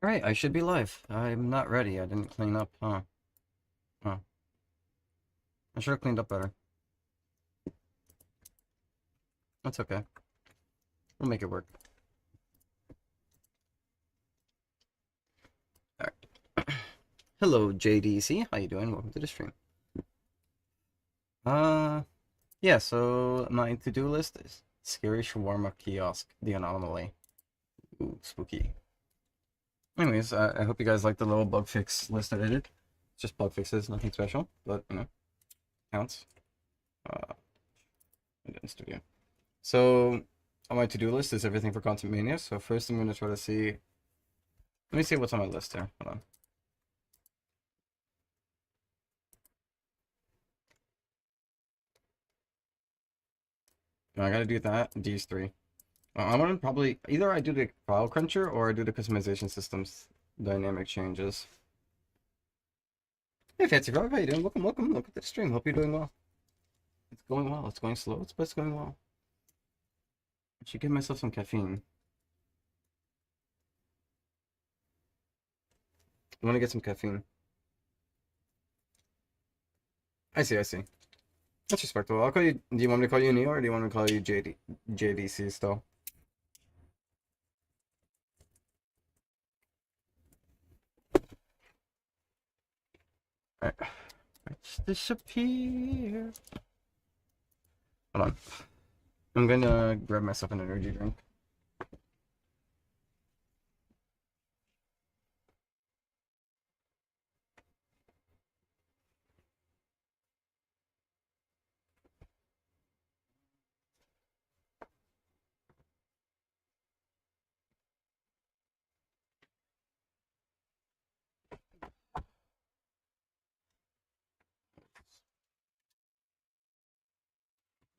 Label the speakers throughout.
Speaker 1: Alright, I should be live. I'm not ready. I didn't clean up, huh? Huh. I should have cleaned up better. That's okay. We'll make it work. Alright. Hello, JDC. How you doing? Welcome to the stream. Uh, yeah, so my to-do list is Scary Shawarma Kiosk, the Anomaly. Ooh, spooky. Anyways, I hope you guys like the little bug fix list I did. It's just bug fixes, nothing special, but, you know, counts. In studio. So, on my to-do list is everything for Contentmania. So first I'm going to try to see... Let me see what's on my list here. Hold on. No, I gotta do that, these three. I want to probably... Either I do the file cruncher or I do the customization systems dynamic changes. Hey, Fancy Frog, how you doing? Welcome, welcome. Look at the stream. Hope you're doing well. It's going well. It's going slow, but it's going well. I should give myself some caffeine. I want to get some caffeine. I see, I see. That's respectable. I'll call you... Do you want me to call you Neo or do you want me to call you JDC still? Alright. Let's disappear. Hold on. I'm gonna grab myself an energy drink.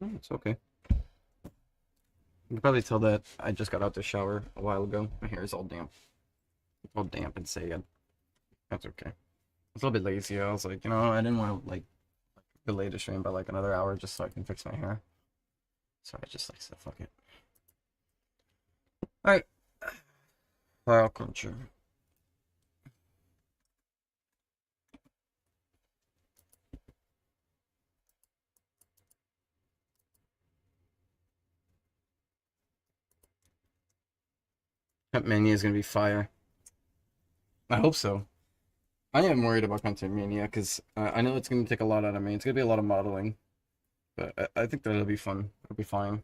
Speaker 1: Oh, it's okay. You can probably tell that I just got out the shower a while ago. My hair is all damp. It's all damp and sad. That's okay. I was a little bit lazy. I was like, you know, I didn't want to like delay the stream by like another hour just so I can fix my hair. So I just like said, fuck it. Alright. File cruncher. Mania is gonna be fire. I hope so. I am worried about Contentmania because I know it's gonna take a lot out of me. It's gonna be a lot of modeling, but I think that'll be fun. It'll be fine.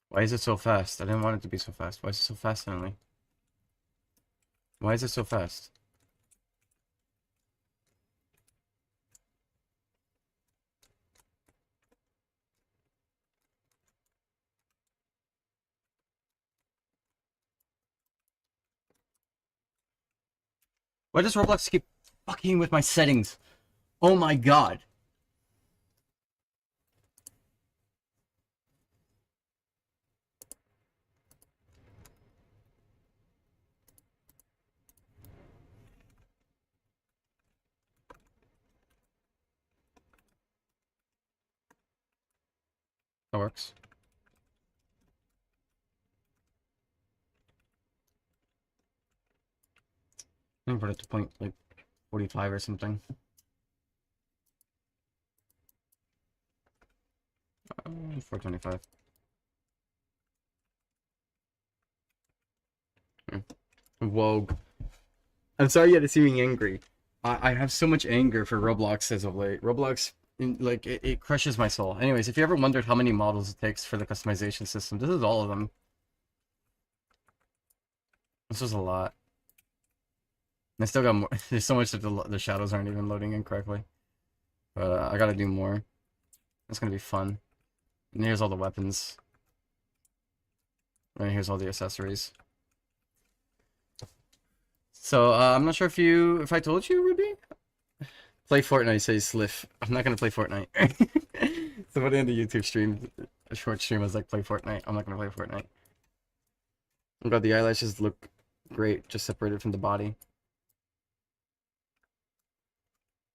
Speaker 1: Why is it so fast? I didn't want it to be so fast. Why is it so fast suddenly? Why is it so fast? Why does Roblox keep fucking with my settings? Oh my god. That works. I'm gonna put it to point like 45 or something. 425. Whoa. I'm sorry you had to see me angry. I have so much anger for Roblox as of late. Roblox, like, it crushes my soul. Anyways, if you ever wondered how many models it takes for the customization system, this is all of them. This was a lot. I still got more. There's so much that the shadows aren't even loading in correctly. But I gotta do more. It's gonna be fun. And here's all the weapons. And here's all the accessories. So, I'm not sure if I told you, Ruby? Play Fortnite, says Sliff. I'm not gonna play Fortnite. Somebody on the YouTube stream A short stream was like play Fortnite. I'm not gonna play Fortnite. Oh god, the eyelashes look great, just separated from the body.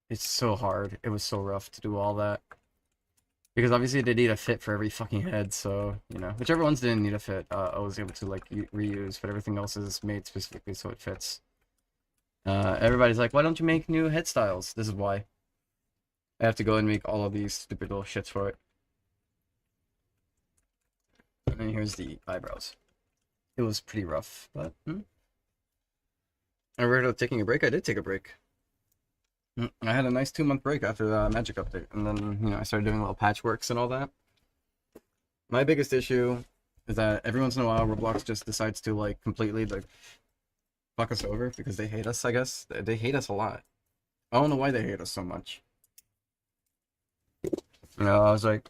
Speaker 1: It's so hard. It was so rough to do all that. Because obviously they need a fit for every fucking head, so, you know. Whichever ones didn't need a fit, I was able to, like, reuse, but everything else is made specifically so it fits. Everybody's like, why don't you make new head styles? This is why. I have to go and make all of these stupid little shits for it. And then here's the eyebrows. It was pretty rough, but... I read about taking a break. I did take a break. I had a nice 2-month break after the Magic update, and then, you know, I started doing little patchworks and all that. My biggest issue is that every once in a while, Roblox just decides to, like, completely, like, fuck us over because they hate us, I guess. They hate us a lot. I don't know why they hate us so much. You know, I was like,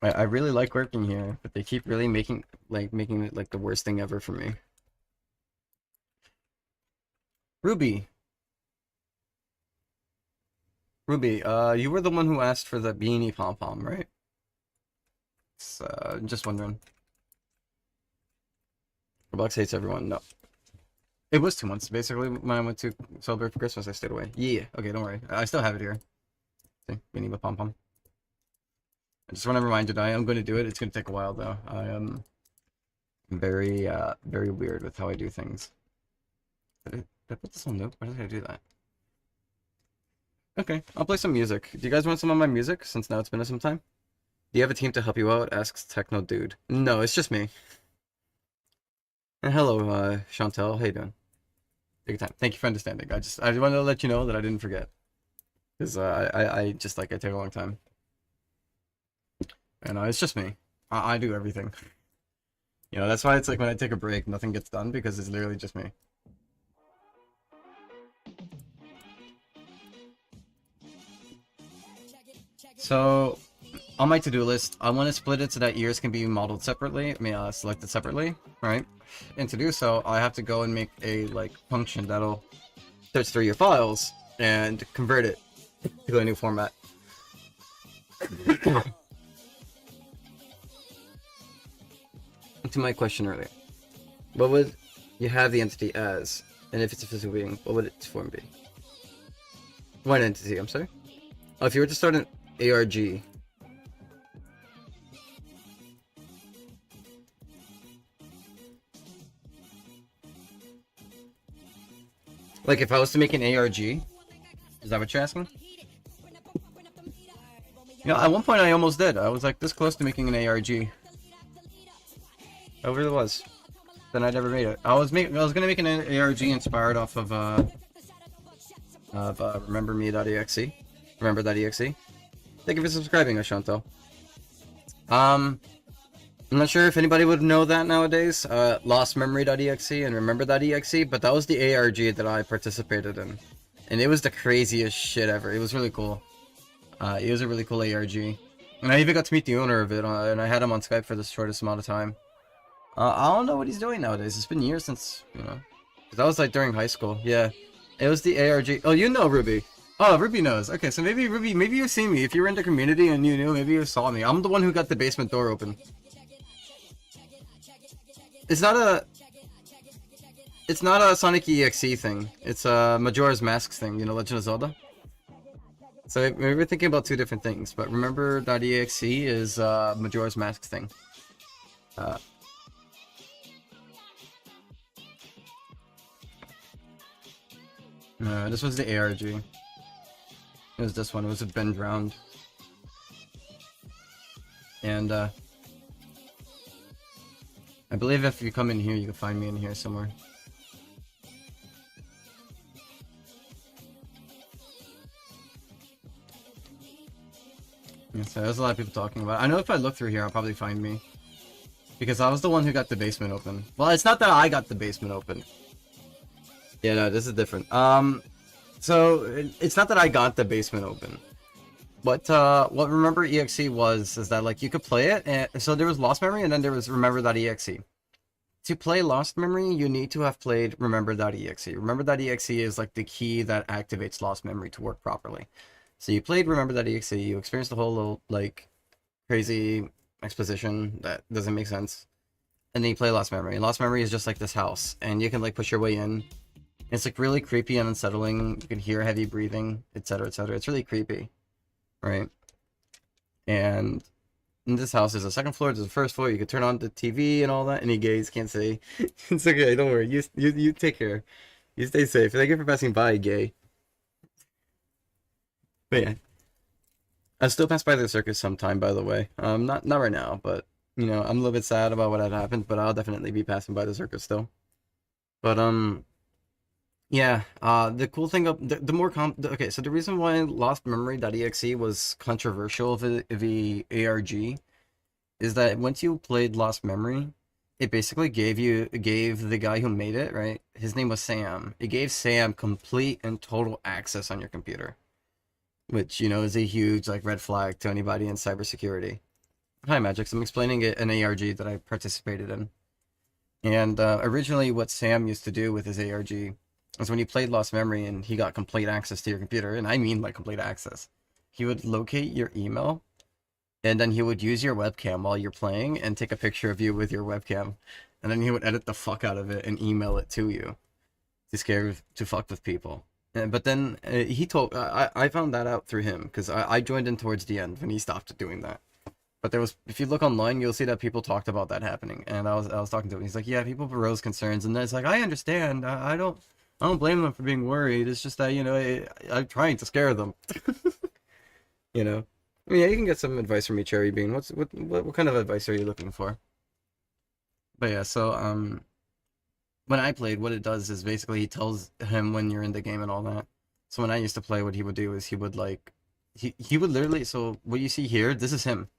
Speaker 1: I really like working here, but they keep really making it, like, the worst thing ever for me. Ruby, you were the one who asked for the beanie pom-pom, right? So, just wondering. Roblox hates everyone. No. It was 2 months, basically, when I went to celebrate for Christmas, I stayed away. Yeah, okay, don't worry. I still have it here. See, beanie pom-pom. I just want to remind you that I am going to do it. It's going to take a while, though. I am very weird with how I do things. Did I put this on note? Why did I do that? Okay, I'll play some music. Do you guys want some of my music, since now it's been some time? Do you have a team to help you out? Asks Techno Dude. No, it's just me. And hello, Chantel. How you doing? Take your time. Thank you for understanding. I wanted to let you know that I didn't forget. Because I take a long time. And it's just me. I do everything. You know, that's why it's like when I take a break, nothing gets done, because it's literally just me. So, on my to-do list, I want to split it so that ears can be modeled separately. I mean, selected separately, right? And to do so, I have to go and make a, like, function that'll search through your files and convert it to a new format. To my question earlier, what would you have the entity as? And if it's a physical being, what would its form be? What entity, I'm sorry? Oh, if you were to start an ARG, like if I was to make an ARG, is that what you're asking? You know, at one point I almost did. I was like this close to making an ARG. I really was. Then I never made it. I was gonna make an ARG inspired off of remember.me.exe. Remember.exe. Thank you for subscribing, Ashanto. I'm not sure if anybody would know that nowadays. Lostmemory.exe and remember.exe, but that was the ARG that I participated in. And it was the craziest shit ever. It was really cool. It was a really cool ARG. And I even got to meet the owner of it, and I had him on Skype for the shortest amount of time. I don't know what he's doing nowadays. It's been years since, you know. Cause that was like during high school. Yeah. It was the ARG. Oh, you know Ruby. Oh, Ruby knows. Okay, so maybe Ruby, maybe you've seen me. If you were in the community and you knew, maybe you saw me. I'm the one who got the basement door open. It's not a Sonic EXE thing. It's a Majora's Mask thing, you know, Legend of Zelda. So maybe we're thinking about two different things, but remember.exe is Majora's Mask thing. No, this was the ARG. It was this one. It was a bend round. And I believe if you come in here, you can find me in here somewhere. Yeah, so there's a lot of people talking about it. I know if I look through here, I'll probably find me. Because I was the one who got the basement open. Well, it's not that I got the basement open. Yeah, no, this is different. So it's not that I got the basement open. But what Remember EXE was is that like you could play it, and so there was Lost Memory and then there was Remember.exe. To play Lost Memory, you need to have played Remember.exe. Remember.exe is like the key that activates Lost Memory to work properly. So you played Remember.exe, you experienced the whole little like crazy exposition that doesn't make sense. And then you play Lost Memory. And Lost Memory is just like this house, and you can like push your way in. It's like really creepy and unsettling. You can hear heavy breathing, etc., etc. It's really creepy, right? And in this house, there's a second floor, there's a first floor. You can turn on the TV and all that. Any gays can't say. It's okay. Don't worry. You take care. You stay safe. Thank you for passing by, gay. But yeah, I still pass by the circus sometime. By the way, not right now, but I'm a little bit sad about what had happened. But I'll definitely be passing by the circus still. But yeah. The cool thing of the more okay. So the reason why Lost Memory.exe was controversial for the ARG is that once you played Lost Memory, it basically gave the guy who made it, right? His name was Sam. It gave Sam complete and total access on your computer, which is a huge like red flag to anybody in cybersecurity. Hi, Magix. I'm explaining an ARG that I participated in. And originally, what Sam used to do with his ARG was when he played Lost Memory and he got complete access to your computer, and I mean like complete access, he would locate your email and then he would use your webcam while you're playing and take a picture of you with your webcam, and then he would edit the fuck out of it and email it to you to fuck with people. But then he told I found that out through him because I joined in towards the end when he stopped doing that. But there was, if you look online, you'll see that people talked about that happening, and I was talking to him. He's like, yeah, people arose concerns, and then it's like I understand. I don't blame them for being worried. It's just that I'm trying to scare them. you know. I mean, yeah, you can get some advice from me, Cherry Bean. What kind of advice are you looking for? But yeah, so when I played, what it does is basically he tells him when you're in the game and all that. So when I used to play, what he would do is he would like he would literally, so what you see here, this is him.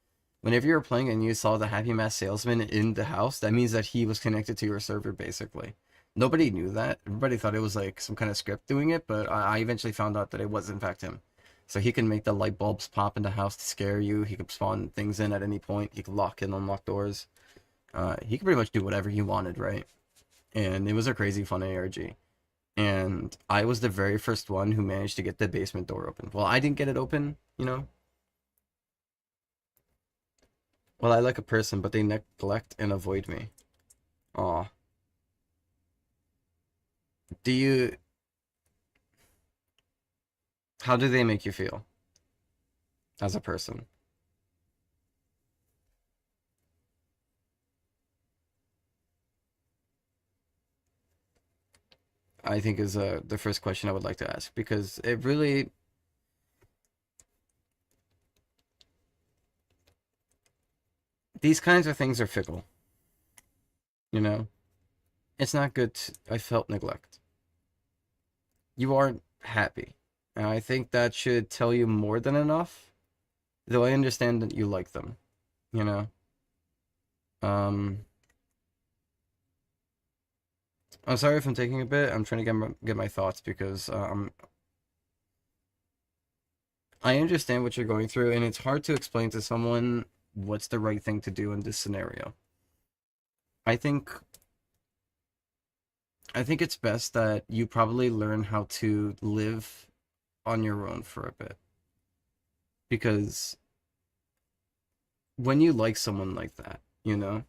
Speaker 1: Whenever you were playing and you saw the Happy Mask salesman in the house, that means that he was connected to your server basically. Nobody knew that. Everybody thought it was like some kind of script doing it, but I eventually found out that it was in fact him. So he can make the light bulbs pop in the house to scare you. He could spawn things in at any point. He could lock and unlock doors. He could pretty much do whatever he wanted, right? And it was a crazy fun ARG. And I was the very first one who managed to get the basement door open. Well, I didn't get it open, Well, I like a person, but they neglect and avoid me. Aw. Do you... How do they make you feel as a person? I think is the first question I would like to ask, because it really... These kinds of things are fickle, you know? It's not good I felt neglect. You aren't happy. And I think that should tell you more than enough, though I understand that you like them, you know? Um, I'm sorry if I'm taking a bit. I'm trying to get my thoughts because I understand what you're going through, and it's hard to explain to someone what's the right thing to do in this scenario. I think I think it's best that you probably learn how to live on your own for a bit, because when you like someone like that, and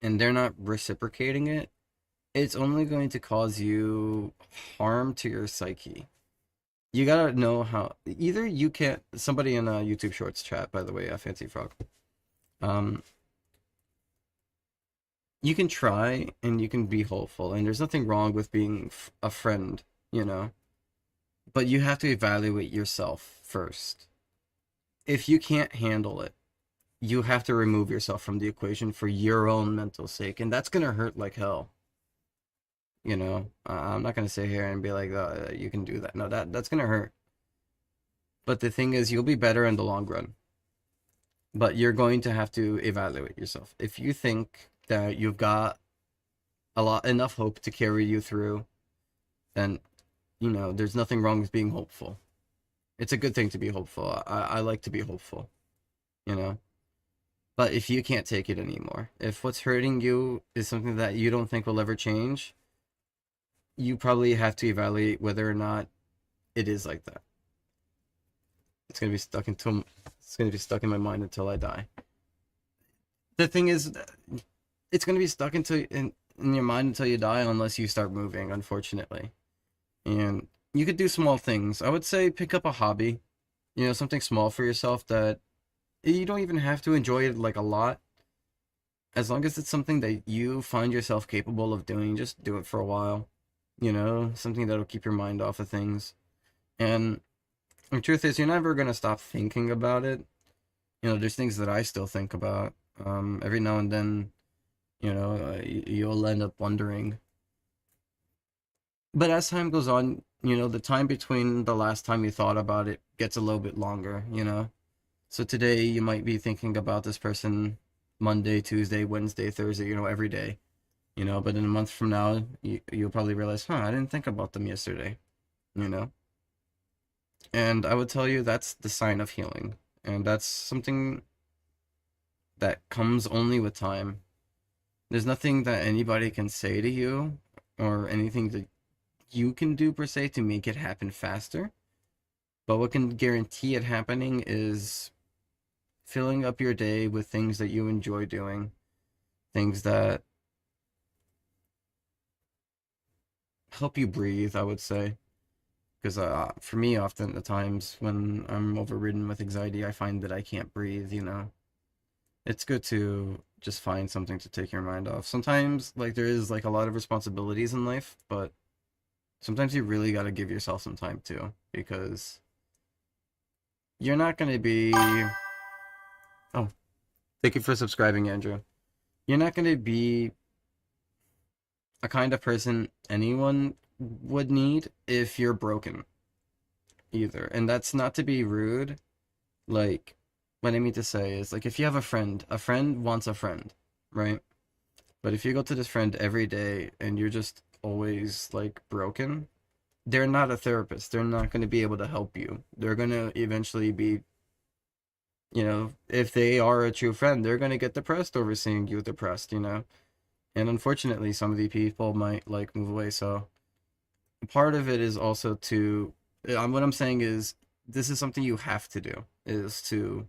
Speaker 1: they're not reciprocating it, it's only going to cause you harm to your psyche. You gotta know how. Either you can't. Somebody in a YouTube Shorts chat, by the way, Fancy Frog. Um, you can try and you can be hopeful, and there's nothing wrong with being a friend, you know. But you have to evaluate yourself first. If you can't handle it, you have to remove yourself from the equation for your own mental sake, and that's gonna hurt like hell. I'm not gonna sit here and be like, you can do that. No, that's gonna hurt. But the thing is, you'll be better in the long run. But you're going to have to evaluate yourself. If you think that you've got enough hope to carry you through, then there's nothing wrong with being hopeful. It's a good thing to be hopeful. I like to be hopeful, you know. But if you can't take it anymore, if what's hurting you is something that you don't think will ever change, you probably have to evaluate whether or not it is like that. It's gonna be stuck until it's gonna be stuck in my mind until I die. The thing is, it's gonna be stuck until in your mind until you die, unless you start moving, unfortunately. And you could do small things. I would say pick up a hobby, something small for yourself that you don't even have to enjoy it like a lot. As long as it's something that you find yourself capable of doing, just do it for a while. Something that'll keep your mind off of things. And the truth is, you're never gonna stop thinking about it. There's things that I still think about. Every now and then, you'll end up wondering. But as time goes on, the time between the last time you thought about it gets a little bit longer. So today you might be thinking about this person Monday, Tuesday, Wednesday, Thursday, every day. But in a month from now, you'll probably realize, I didn't think about them yesterday, you know? And I would tell you that's the sign of healing. And that's something that comes only with time. There's nothing that anybody can say to you or anything that you can do per se to make it happen faster. But what can guarantee it happening is filling up your day with things that you enjoy doing, things that help you breathe, I would say. Because for me, often the times when I'm overridden with anxiety, I find that I can't breathe. It's good to just find something to take your mind off. Sometimes, like, there is, like, a lot of responsibilities in life, but sometimes you really got to give yourself some time, too. Because you're not going to be... Oh, thank you for subscribing, Andrew. You're not going to be a kind of person anyone would need if you're broken, either. And that's not to be rude. Like, what I mean to say is, like, if you have a friend wants a friend, right? But if you go to this friend every day and you're just always, like, broken, they're not a therapist. They're not going to be able to help you. They're going to eventually be, if they are a true friend, they're going to get depressed over seeing you depressed. And unfortunately, some of the people might, like, move away. So part of it is also to, what I'm saying is, this is something you have to do, is to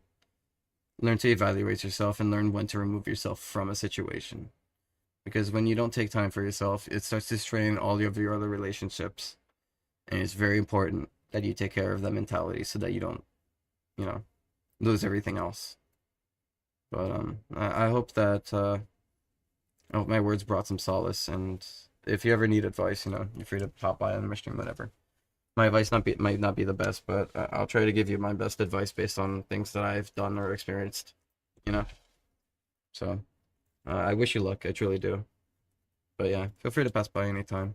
Speaker 1: learn to evaluate yourself and learn when to remove yourself from a situation. Because when you don't take time for yourself, it starts to strain all of your other relationships. And it's very important that you take care of that mentality so that you don't, lose everything else. But I hope that I hope my words brought some solace. And if you ever need advice, you're free to pop by on my stream, whatever. My advice might not be the best, but I'll try to give you my best advice based on things that I've done or experienced, you know? So, I wish you luck, I truly do. But yeah, feel free to pass by anytime.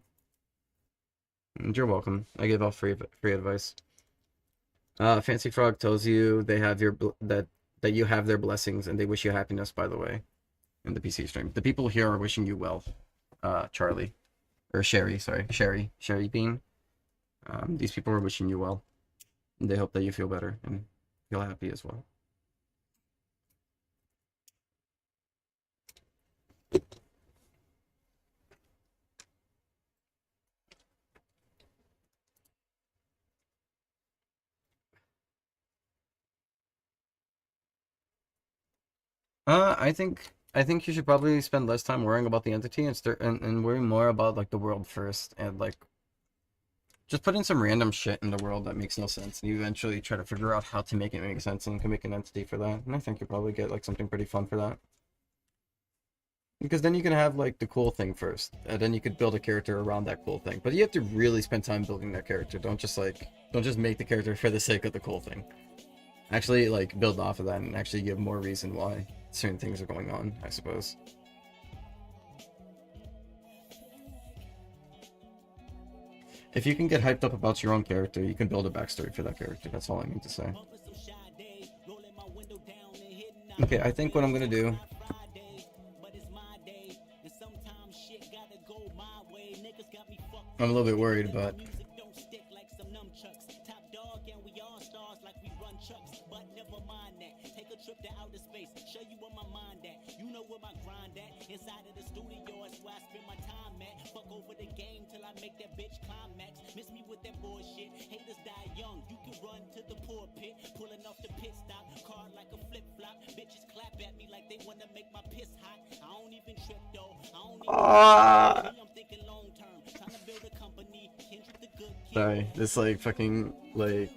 Speaker 1: And you're welcome. I give out free advice. Fancy Frog tells you they have that you have their blessings and they wish you happiness, by the way, in the PC stream. The people here are wishing you well, Charlie. Or Sherry, sorry. Sherry Bean. These people are wishing you well. And they hope that you feel better and feel happy as well. I think you should probably spend less time worrying about the entity and start and worrying more about, like, the world first, and, like, just put in some random shit in the world that makes no sense, and you eventually try to figure out how to make it make sense, and you can make an entity for that. And I think you'll probably get, like, something pretty fun for that. Because then you can have, like, the cool thing first, and then you could build a character around that cool thing. But you have to really spend time building that character. Don't just make the character for the sake of the cool thing. Actually, like, build off of that and actually give more reason why certain things are going on, I suppose. If you can get hyped up about your own character, you can build a backstory for that character. That's all I mean to say. Okay, I think what I'm gonna do... I'm a little bit worried, but...
Speaker 2: Show you where my mind at. You know where my grind at. Inside of the studio, that's where I spend my time at. Fuck over the game till I make that bitch climax. Miss me with that bullshit. Haters die young. You can run to the poor pit. Pulling off the pit stop. Card like a flip flop. Bitches clap at me like they wanna make my piss hot. I don't even trip though. I don't even me, I'm thinking long term. Trying to build a company. Kendrick the good kid.
Speaker 1: Sorry, this like fucking like.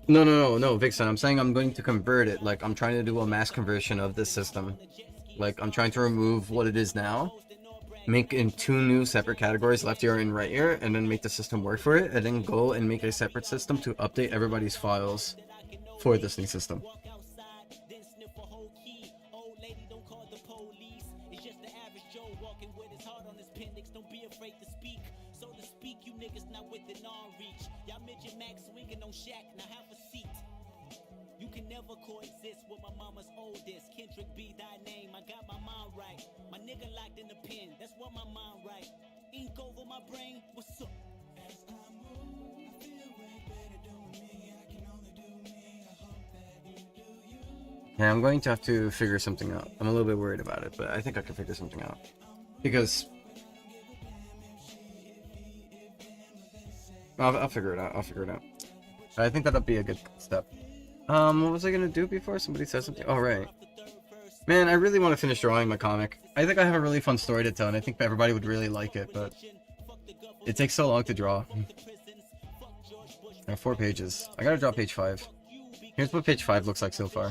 Speaker 1: No, Vixen. I'm saying I'm going to convert it. Like, I'm trying to do a mass conversion of this system. Like, I'm trying to remove what it is now, make in 2 new separate categories, left ear and right ear, and then make the system work for it, and then go and make a separate system to update everybody's files for this new system.
Speaker 2: You can never coexist with my mama's oldest. Kendrick be thy name, I got my mind right. My nigga locked in the pen, that's what my mind right. Ink over my brain, what's up? As I move, I feel way better doing me. I can only do me, I hope that you do you.
Speaker 1: Yeah, I'm going to have to figure something out. I'm a little bit worried about it, but I think I can figure something out. Because... I'll figure it out, I think that'll be a good step. What was I gonna do before somebody said something? Oh, right. Man, I really want to finish drawing my comic. I think I have a really fun story to tell, and I think everybody would really like it, but it takes so long to draw. I have 4 pages. I gotta draw page 5. Here's what page 5 looks like so far.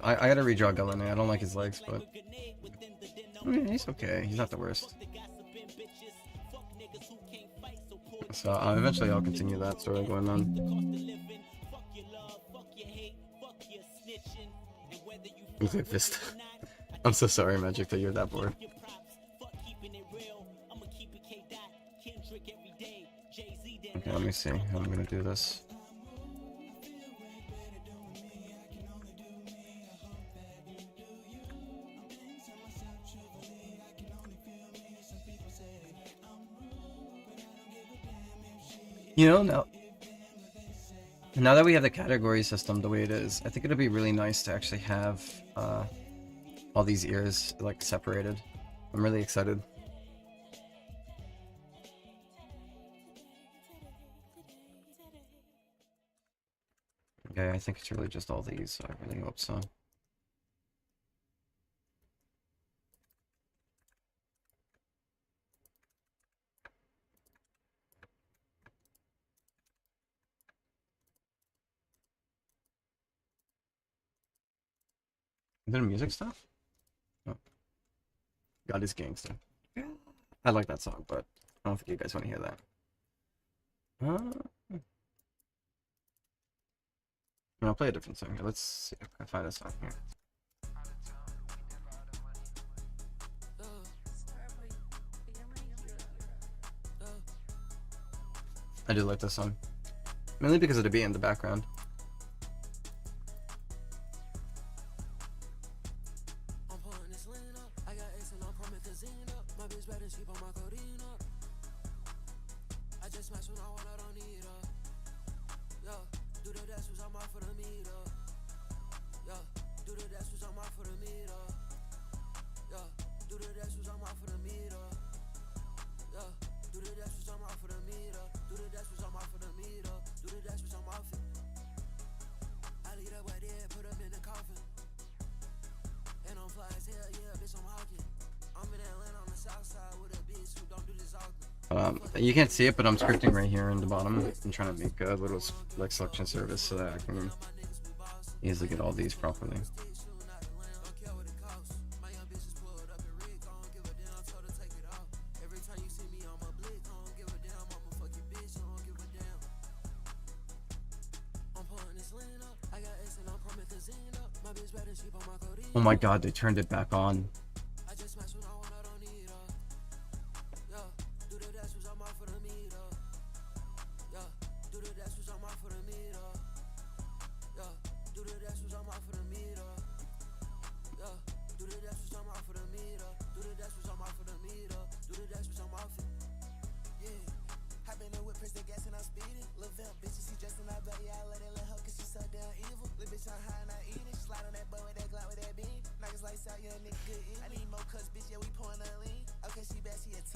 Speaker 1: I gotta redraw Galene. I don't like his legs, but... I mean, he's okay. He's not the worst. So eventually I'll continue that story going on. Fist. I'm so sorry, Magic, that you're that bored. Okay, let me see how I'm gonna do this. You know, now that we have the category system the way it is, I think it'll be really nice to actually have all these ears like separated. I'm really excited. Okay, I think it's really just all these, so I really hope so. Is there music stuff? Oh. God is gangster. I like that song, but I don't think you guys want to hear that. I'll play a different song. Let's see if I find a song here. I do like this song. Mainly because of the beat in the background. You can't see it, but I'm scripting right here in the bottom. I'm trying to make a little like selection service so that I can easily get all these properly. Oh my god, they turned it back on.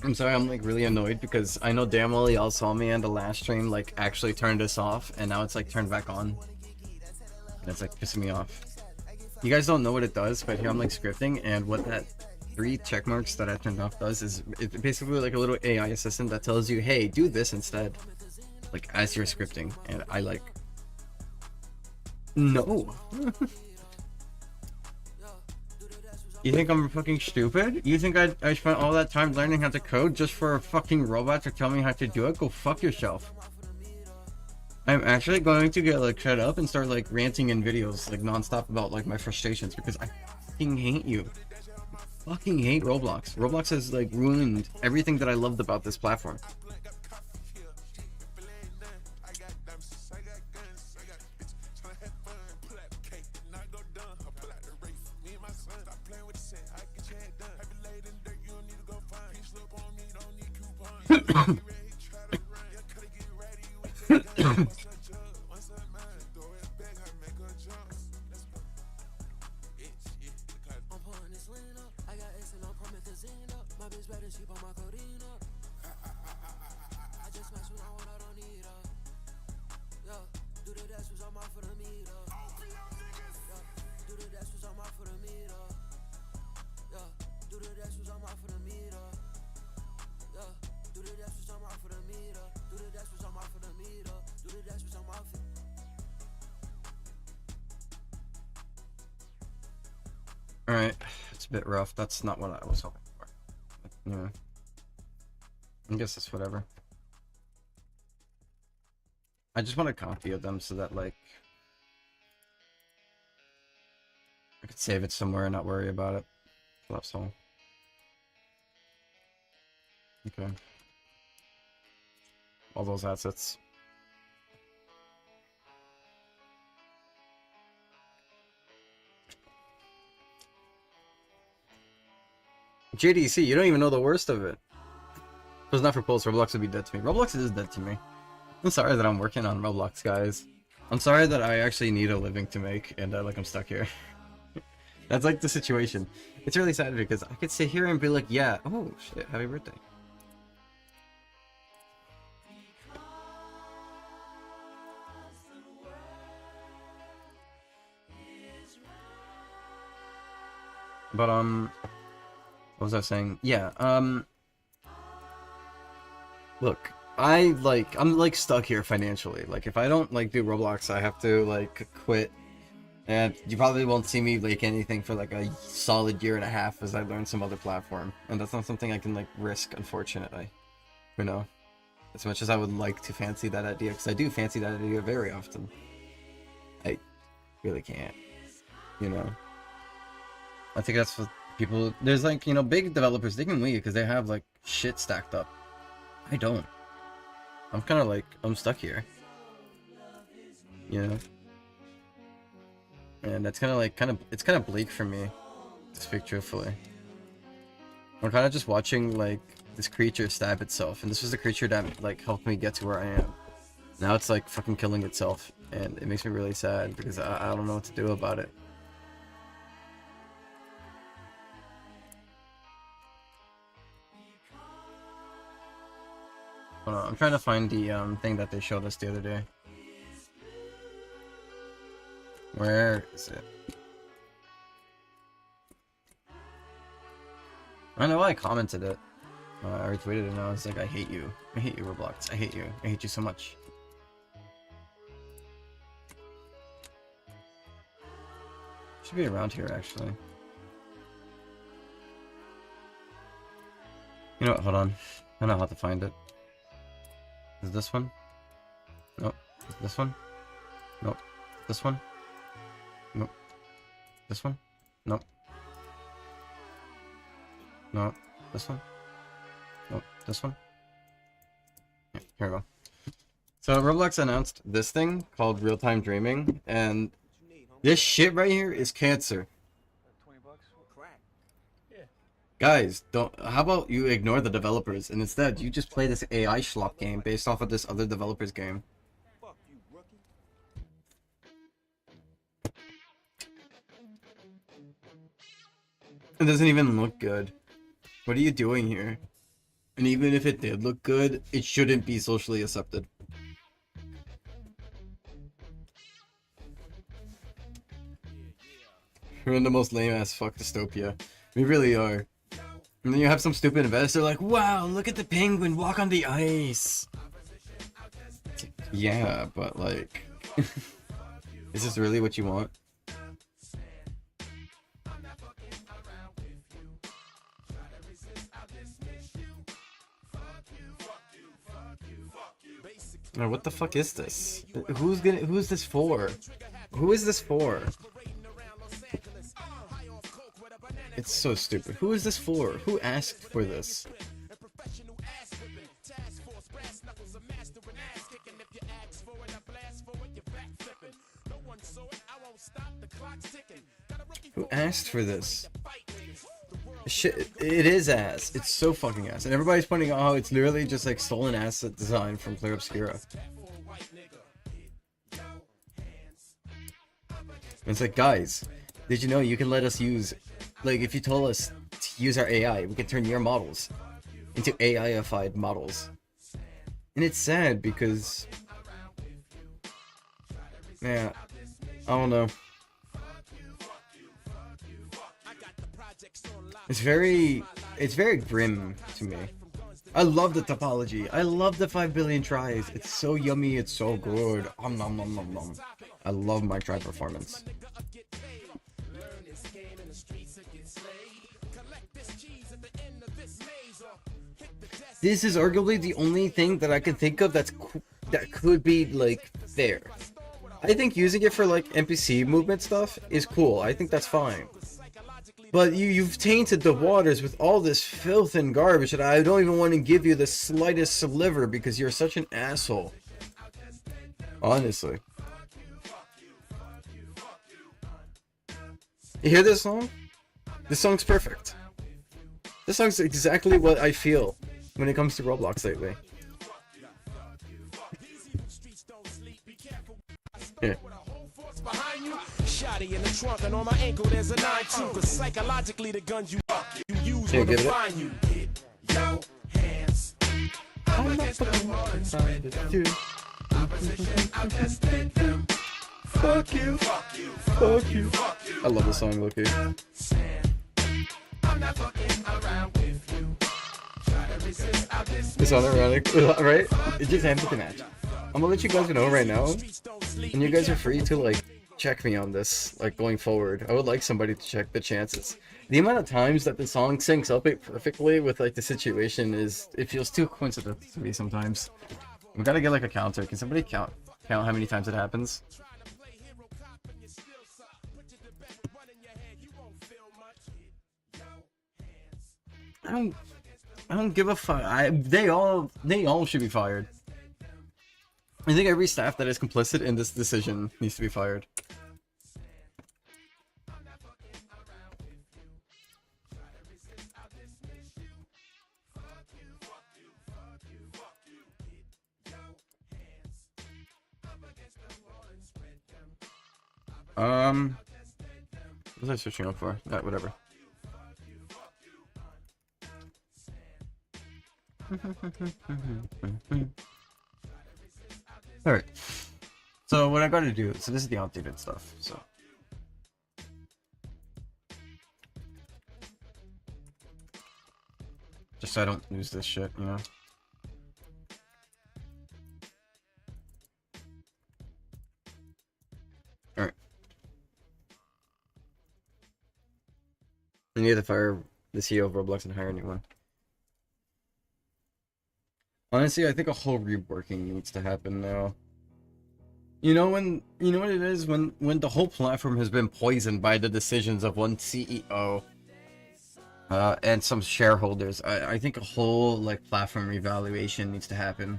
Speaker 1: I'm sorry, I'm like really annoyed because I know damn well y'all saw me on the last stream like actually turn this off, and now it's like turned back on. And it's like pissing me off. You guys don't know what it does, but here I'm like scripting, and what that 3 check marks that I turned off does is it's basically like a little AI assistant that tells you, hey, do this instead, like as you're scripting, and I like, no. You think I'm fucking stupid? You think I spent all that time learning how to code just for a fucking robot to tell me how to do it? Go fuck yourself. I'm actually going to get like shut up and start like ranting in videos like nonstop about like my frustrations because I fucking hate you. Fucking hate Roblox. Roblox has like ruined everything that I loved about this platform. Alright, it's a bit rough. That's not what I was hoping for. But, yeah. I guess it's whatever. I just want a copy of them so that, like, I could save it somewhere and not worry about it. That's all. Okay. All those assets. JDC, you don't even know the worst of it. If it was not for Pulse, Roblox would be dead to me. Roblox is dead to me. I'm sorry that I'm working on Roblox, guys. I'm sorry that I actually need a living to make, and like I'm stuck here. That's like the situation. It's really sad because I could sit here and be like, yeah, oh shit, happy birthday. But what was I saying? Yeah, look, I'm like stuck here financially. Like if I don't like do Roblox, I have to like quit. And you probably won't see me like anything for like a solid year and a half as I learn some other platform. And that's not something I can like risk, unfortunately. You know? As much as I would like to fancy that idea, because I do fancy that idea very often. I really can't. You know? I think that's what people... There's like, you know, big developers, they can leave because they have like shit stacked up. I don't. I'm kind of like, I'm stuck here. You know? And that's kind of like, it's kind of bleak for me, to speak truthfully. I'm kind of just watching, like, this creature stab itself, and this was the creature that, like, helped me get to where I am. Now it's, like, fucking killing itself, and it makes me really sad, because I don't know what to do about it. Hold on, I'm trying to find the, thing that they showed us the other day. Where is it? I know I commented it. I retweeted it and I was like, I hate you. I hate you, Roblox. I hate you. I hate you so much. Should be around here, actually. You know what? Hold on. I know how to find it. Is this one? Nope. Is this one? Nope. This one? Nope. This one? Nope. No. This one? Nope. This one? Yeah, here we go. So Roblox announced this thing called real-time dreaming, and this shit right here is cancer.
Speaker 3: 20 bucks for crack. Yeah.
Speaker 1: Guys, don't. How about you ignore the developers and instead you just play this AI schlop game based off of this other developer's game?
Speaker 3: Fuck you, rookie.
Speaker 1: It doesn't even look good. What are you doing here? And even if it did look good, it shouldn't be socially accepted. We're in the most lame-ass fuck dystopia. We really are. And then you have some stupid investor like, wow, look at the penguin walk on the ice. Yeah, but like, is this really what you want? Now, what the fuck is this? Who's this for? Who is this for? It's so stupid. Who is this for? Who asked for this? Who asked for this? Shit, it is ass. It's so fucking ass. And everybody's pointing out how it's literally just like stolen asset design from Clear Obscura. And it's like, guys, did you know you can let us use, like, if you told us to use our AI, we could turn your models into AI-ified models. And it's sad because, yeah, I don't know. It's very grim to me. I love the topology. I love the 5 billion tries. It's so yummy. It's so good. Nom nom nom nom. I love my try performance. This is arguably the only thing that I can think of that could be like fair. I think using it for like NPC movement stuff is cool. I think that's fine. But you've tainted the waters with all this filth and garbage that I don't even want to give you the slightest sliver because you're such an asshole. Honestly. You hear this song? This song's perfect. This song's exactly what I feel when it comes to Roblox lately. Yeah. Shotty in the trunk and on my ankle there's a 9-2 cause psychologically the guns you use will define you. Get your hands up against the wall and spread them. Opposition, I'll just take them. Fuck you, fuck you, fuck you, fuck you. I love this song, Loki. I'm not fucking around with you. Try to resist, I'll dismiss. It's unironic, right? It just ends with the match. I'm gonna let you guys know right now, and you guys are free to like check me on this, like going forward. I would like somebody to check the chances. The amount of times that the song syncs up it perfectly with like the situation it feels too coincidental to me sometimes. We gotta get like a counter. Can somebody count how many times it happens? I don't give a fuck. They all should be fired. I think every staff that is complicit in this decision needs to be fired. What was I searching up for? Whatever. Alright. So what I gotta do, so this is the updated stuff, so. Just so I don't lose this shit, you know? Alright. I need to fire the CEO of Roblox and hire a new one. Honestly, I think a whole reworking needs to happen now. You know what it is when the whole platform has been poisoned by the decisions of one CEO and some shareholders. I think a whole like platform revaluation needs to happen.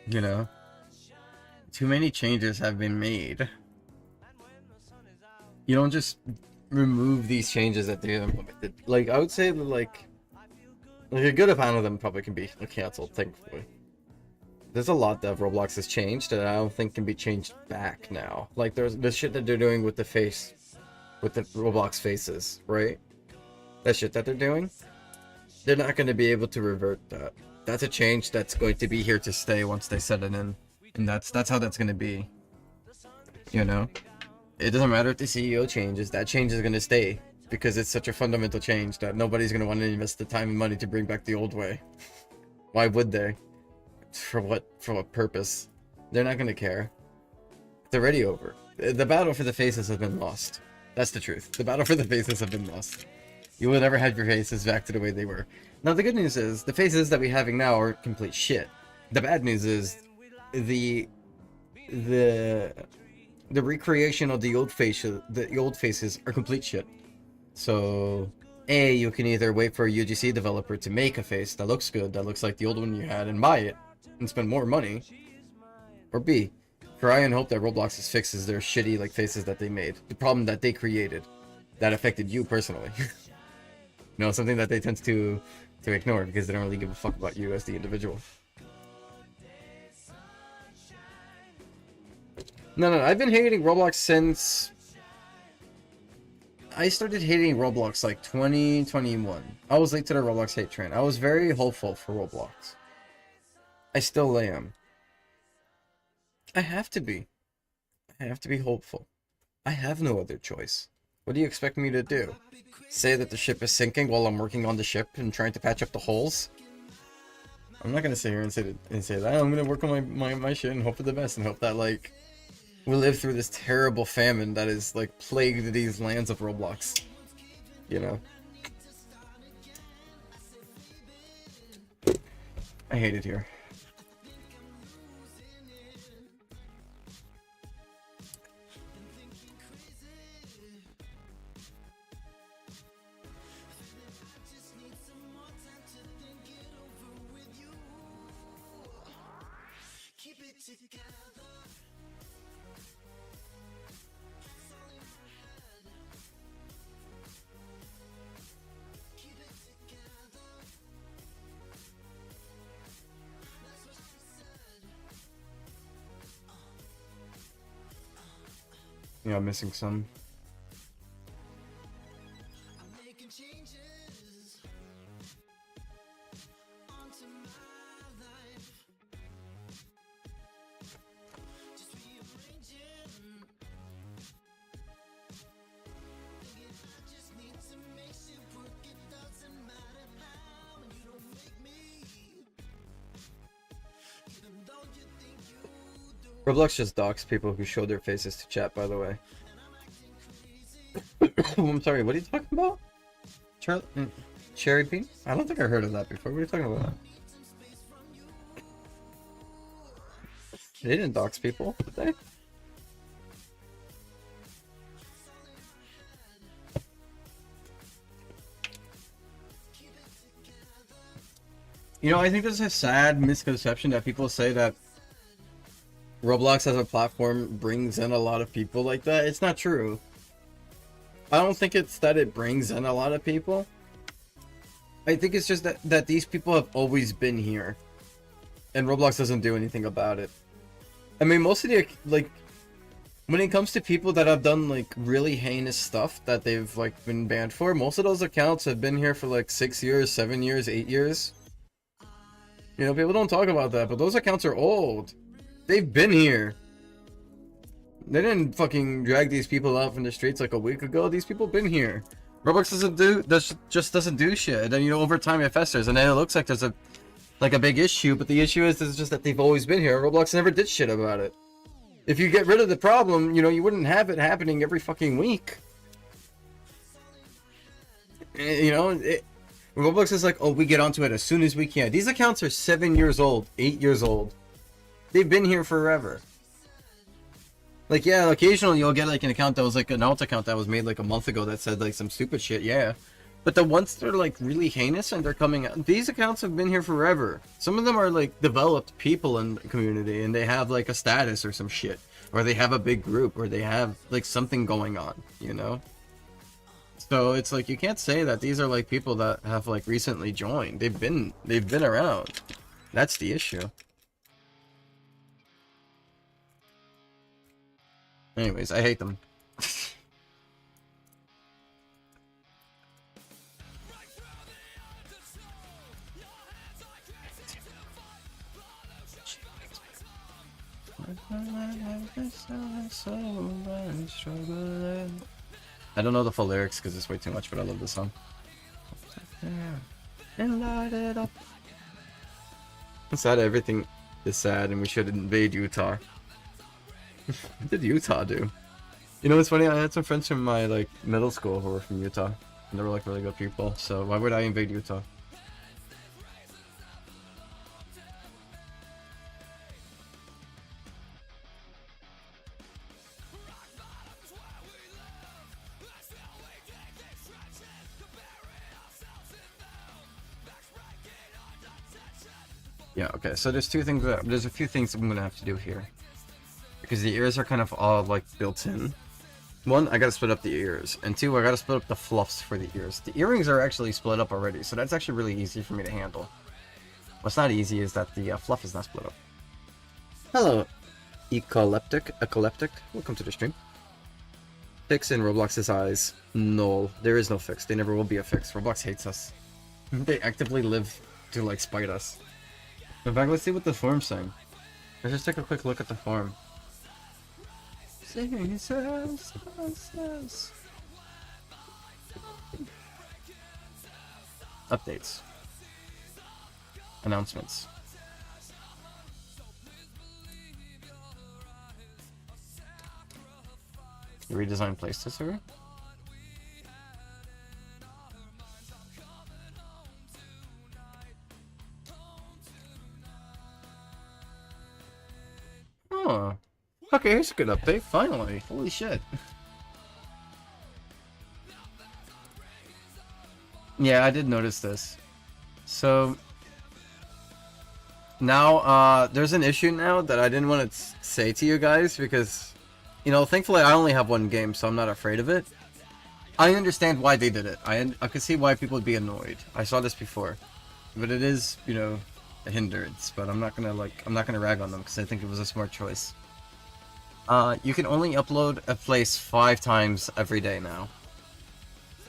Speaker 1: You know, too many changes have been made. You don't just remove these changes that they implemented. Like I would say that like a good amount of them probably can be cancelled, thankfully. There's a lot that Roblox has changed that I don't think can be changed back now. Like there's the shit that they're doing with the face, with the Roblox faces, right? That shit that they're doing. they're not going to be able to revert that. That's a change that's going to be here to stay once they set it in, and that's how that's going to be. You know, it doesn't matter if the CEO changes. That change is going to stay because it's such a fundamental change that nobody's going to want to invest the time and money to bring back the old way. Why would they? For what? For what purpose? They're not going to care. It's already over. The battle for the faces has been lost. That's the truth. The battle for the faces have been lost. You will never have your faces back to the way they were. Now the good news is the faces that we're having now are complete shit. The bad news is the recreation of the old faces are complete shit. So A, you can either wait for a UGC developer to make a face that looks good, that looks like the old one you had, and buy it and spend more money, or B, try and hope that Roblox fixes their shitty like faces that they made, the problem that they created that affected you personally. You know, something that they tend to ignore because they don't really give a fuck about you as the individual. No, I've been hating Roblox since I started hating Roblox like 2021. I was late to the Roblox hate train. I was very hopeful for Roblox. I still am. I have to be. I have to be hopeful. I have no other choice. What do you expect me to do? Say that the ship is sinking while I'm working on the ship and trying to patch up the holes? I'm not gonna sit here and say that. I'm gonna work on my shit and hope for the best and hope that like we live through this terrible famine that is like plagued these lands of Roblox. You know? I hate it here. Yeah, I'm missing some. Roblox just docks people who show their faces to chat, by the way. I'm sorry, what are you talking about? Cherry Bean? I don't think I heard of that before. What are you talking about? They didn't dox people, did they? You know, I think there's a sad misconception that people say that Roblox as a platform brings in a lot of people like that. It's not true. I don't think it's that it brings in a lot of people. I think it's just that these people have always been here. And Roblox doesn't do anything about it. I mean, most of the, like, when it comes to people that have done, like, really heinous stuff that they've, like, been banned for, most of those accounts have been here for, like, 6 years, 7 years, 8 years. You know, people don't talk about that, but those accounts are old. They've been here. They didn't fucking drag these people out from the streets like a week ago. These people been here. Roblox just doesn't do shit. And then, you know, over time it festers, and then it looks like there's a big issue. But the issue is just that they've always been here. Roblox never did shit about it. If you get rid of the problem, you know, you wouldn't have it happening every fucking week. You know, Roblox is like, oh, we get onto it as soon as we can. These accounts are 7 years old, 8 years old. They've been here forever. Like, yeah, occasionally you'll get, like, an account that was, like, an alt account that was made, like, a month ago that said, like, some stupid shit, yeah. But the ones that are, like, really heinous and they're coming out, these accounts have been here forever. Some of them are, like, developed people in the community, and they have, like, a status or some shit. Or they have a big group, or they have, like, something going on, you know? So it's, like, you can't say that these are, like, people that have, like, recently joined. They've been around. That's the issue. Anyways, I hate them. I don't know the full lyrics because it's way too much, but I love this song. And light it up. It's sad everything is sad and we should invade Utah. What did Utah do? You know what's funny? I had some friends from my like middle school who were from Utah. And they were like really good people, so why would I invade Utah? Yeah, okay, so there's there's a few things I'm gonna have to do here. Because the ears are kind of all like built in. One, I gotta split up the ears, and two, I gotta split up the fluffs for the ears. The earrings are actually split up already, so that's actually really easy for me to handle. What's not easy is that the fluff is not split up. Hello, Ecoleptic, welcome to the stream. Fix in Roblox's eyes. No, there is no fix. There never will be a fix. Roblox hates us. They actively live to like spite us. In fact, let's see what the forum's saying. Let's just take a quick look at the forum. Updates. Announcements. Redesign playstyle server? Oh. Okay, here's a good update, finally. Holy shit. Yeah, I did notice this. So now there's an issue now that I didn't want to say to you guys because, you know, thankfully I only have one game, so I'm not afraid of it. I understand why they did it. I could see why people would be annoyed. I saw this before. But it is, you know, a hindrance, but I'm not gonna rag on them because I think it was a smart choice. You can only upload a place 5 times every day now.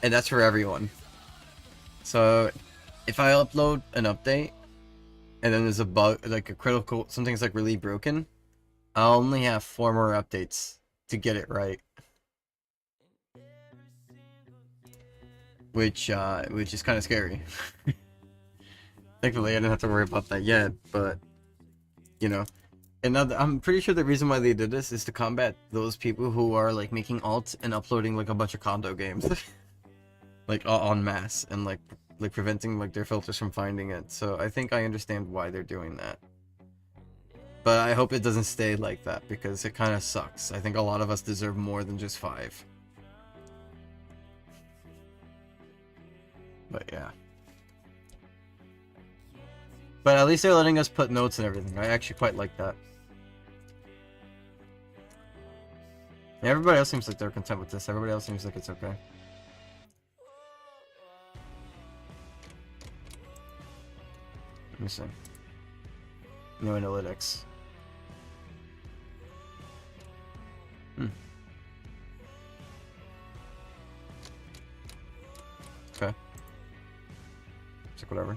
Speaker 1: And that's for everyone. So, if I upload an update, and then there's a bug, like a critical, something's like really broken, I'll only have 4 more updates to get it right. Which is kind of scary. Thankfully, I didn't have to worry about that yet, but, you know. And now I'm pretty sure the reason why they did this is to combat those people who are like making alt and uploading like a bunch of condo games, like en masse, and like preventing like their filters from finding it. So I think I understand why they're doing that. But I hope it doesn't stay like that because it kind of sucks. I think a lot of us deserve more than just 5. But yeah. But at least they're letting us put notes and everything. I actually quite like that. Everybody else seems like they're content with this. Everybody else seems like it's okay. Let me see. New analytics. Okay. It's like whatever.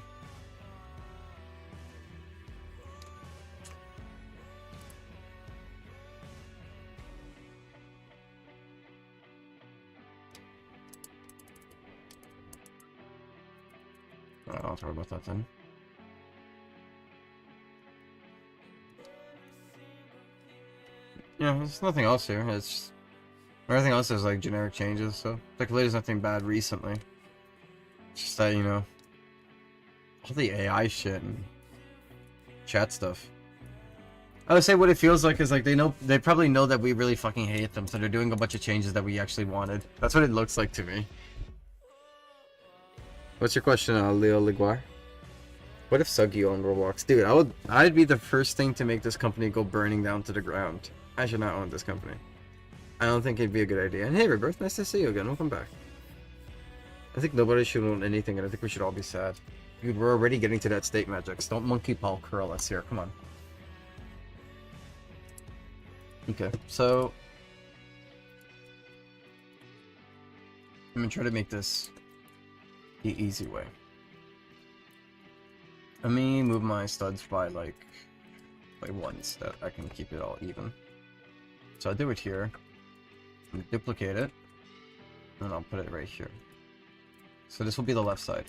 Speaker 1: I'll talk about that then. Yeah, there's nothing else here. It's just, everything else is like generic changes, so technically there's nothing bad recently. It's just that, you know, all the AI shit and chat stuff. I would say what it feels like is like they probably know that we really fucking hate them, so they're doing a bunch of changes that we actually wanted. That's what it looks like to me. What's your question, Leo Liguar? What if Suggy owned Roblox? Dude, I'd be the first thing to make this company go burning down to the ground. I should not own this company. I don't think it'd be a good idea. And hey, Rebirth, nice to see you again. Welcome back. I think nobody should own anything, and I think we should all be sad. Dude, we're already getting to that state, Magix. Don't monkey paw curl us here. Come on. Okay, so I'm gonna try to make this the easy way. Let me move my studs by like by 1 so that I can keep it all even. So I do it here, duplicate it, and I'll put it right here. So this will be the left side.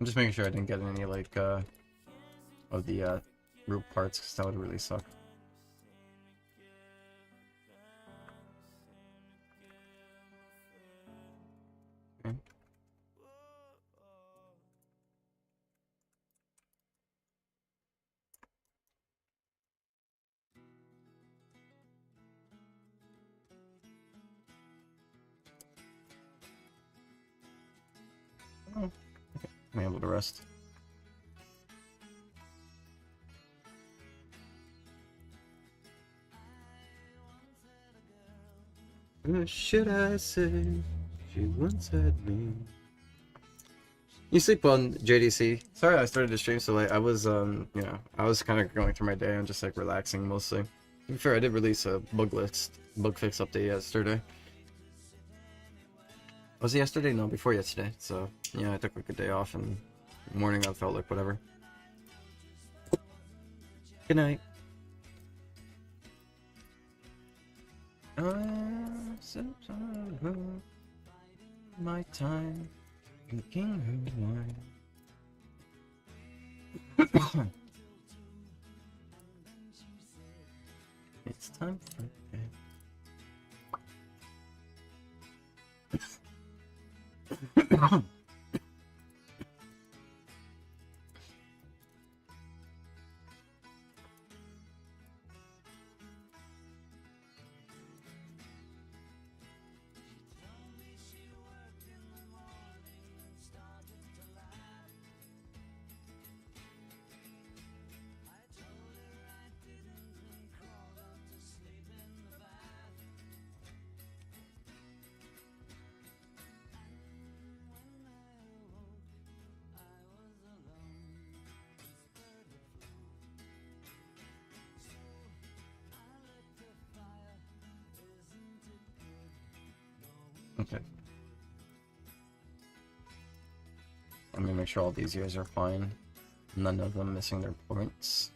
Speaker 1: I'm just making sure I didn't get any, like, of the, root parts, because that would really suck. Okay. Oh, okay. I'm able to rest. What should I say? She once had me. You sleep on JDC. Sorry I started the stream so late. I was, you know, I was kind of going through my day and just, like, relaxing mostly. To be fair, I did release a bug fix update yesterday. Was it yesterday? No, before yesterday. So, yeah, I took, like, a day off and in the morning I felt like whatever. Good night. My time drinking her wine. It's time for bed. Okay. Let me make sure all these ears are fine. None of them missing their points.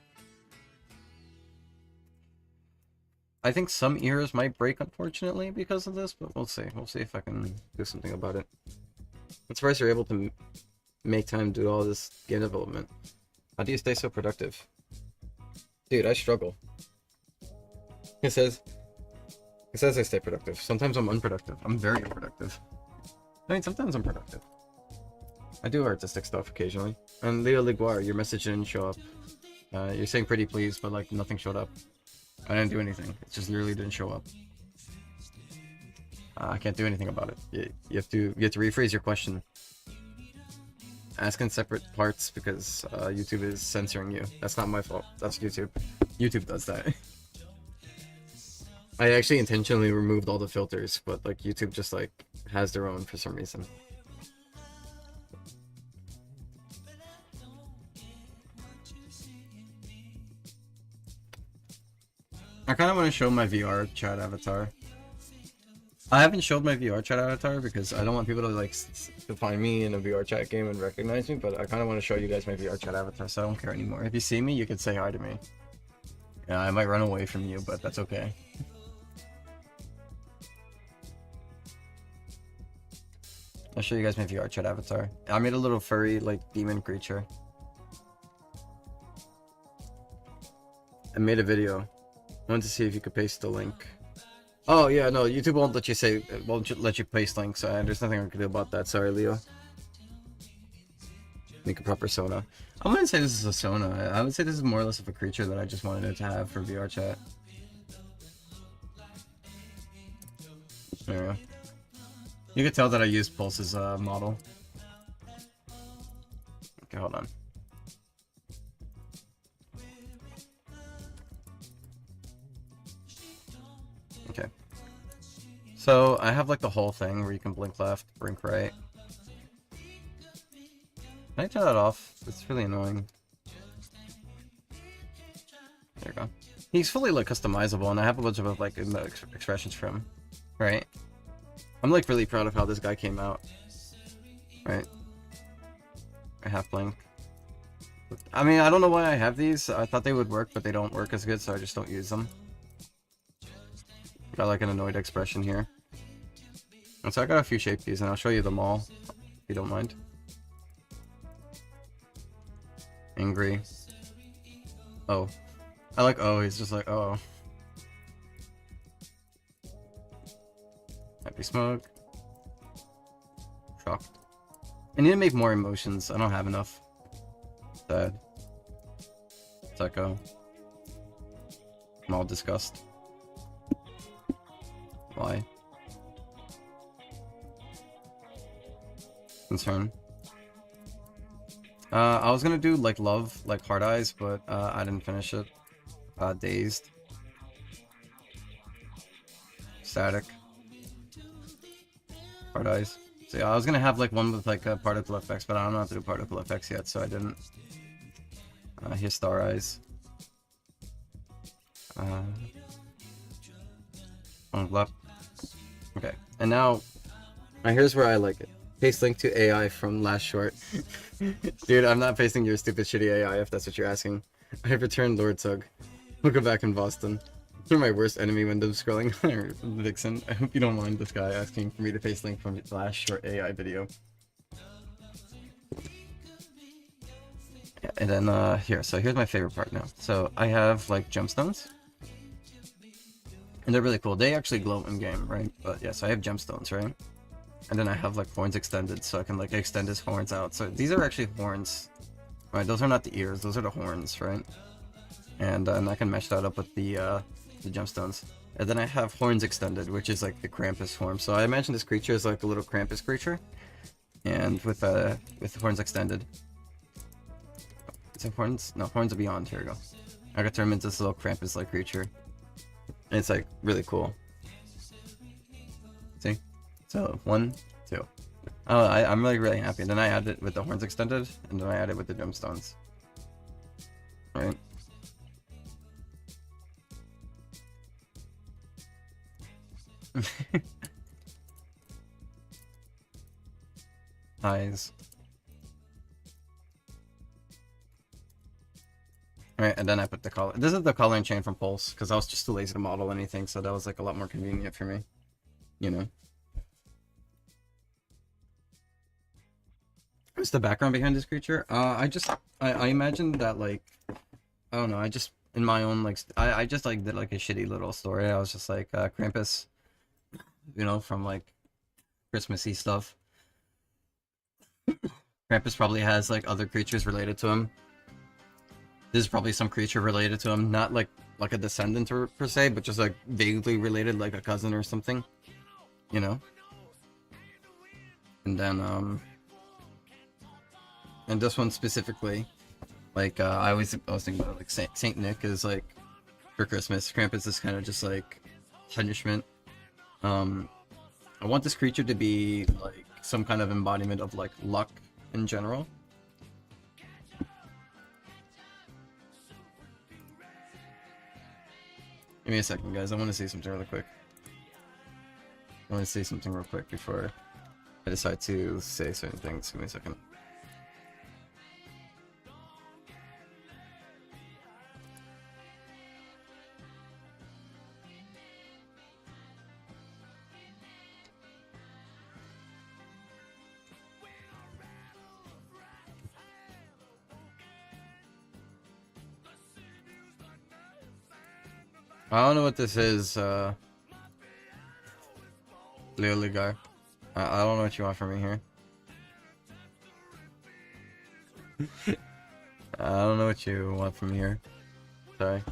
Speaker 1: I think some ears might break, unfortunately, because of this, but we'll see. We'll see if I can do something about it. I'm surprised you're able to make time to do all this game development. How do you stay so productive? Dude, I struggle. It says I stay productive. Sometimes I'm unproductive. I'm very unproductive. I mean, sometimes I'm productive. I do artistic stuff occasionally. And Leo Liguar, your message didn't show up. You're saying pretty please, but like nothing showed up. I didn't do anything. It just literally didn't show up. I can't do anything about it. You have to rephrase your question. Ask in separate parts because YouTube is censoring you. That's not my fault. That's YouTube. YouTube does that. I actually intentionally removed all the filters, but like YouTube just like has their own for some reason. I kind of want to show my VR chat avatar. I haven't showed my VR chat avatar because I don't want people to like to find me in a VR chat game and recognize me, but I kind of want to show you guys my VR chat avatar, so I don't care anymore. If you see me, you can say hi to me. Yeah, I might run away from you, but that's okay. I'll show you guys my VR chat avatar. I made a little furry, like, demon creature. I made a video. I wanted to see if you could paste the link. Oh, yeah, no, YouTube won't let you won't let you paste links, so there's nothing I can do about that. Sorry, Leo. Make a proper Sona. I wouldn't say this is a Sona. I would say this is more or less of a creature that I just wanted it to have for VR chat. There we go. You can tell that I used Pulse's model. Okay, hold on. Okay. So, I have like the whole thing where you can blink left, blink right. Can I turn that off? It's really annoying. There you go. He's fully like customizable, and I have a bunch of like expressions for him, right? I'm like really proud of how this guy came out, right? I have blank. I mean, I don't know why I have these. I thought they would work, but they don't work as good, so I just don't use them. Got like an annoyed expression here. And so I got a few shape keys, and I'll show you them all, if you don't mind. Angry. Oh. I like oh, he's just like, oh. Happy smoke. Shocked. I need to make more emotions. I don't have enough. Sad. Psycho. I'm all disgust. Why? Concern. I was gonna do like love, like hard eyes, but I didn't finish it. Dazed. Static. Hard eyes. So yeah, I was gonna have like one with like a particle effects, but I don't know how to do particle effects yet, so I didn't. Here's star eyes. On left. Okay, and now, here's where I like it. Paste link to AI from last short. Dude, I'm not pasting your stupid shitty AI if that's what you're asking. I have returned Lord Tug. We'll go back in Boston. You're my worst enemy when doom scrolling. Vixen, I hope you don't mind this guy asking for me to paste link from the last short AI video. Yeah, and then here, so here's my favorite part now. So I have like gemstones. And they're really cool. They actually glow in game, right? But yeah, so I have gemstones, right? And then I have like horns extended, so I can like extend his horns out. So these are actually horns, right? Those are not the ears, those are the horns, right? And I can mesh that up with the gemstones. And then I have horns extended, which is like the Krampus form. So I imagine this creature is like a little Krampus creature, and with horns extended. Is it horns? No, horns are beyond. Here we go. I could turn him into this little Krampus-like creature. And it's like really cool. See? So 1, 2. Oh, I'm really happy. And then I add it with the horns extended, and then I add it with the gemstones. Right? Eyes. Alright, and then I put the color. This is the coloring chain from Pulse, because I was just too lazy to model anything, so that was like a lot more convenient for me. You know. What's the background behind this creature? I imagined that, like, I don't know, I just, in my own, like, I just, like, did, like, a shitty little story. I was just, like, Krampus, you know, from, like, Christmassy stuff. Krampus probably has, like, other creatures related to him. This is probably some creature related to him, not, like a descendant per se, but just, like, vaguely related, like a cousin or something. You know? And then, and this one specifically, like, I was thinking about, like, Saint Nick is, like, for Christmas. Krampus is kind of just, like, punishment. I want this creature to be, like, some kind of embodiment of, like, luck in general. Give me a second, guys. I want to see something really quick. I want to say something real quick before I decide to say certain things. Give me a second. I don't know what this is, Lily guy. I don't know what you want from me here. I don't know what you want from me here. Sorry.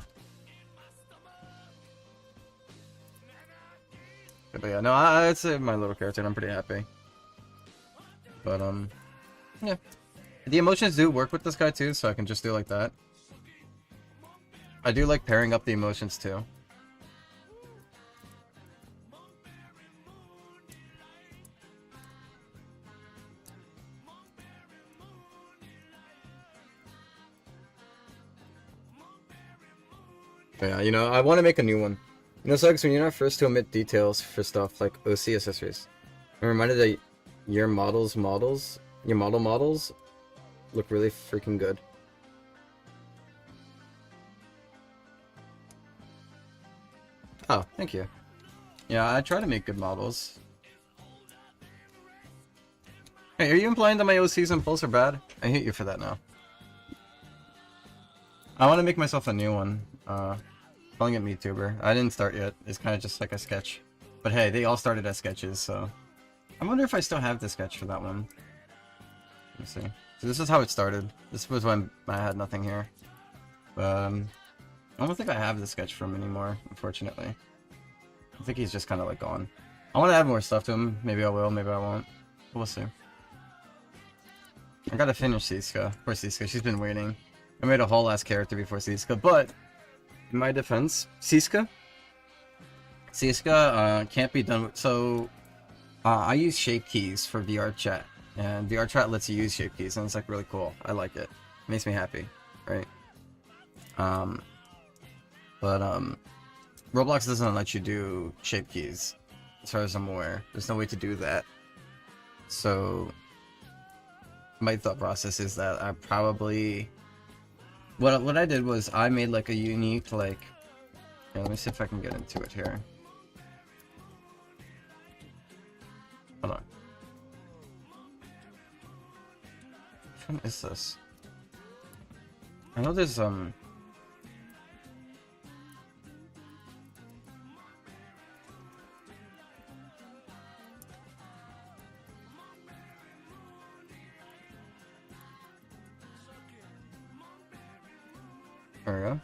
Speaker 1: But yeah, no, I'd say my little character, and I'm pretty happy. But, yeah. The emotions do work with this guy too, so I can just do like that. I do like pairing up the emotions too. Yeah, you know, I want to make a new one. You know, Suggs, when you're not first to omit details for stuff like OC accessories, I'm reminded that your your models look really freaking good. Oh, thank you. Yeah, I try to make good models. Hey, are you implying that my OCs and pulse are bad? I hate you for that now. I want to make myself a new one. Calling it MeTuber. I didn't start yet. It's kind of just like a sketch. But hey, they all started as sketches, so... I wonder if I still have the sketch for that one. Let me see. So this is how it started. This was when I had nothing here. But, I don't think I have the sketch from anymore, unfortunately. I think he's just kind of like gone. I want to add more stuff to him. Maybe I will, maybe I won't. We'll see. I gotta finish Siska. Poor Siska, she's been waiting. I made a whole ass character before Siska, but in my defense, Siska can't be done with, so I use shape keys for VR chat, and VR chat lets you use shape keys, and it's like really cool. I like it. It makes me happy, right? But Roblox doesn't let you do shape keys, as far as I'm aware. There's no way to do that. So my thought process is that I probably what I did was I made like a unique like here, let me see if I can get into it here. Hold on. Which one is this? I know there's there we go.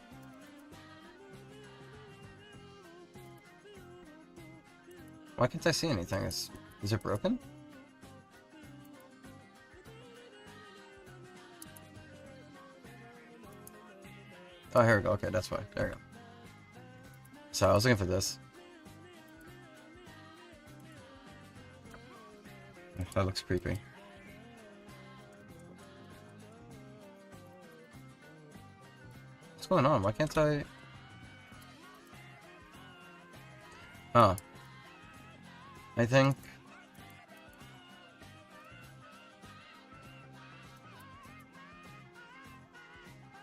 Speaker 1: Why can't I see anything? Is it broken? Oh, here we go. Okay, that's why. There we go. So I was looking for this. That looks creepy. What's going on? Why can't I... Oh. I think...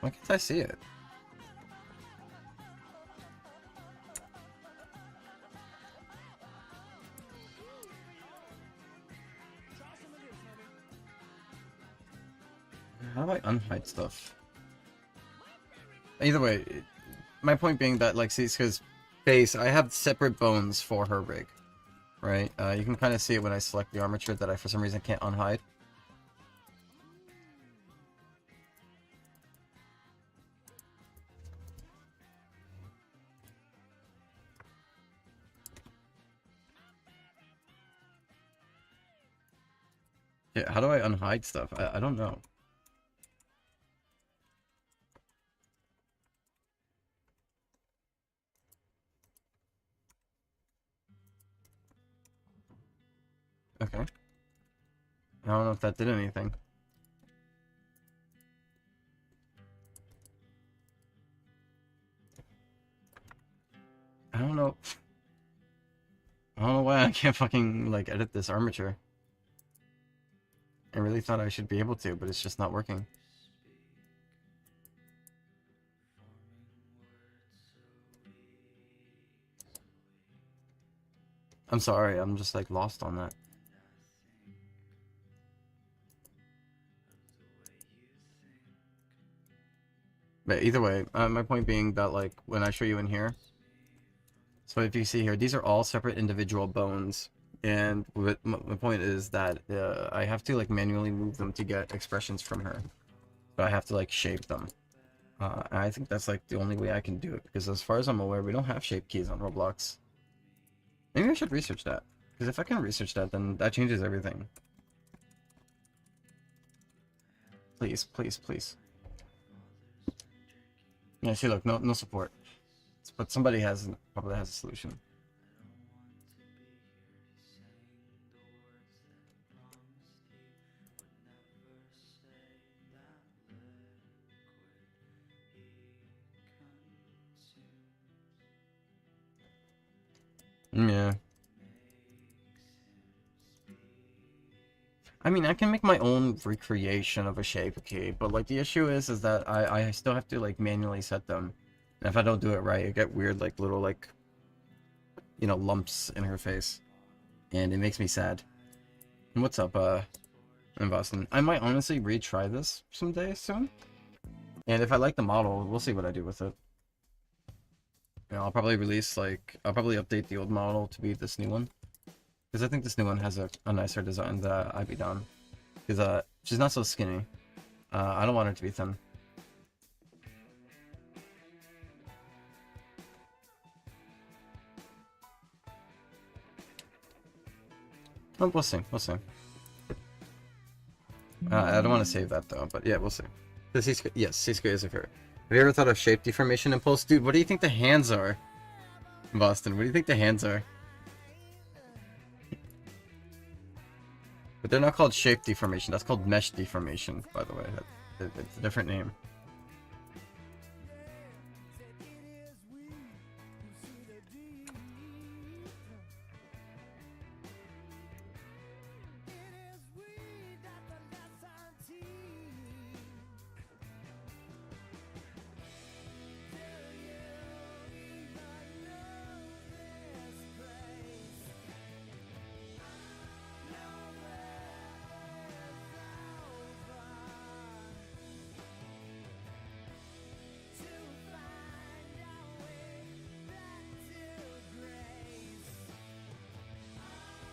Speaker 1: Why can't I see it? How do I unhide stuff? Either way, my point being that, like, see, because base, I have separate bones for her rig, right? You can kind of see it when I select the armature that I, for some reason, can't unhide. Yeah, how do I unhide stuff? I don't know. Okay. I don't know if that did anything. I don't know. I don't know why I can't fucking, like, edit this armature. I really thought I should be able to, but it's just not working. I'm sorry, I'm just, like, lost on that. But either way, my point being that, like, when I show you in here, so if you see here, these are all separate individual bones, and what my point is that I have to, like, manually move them to get expressions from her. So I have to, like, shape them. And I think that's, like, the only way I can do it, because as far as I'm aware, we don't have shape keys on Roblox. Maybe I should research that, because if I can research that, then that changes everything. Please, please, please. Yeah, see, look, no support. But somebody probably has a solution. Yeah. I mean, I can make my own recreation of a shape key, but like the issue is that I still have to like manually set them. And if I don't do it right, I get weird like little like, you know, lumps in her face, and it makes me sad. And what's up, in Boston? I might honestly retry this someday soon, and if I like the model, we'll see what I do with it. You know, I'll probably release like I'll probably update the old model to be this new one, because I think this new one has a nicer design that I'd be down. Because she's not so skinny. I don't want her to be thin. Oh, we'll see. We'll see. I don't want to save that though, but yeah, we'll see. Yes, Siska is a favorite. Have you ever thought of shape deformation impulse? Dude, what do you think the hands are? Boston, what do you think the hands are? But they're not called shape deformation, that's called mesh deformation, by the way. It's a different name.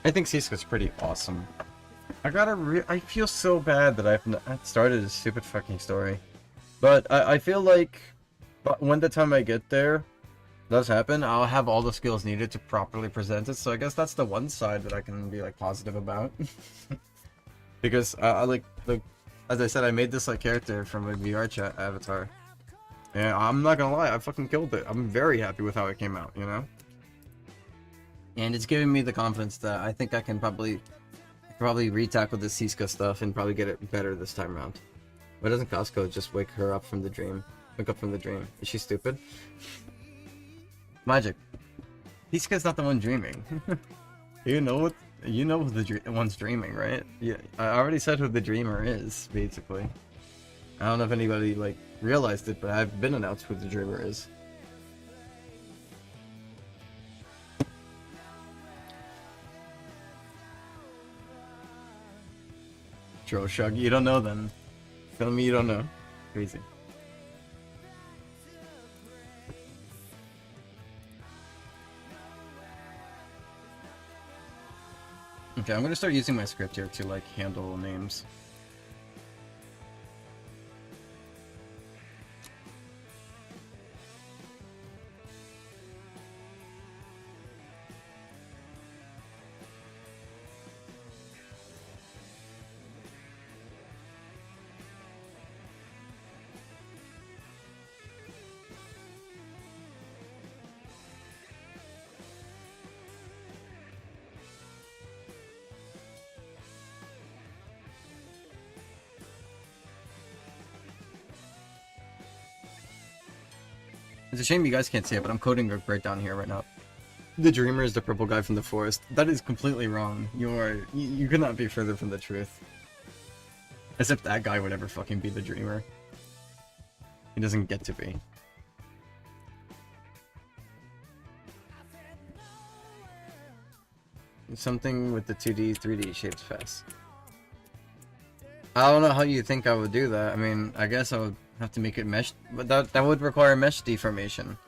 Speaker 1: I think Siska's pretty awesome. I feel so bad that I've started a stupid fucking story. But I feel like when the time I get there does happen, I'll have all the skills needed to properly present it. So I guess that's the one side that I can be like positive about. Because I like as I said, I made this like character from a VR chat avatar. And I'm not gonna lie, I fucking killed it. I'm very happy with how it came out, you know? And it's giving me the confidence that I think I can probably re-tackle the Siska stuff and probably get it better this time around. Why doesn't Costco just wake her up from the dream? Wake up from the dream. Is she stupid? Magic. Siska's not the one dreaming. You know who the one's dreaming, right? Yeah, I already said who the dreamer is, basically. I don't know if anybody like realized it, but I've been announced who the dreamer is. Troll shrug. You don't know then. Tell me you don't know. Crazy. Okay, I'm gonna start using my script here to like handle names. It's a shame you guys can't see it, but I'm coding it right down here right now. The dreamer is the purple guy from the forest. That is completely wrong. You could not be further from the truth. As if that guy would ever fucking be the dreamer. He doesn't get to be. Something with the 2D, 3D shaped fast. I don't know how you think I would do that. I mean, I guess I would have to make it mesh, but that would require mesh deformation.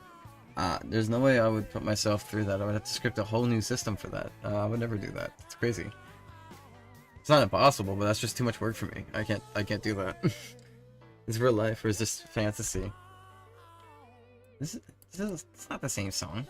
Speaker 1: There's no way I would put myself through that. I would have to script a whole new system for that. I would never do that. It's crazy. It's not impossible, but that's just too much work for me. I can't do that. Is real life or is this fantasy? It's not the same song.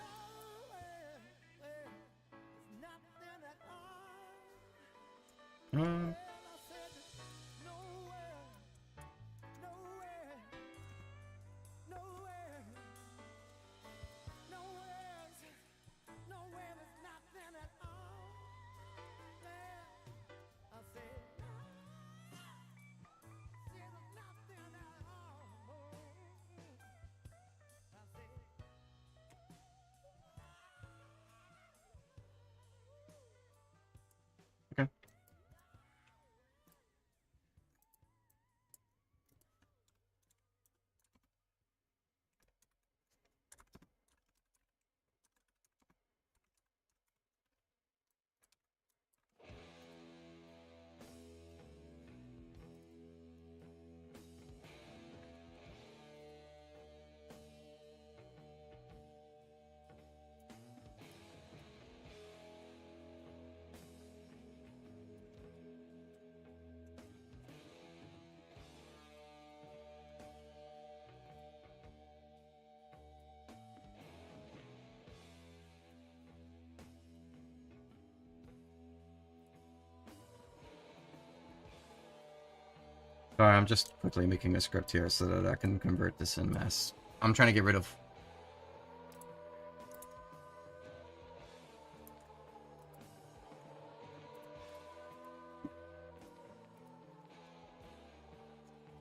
Speaker 1: Sorry, I'm just quickly making a script here so that I can convert this in mass. I'm trying to get rid of...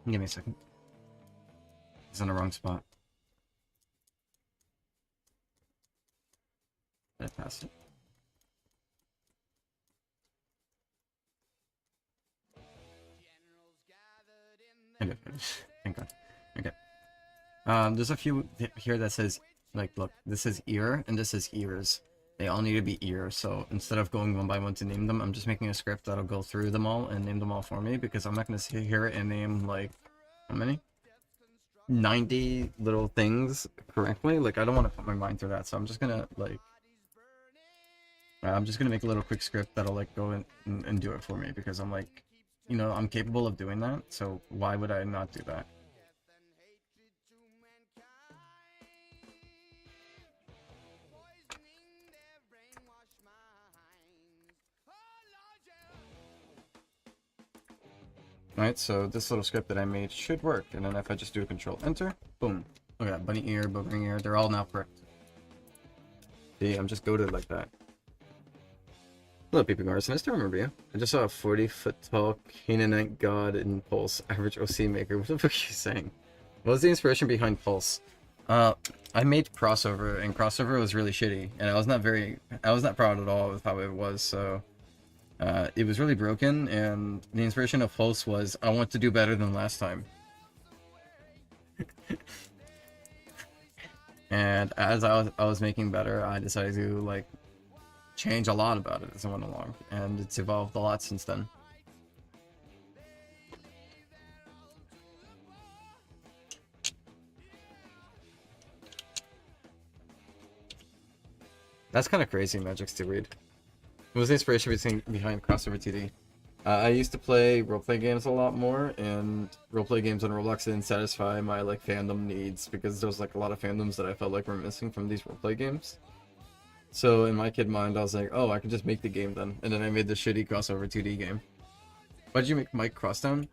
Speaker 1: Give me a second. It's in the wrong spot. Did I pass it? I did finish. Thank God. Okay. There's a few here that says, like, look, this is ear and this is ears. They all need to be ear, so instead of going one by one to name them, I'm just making a script that'll go through them all and name them all for me, because I'm not going to sit here and name, like, how many? 90 little things correctly. Like, I don't want to put my mind through that, so I'm just going to, like, I'm just going to make a little quick script that'll, like, go in and do it for me, because I'm, like, you know, I'm capable of doing that, so why would I not do that? Alright, so this little script that I made should work, and then if I just do a control enter, boom. Look at that, bunny ear, boogering ear, they're all now correct. See, I'm just goated like that. Hello, Peeping Mars, nice to remember you. I just saw a 40-foot tall Canaanite god in Pulse, average OC maker. What the fuck are you saying? What was the inspiration behind Pulse? I made Crossover, and Crossover was really shitty, and I was not proud at all with how it was, so... it was really broken, and the inspiration of Pulse was, I want to do better than last time. And as I was making better, I decided to, like, change a lot about it as I went along, and it's evolved a lot since then. That's kind of crazy, Magics to read. What was the inspiration behind Crossover TD? I used to play roleplay games a lot more, and roleplay games on Roblox didn't satisfy my, like, fandom needs, because there was, like, a lot of fandoms that I felt like were missing from these roleplay games. So in my kid mind, I was like, oh, I can just make the game then. And then I made the shitty Crossover 2D game. Why did you make Mike Crosstown?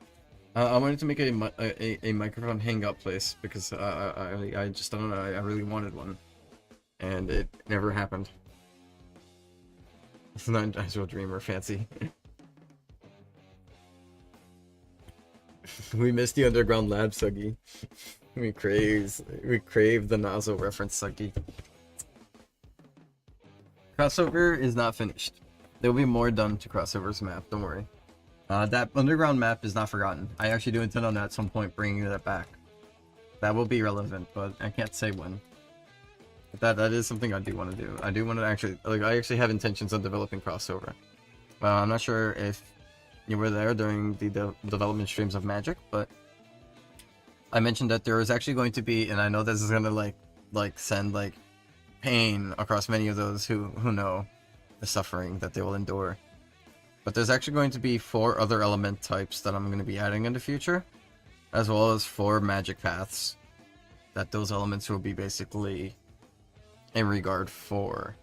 Speaker 1: I wanted to make a microphone hangout place, because I just don't know, I really wanted one. And it never happened. It's not an actual dream or fancy. We missed the underground lab, Suggy. we crave the nozzle reference, Suggy. Crossover is not finished. There will be more done to Crossover's map, don't worry. That underground map is not forgotten. I actually do intend on at some point bringing that back. That will be relevant, but I can't say when. But that is something I do want to do. I do want to actually, like, I actually have intentions on developing Crossover. Well, I'm not sure if you were there during the development streams of Magic, but I mentioned that there is actually going to be, and I know this is gonna like send like pain across many of those who know the suffering that they will endure. But there's actually going to be 4 other element types that I'm going to be adding in the future, as well as 4 magic paths that those elements will be basically in regard for.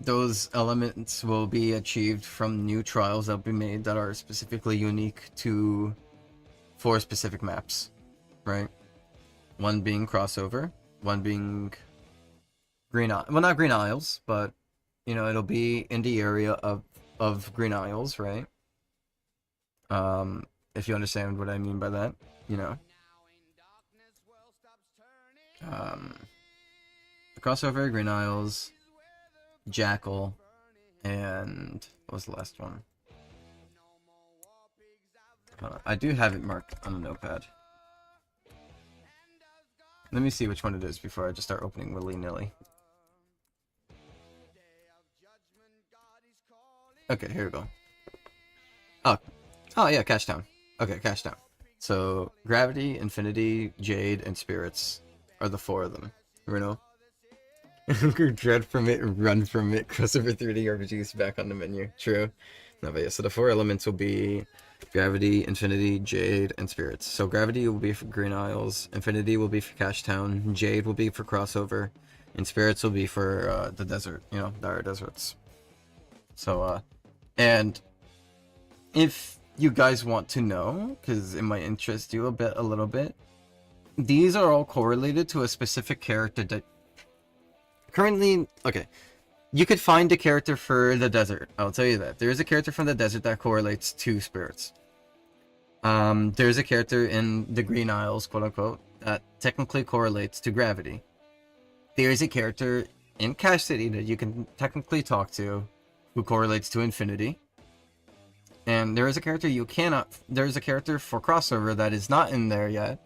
Speaker 1: Those elements will be achieved from new trials that will be made that are specifically unique to 4 specific maps, right? One being Crossover, one being Green Isles. Well, not Green Isles, but, you know, it'll be in the area of Green Isles, right? If you understand what I mean by that, you know. The Crossover, Green Isles, Jackal, and what was the last one? I do have it marked on a notepad. Let me see which one it is before I just start opening willy-nilly. Okay, here we go. Oh yeah, Cashtown. Okay, Cashtown. So, Gravity, Infinity, Jade, and Spirits are the 4 of them. You know? Dread from it, run from it, Crossover 3D RPGs back on the menu. True. No, but yeah, so the 4 elements will be Gravity, Infinity, Jade, and Spirits. So Gravity will be for Green Isles, Infinity will be for Cashtown, Jade will be for Crossover, and Spirits will be for the desert, you know, Dire Deserts. So, And if you guys want to know, because it might interest you a little bit, these are all correlated to a specific character that currently, okay, you could find a character for the desert. I'll tell you that. There is a character from the desert that correlates to spirits. There's a character in the Green Isles, quote unquote, that technically correlates to gravity. There's a character in Cash City that you can technically talk to who correlates to infinity. And there is a character you cannot, there's a character for crossover that is not in there yet.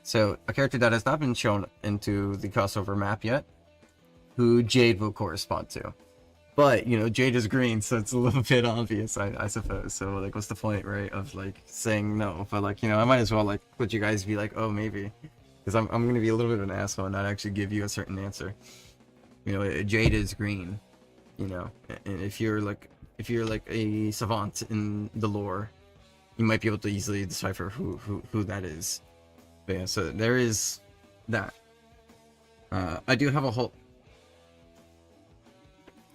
Speaker 1: So, a character that has not been shown into the crossover map yet, who Jade will correspond to. But, you know, Jade is green, so it's a little bit obvious, I suppose. So, like, what's the point, right, of, like, saying no? But, like, you know, I might as well, like, let you guys be like, oh, maybe. Because I'm going to be a little bit of an asshole and not actually give you a certain answer. You know, Jade is green, you know. And if you're, like, a savant in the lore, you might be able to easily decipher who that is. But yeah, so there is that. I do have a whole...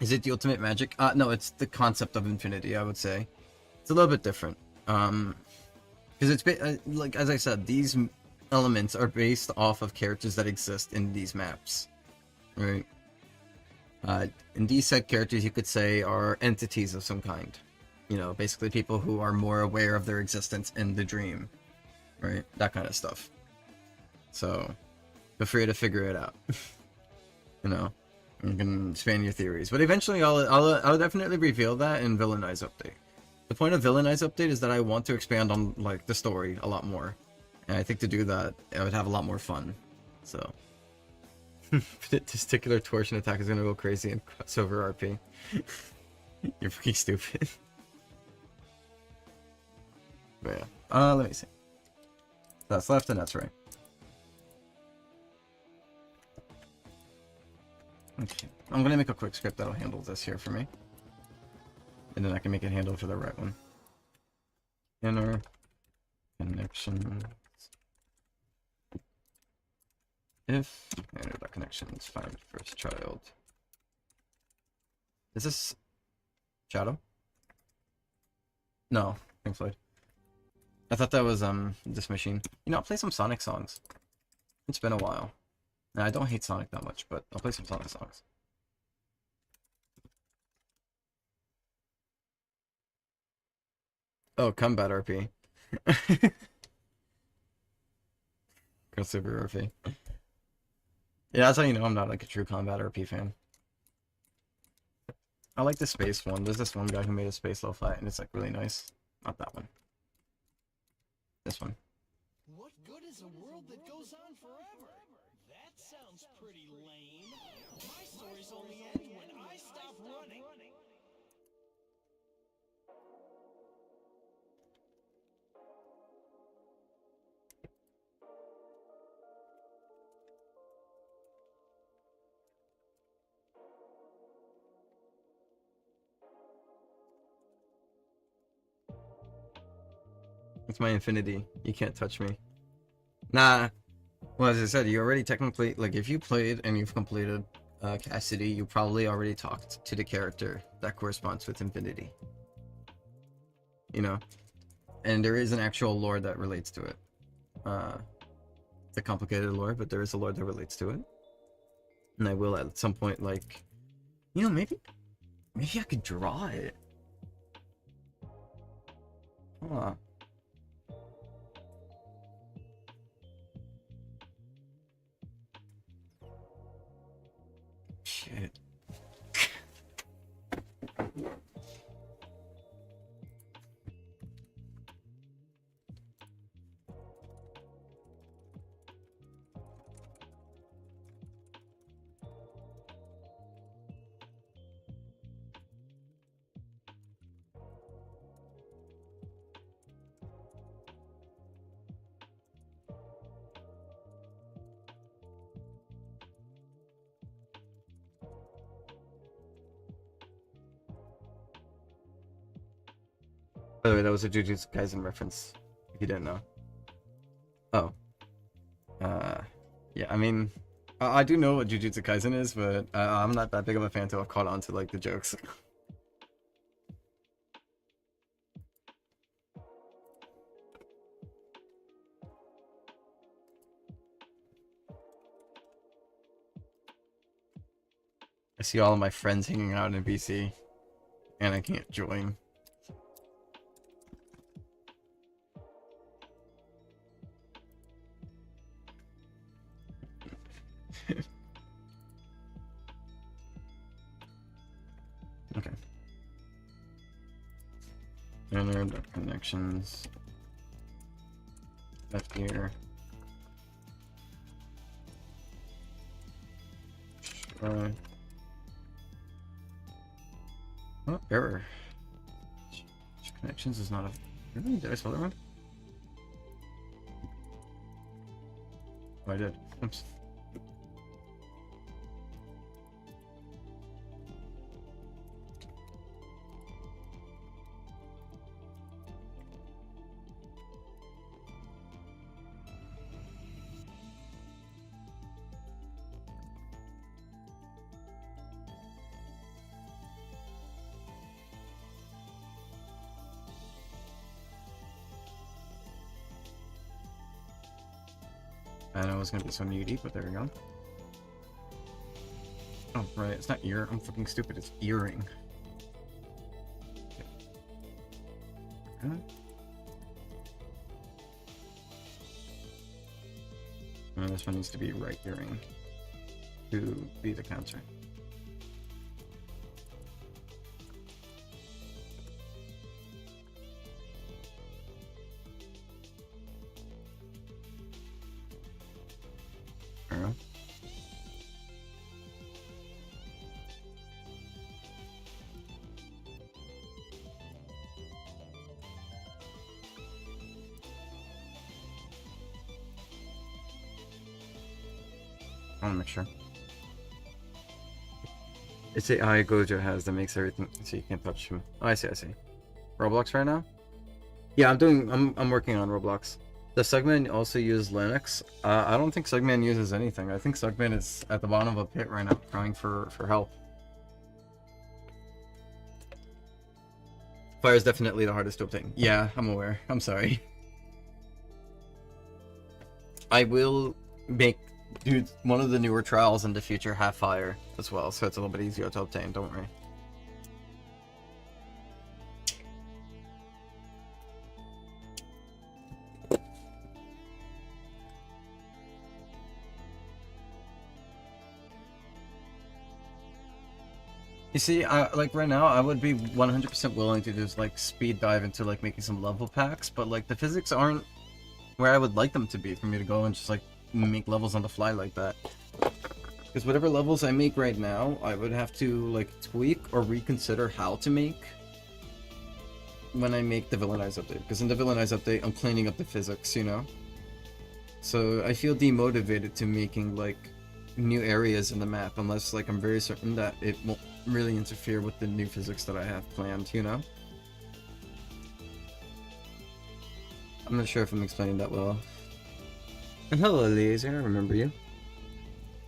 Speaker 1: Is it the ultimate magic? No, it's the concept of infinity, I would say. It's a little bit different. Because it's like, as I said, these elements are based off of characters that exist in these maps, right? And these said characters, you could say, are entities of some kind. You know, basically people who are more aware of their existence in the dream, right? That kind of stuff. So, feel free to figure it out. You know, you can expand your theories. But eventually, I'll definitely reveal that in Villainize Update. The point of Villainize Update is that I want to expand on, like, the story a lot more. And I think to do that, I would have a lot more fun. So... Testicular torsion attack is gonna go crazy in crossover RP. You're fucking stupid. But yeah. Let me see. That's left and that's right. Okay. I'm gonna make a quick script that'll handle this here for me. And then I can make it handle for the right one. Inner connection. If that connection is find first child. Is this Shadow? No, Pink Floyd. I thought that was this machine. You know, I'll play some Sonic songs. It's been a while. And I don't hate Sonic that much, but I'll play some Sonic songs. Oh, Combat RP. Crossover RP. Yeah, that's how you know I'm not like a true Combat RP fan. I like the space one. There's this one guy who made a space lo-fi and it's like really nice. Not that one. This one.
Speaker 2: What good is a world that goes on forever? That sounds pretty lame. My stories only end when I stop running.
Speaker 1: It's my infinity. You can't touch me. Nah. Well, as I said, you already technically, like, if you played and you've completed Cassidy, you probably already talked to the character that corresponds with infinity. You know? And there is an actual lore that relates to it. It's a complicated lore, but there is a lore that relates to it. And I will at some point, like... You know, maybe I could draw it. Huh. Shit. By the way, that was a Jujutsu Kaisen reference, if you didn't know. Oh. Yeah, I mean, I do know what Jujutsu Kaisen is, but I'm not that big of a fan to have caught on to, like, the jokes. I see all of my friends hanging out in BC, and I can't join. Okay. Enter the connections. Up here. Oh, error. Connections is not a. Really? Did I spell that wrong? Oh, I did. Oops. I know it was gonna be so needy, but there we go. Oh, right, it's not ear. I'm fucking stupid. It's earring. Okay. And this one needs to be right earring to be the counter. There we go. I want to make sure. It's the AI Gojo has that makes everything so you can't touch him. Oh, I see, I see. Roblox right now? Yeah, I'm working on Roblox. Does Sugman also use Linux? I don't think Sugman uses anything. I think Sugman is at the bottom of a pit right now, crying for help. Fire is definitely the hardest to obtain. Yeah, I'm aware. I'm sorry. I will make, dude, one of the newer trials in the future have fire as well, so it's a little bit easier to obtain, don't worry. You see, like right now, I would be 100% willing to just like speed dive into like making some level packs, but like the physics aren't where I would like them to be for me to go and just like make levels on the fly like that. Because whatever levels I make right now, I would have to like tweak or reconsider how to make when I make the villainized update. Because in the villainized update, I'm cleaning up the physics, you know? So I feel demotivated to making like new areas in the map unless like I'm very certain that it won't really interfere with the new physics that I have planned, you know? I'm not sure if I'm explaining that well. And hello, Laser, I remember you.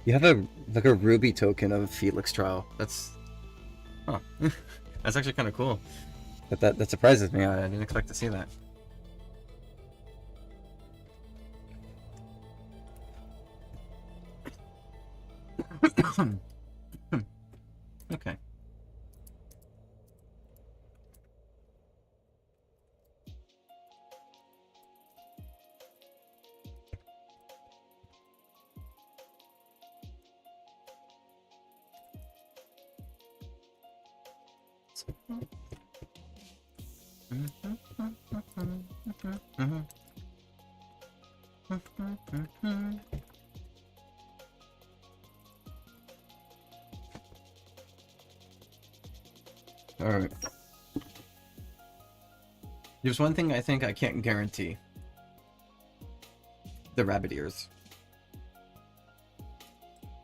Speaker 1: You have a like a Ruby token of Felix trial. That's, huh? That's actually kind of cool. But that surprises me. I didn't expect to see that. Okay. Alright. There's one thing I think I can't guarantee. The rabbit ears.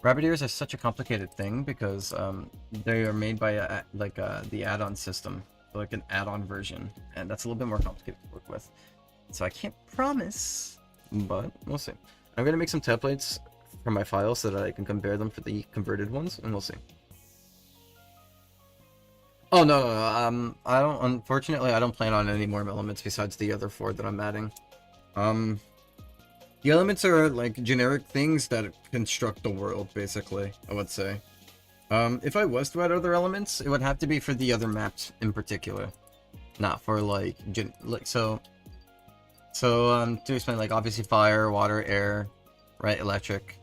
Speaker 1: Rabbit ears are such a complicated thing because they are made by the add-on system, like an add-on version, and that's a little bit more complicated to work with. So I can't promise, but we'll see. I'm gonna make some templates for my files so that I can compare them for the converted ones, and we'll see. Oh no, I don't. Unfortunately, I don't plan on any more elements besides the other 4 that I'm adding. The elements are like generic things that construct the world, basically, I would say. If I was to add other elements, it would have to be for the other maps in particular, not for like to explain, like, obviously fire, water, air, right, electric,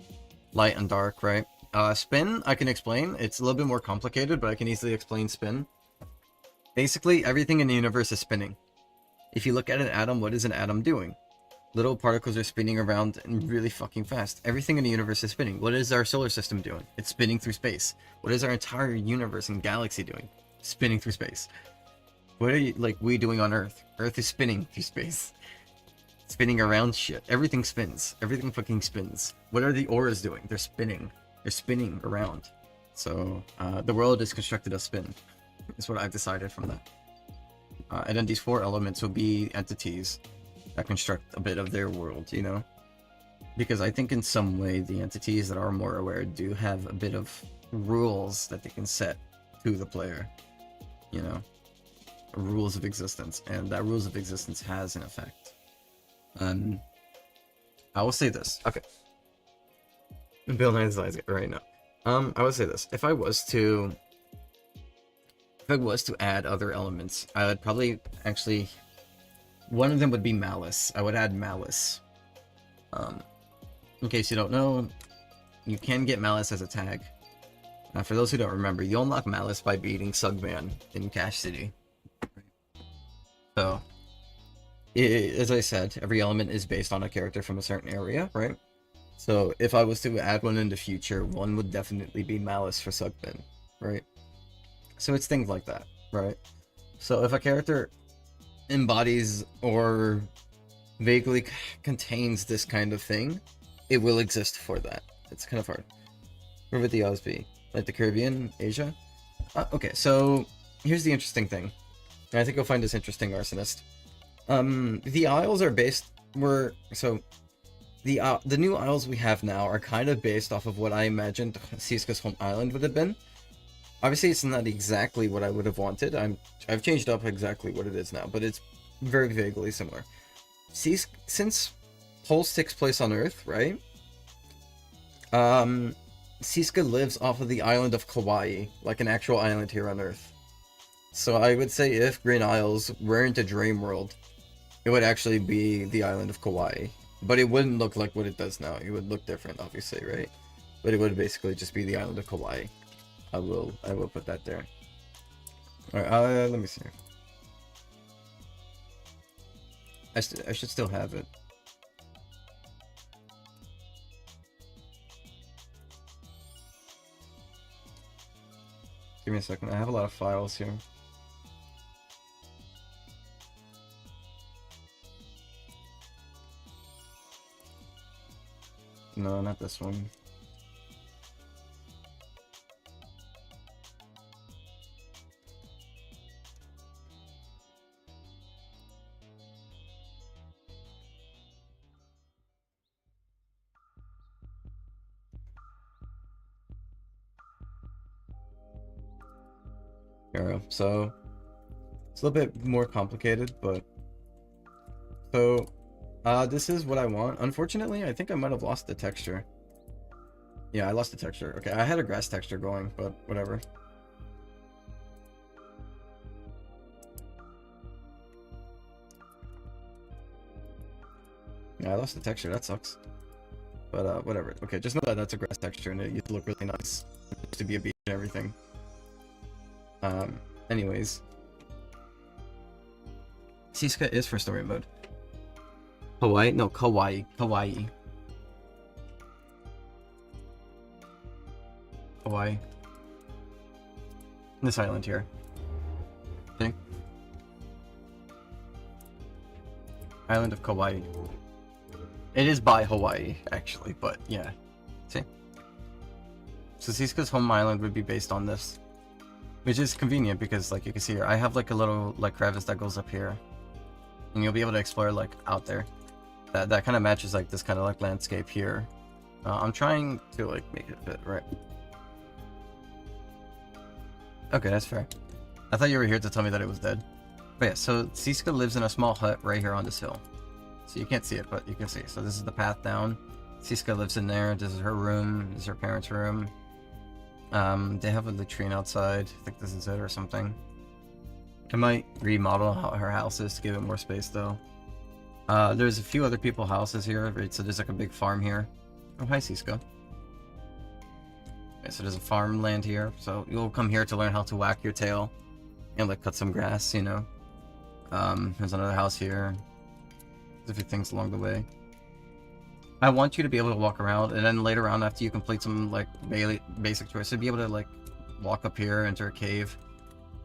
Speaker 1: light and dark, right? Spin, I can explain. It's a little bit more complicated, but I can easily explain spin. Basically, everything in the universe is spinning. If you look at an atom, what is an atom doing? Little particles are spinning around and really fucking fast. Everything in the universe is spinning. What is our solar system doing? It's spinning through space. What is our entire universe and galaxy doing? Spinning through space. What are you, like, we doing on Earth? Earth is spinning through space. Spinning around shit. Everything spins. Everything fucking spins. What are the auras doing? They're spinning. They're spinning around. So, the world is constructed of spin. Is what I've decided from that. And then these 4 elements will be entities that construct a bit of their world, you know? Because I think in some way the entities that are more aware do have a bit of rules that they can set to the player, you know? Rules of existence, and that rules of existence has an effect. I will say this. Okay. Bill Nye's eyes right now. I would say this. If I was to add other elements, I would probably actually... One of them would be malice. I would add malice. In case you don't know, you can get malice as a tag. For those who don't remember, you unlock malice by beating Sugman in Cash City. So, as I said, every element is based on a character from a certain area, right? So, if I was to add one in the future, one would definitely be malice for Sugman, right? So it's things like that, right? So if a character embodies or vaguely contains this kind of thing, it will exist for that. It's kind of hard. Where would the Oz be? Like the Caribbean? Asia? Okay, so here's the interesting thing. And I think you'll find this interesting, Arsonist. The Isles are based... The new Isles we have now are kind of based off of what I imagined Siska's home island would have been. Obviously, it's not exactly what I would have wanted. I've changed up exactly what it is now, but it's very vaguely similar. Since Pulse takes place on Earth, right? Siska lives off of the island of Kauai, like an actual island here on Earth. So I would say if Green Isles weren't a dream world, it would actually be the island of Kauai. But it wouldn't look like what it does now. It would look different, obviously, right? But it would basically just be the island of Kauai. I will put that there. Alright, let me see. I should still have it. Give me a second. I have a lot of files here. No, not this one. So it's a little bit more complicated, but so this is what I want. Unfortunately, I think I might have lost the texture. Yeah, I lost the texture. Okay, I had a grass texture going, but whatever. Yeah, I lost the texture. That sucks. But whatever. Okay, just know that that's a grass texture, and it used to look really nice. It used to be a beach and everything. Anyways. Siska is for story mode. Hawaii? No, Kauai. Hawaii. Hawaii. This island here. See? Island of Kauai. It is by Hawaii, actually, but yeah. See? So Siska's home island would be based on this. Which is convenient because, like, you can see here, I have, like, a little, like, crevice that goes up here. And you'll be able to explore, like, out there. That kind of matches, like, this kind of, like, landscape here. I'm trying to, like, make it fit right. Okay, that's fair. I thought you were here to tell me that it was dead. But yeah, so Siska lives in a small hut right here on this hill. So you can't see it, but you can see. So this is the path down. Siska lives in there. This is her room. This is her parents' room. They have a latrine outside. I think this is it or something. I might remodel her houses to give it more space though. There's a few other people's houses here, right? So there's like a big farm here. Oh, hi, Cisco. Okay, so there's a farmland here. So you'll come here to learn how to whack your tail and like cut some grass, you know. There's another house here. There's a few things along the way. I want you to be able to walk around, and then later on, after you complete some like basic choices, be able to like walk up here, enter a cave,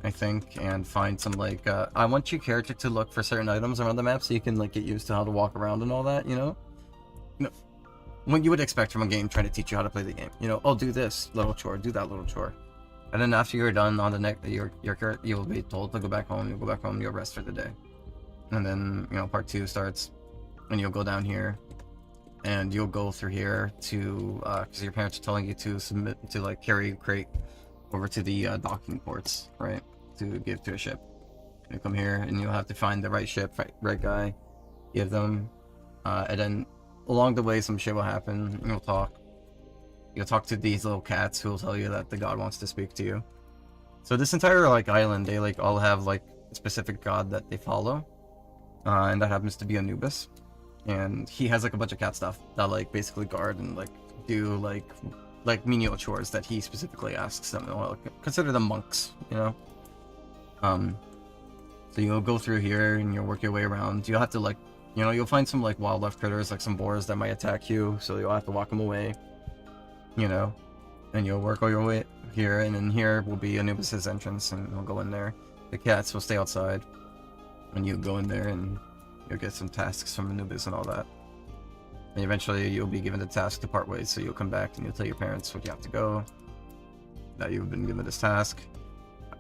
Speaker 1: I think, and find some like. I want your character to look for certain items around the map, so you can like get used to how to walk around and all that. You know, what you would expect from a game trying to teach you how to play the game. You know, oh, do this little chore, do that little chore, and then after you're done on the next, you'll be told to go back home. You'll go back home. You'll rest for the day, and then you know part 2 starts, and you'll go down here. And you'll go through here to, because your parents are telling you to submit, to like carry a crate over to the docking ports, right? To give to a ship. You come here and you'll have to find the right ship, right guy, give them, and then along the way some shit will happen. You'll talk to these little cats who will tell you that the god wants to speak to you. So this entire like island, they like all have like a specific god that they follow, and that happens to be Anubis. And he has like a bunch of cat stuff that like basically guard and like do like menial chores that he specifically asks them. Well, consider them monks, you know. So you'll go through here and you'll work your way around. You'll have to like, you know, you'll find some like wildlife critters, like some boars that might attack you. So you'll have to walk them away, you know. And you'll work all your way here, and then here will be Anubis's entrance, and we'll go in there. The cats will stay outside, and you go in there and you'll get some tasks from Anubis and all that. And eventually you'll be given the task to part ways, so you'll come back and you'll tell your parents what you have to go, that you've been given this task,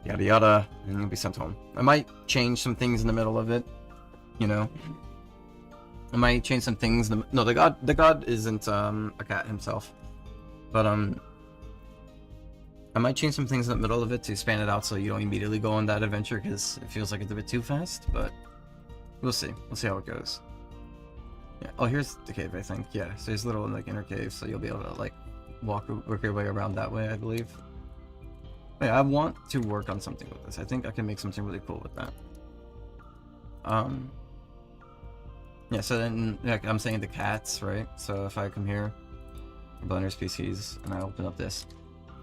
Speaker 1: yada yada, and you'll be sent home. I might change some things in the middle of it, you know. I might change some things. No, the god isn't a cat himself, but I might change some things in the middle of it to span it out so you don't immediately go on that adventure, because it feels like it's a bit too fast, but we'll see. We'll see how it goes. Yeah. Oh, here's the cave, I think. Yeah. So there's a little like inner cave, so you'll be able to like work your way around that way, I believe. But yeah, I want to work on something with this. I think I can make something really cool with that. Yeah. So then, like I'm saying, the cats, right? So if I come here, blender species, and I open up this,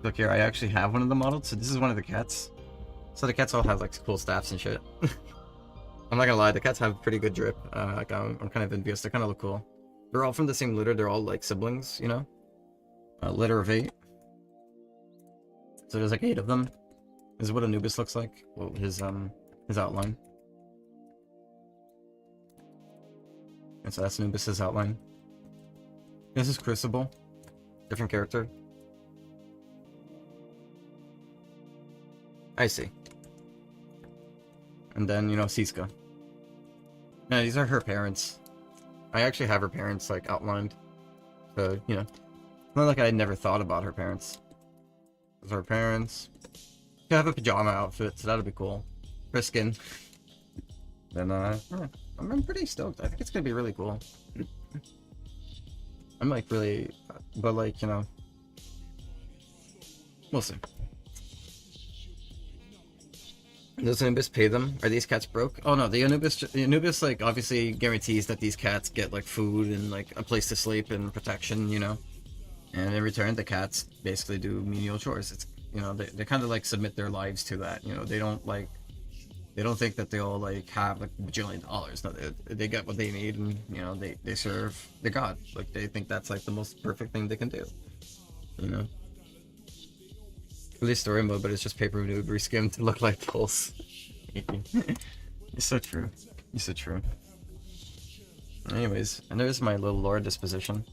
Speaker 1: look here, I actually have one of them modeled. So this is one of the cats. So the cats all have like cool staffs and shit. I'm not gonna lie, the cats have pretty good drip. Like I'm kind of envious. They kind of look cool. They're all from the same litter. They're all like siblings, you know. Litter of 8. So there's like 8 of them. This is what Anubis looks like. Well, his outline. And so that's Anubis's outline. This is Crucible. Different character. I see. And then, you know, Siska. Yeah, these are her parents. I actually have her parents, like, outlined. So, you know. Not like I never thought about her parents. Those are her parents. She have a pajama outfit, so that'll be cool. Her skin. Then, I'm pretty stoked. I think it's gonna be really cool. I'm, like, really... But, like, you know... We'll see. Does Anubis pay them? Are these cats broke? Oh no, the Anubis like obviously guarantees that these cats get like food and like a place to sleep and protection, you know. And in return, the cats basically do menial chores. It's, you know, they kind of like submit their lives to that. You know, they don't think that they'll like have like $1 bajillion. No, they get what they need, and you know they serve the god. Like they think that's like the most perfect thing they can do. You know. Really story mode, but it's just paper nude reskimmed to look like Pulse. You're so true. You're so true. Anyways, and there's my little lore disposition.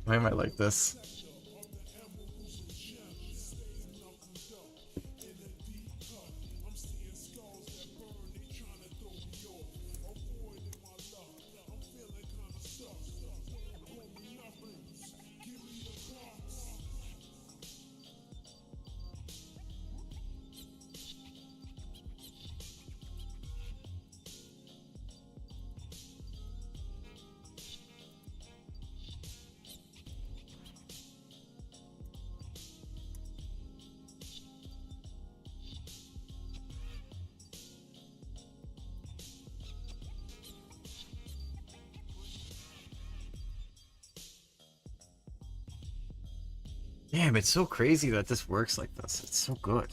Speaker 1: Why am I like this? Damn, it's so crazy that this works like this. It's so good.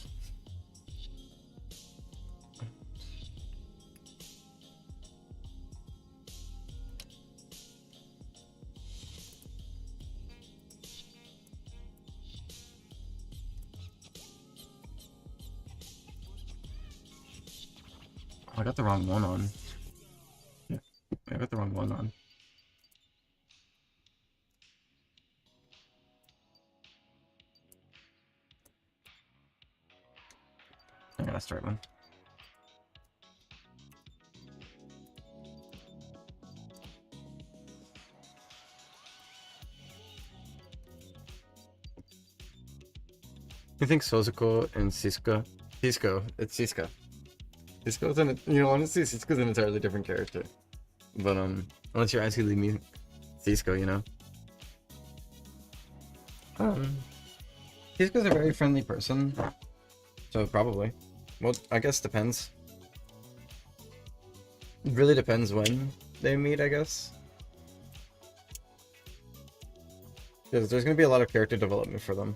Speaker 1: Oh, I got the wrong one on. Yeah, I got the wrong one on. I gotta start one. You think Sozuko and Siska? It's Siska. Sisko's an, you know, honestly, Sisko's an entirely different character. But, unless you're asking me Sisko, you know? Sisko's a very friendly person. So, probably. Well, I guess depends. It really depends when they meet, I guess. Because there's gonna be a lot of character development for them.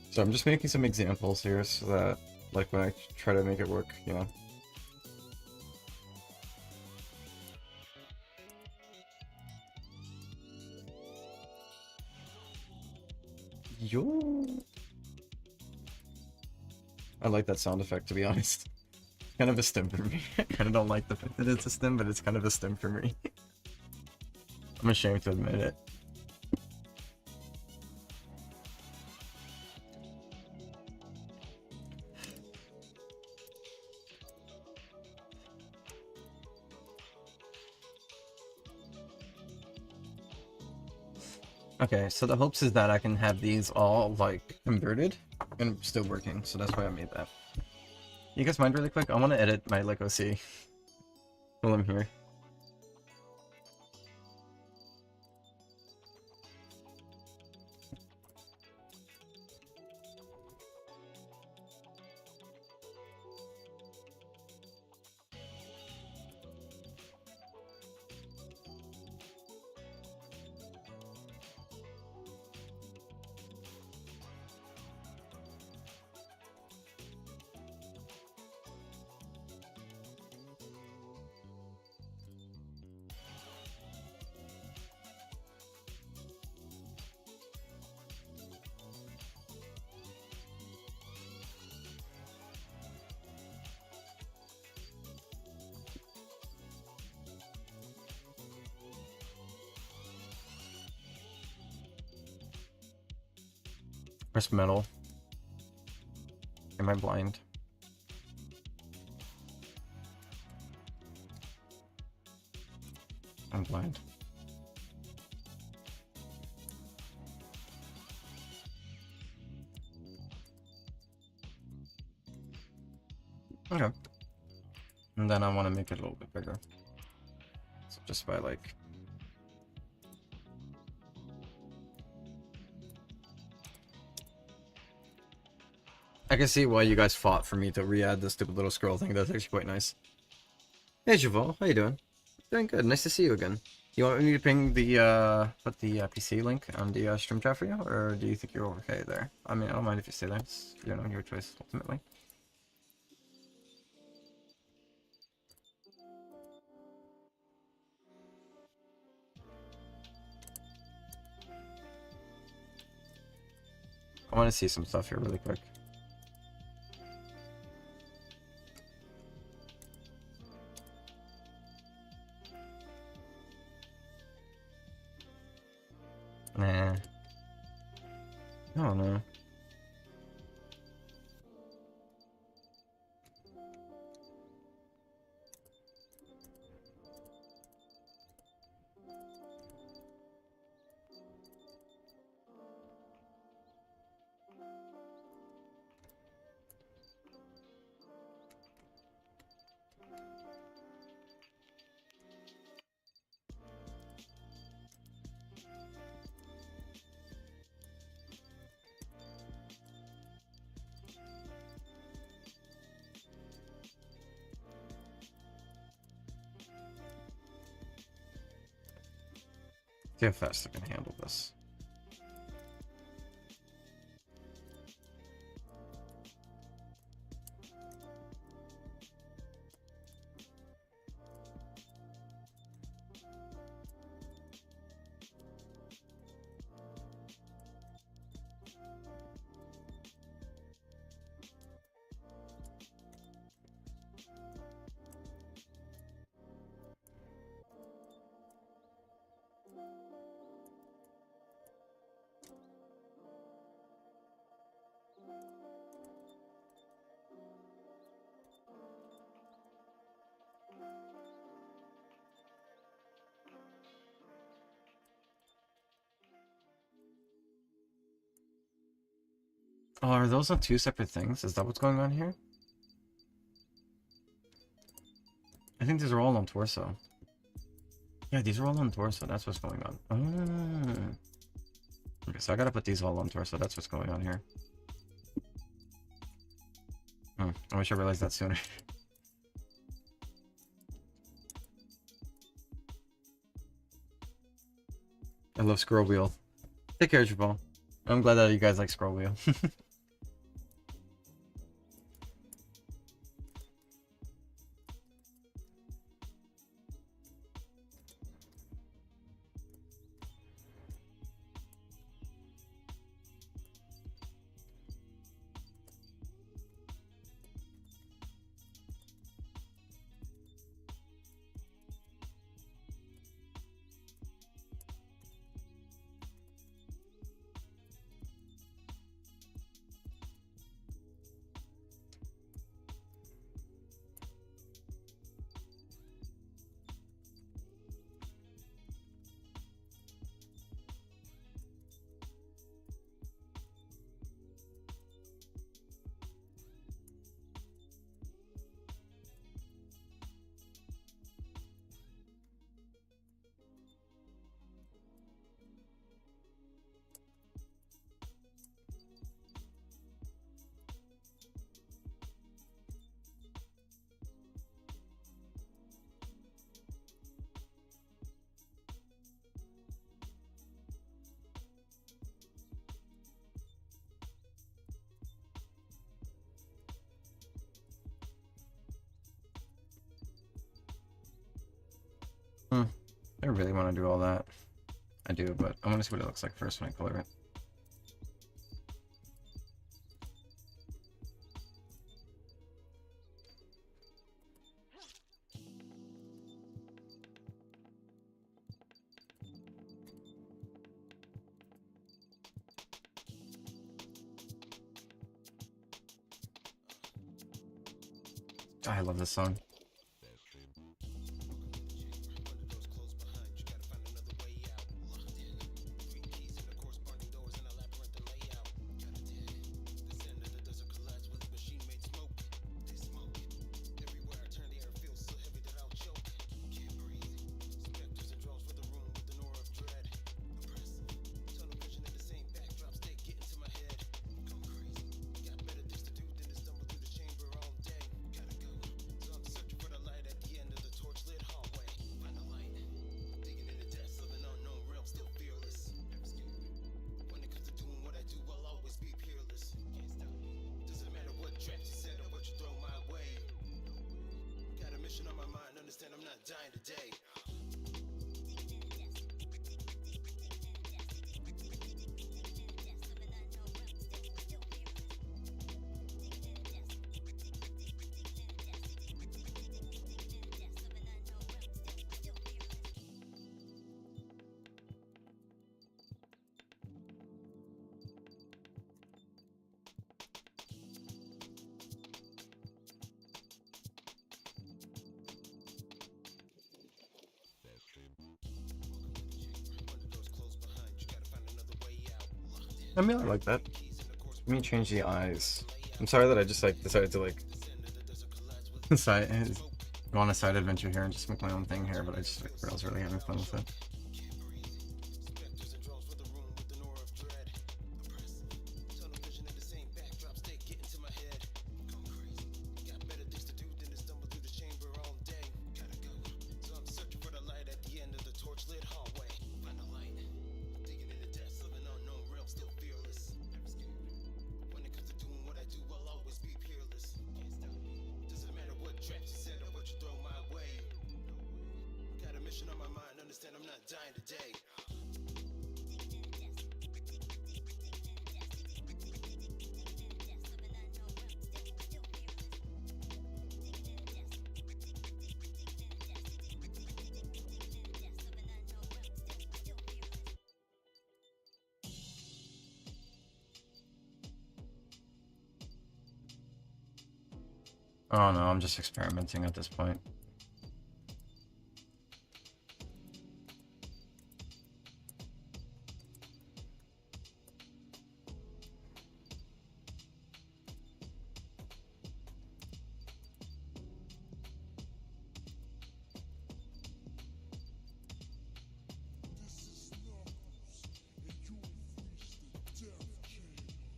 Speaker 1: So I'm just making some examples here so that, like, when I try to make it work, you know. Yo. I like that sound effect, to be honest. Kind of a stim for me. I kind of don't like the fact that it's a stim, but it's kind of a stim for me. I'm ashamed to admit it. Okay, so the hopes is that I can have these all, like, converted and still working, so that's why I made that. You guys mind really quick? I want to edit my, like, OC while I'm here. Press metal. Am I blind? I'm blind. Okay. And then I want to make it a little bit bigger. So just by, like, I can see why you guys fought for me to re-add this stupid little scroll thing. That's actually quite nice. Hey, Javol, how you doing? Doing good. Nice to see you again. You want me to ping the, put the PC link on the stream chat for you, or do you think you're okay there? I mean, I don't mind if you stay there. It's, you know, your choice, ultimately. I want to see some stuff here really quick. Nah. I don't know. See how fast I can handle this. Oh, are those on two separate things? Is that what's going on here? I think these are all on torso. Yeah, these are all on torso. That's what's going on. Oh. Okay, so I gotta put these all on torso. That's what's going on here. I wish I realized that sooner. I love Scroll Wheel. Take care, Jabal. I'm glad that you guys like Scroll Wheel. I really want to do all that. I do, but I want to see what it looks like first when I color it. I love this song. I mean, I like that. Let me change the eyes. I'm sorry that I just like decided to like go on a side adventure here and just make my own thing here, but I was really having fun with it. Oh no, I'm just experimenting at this point.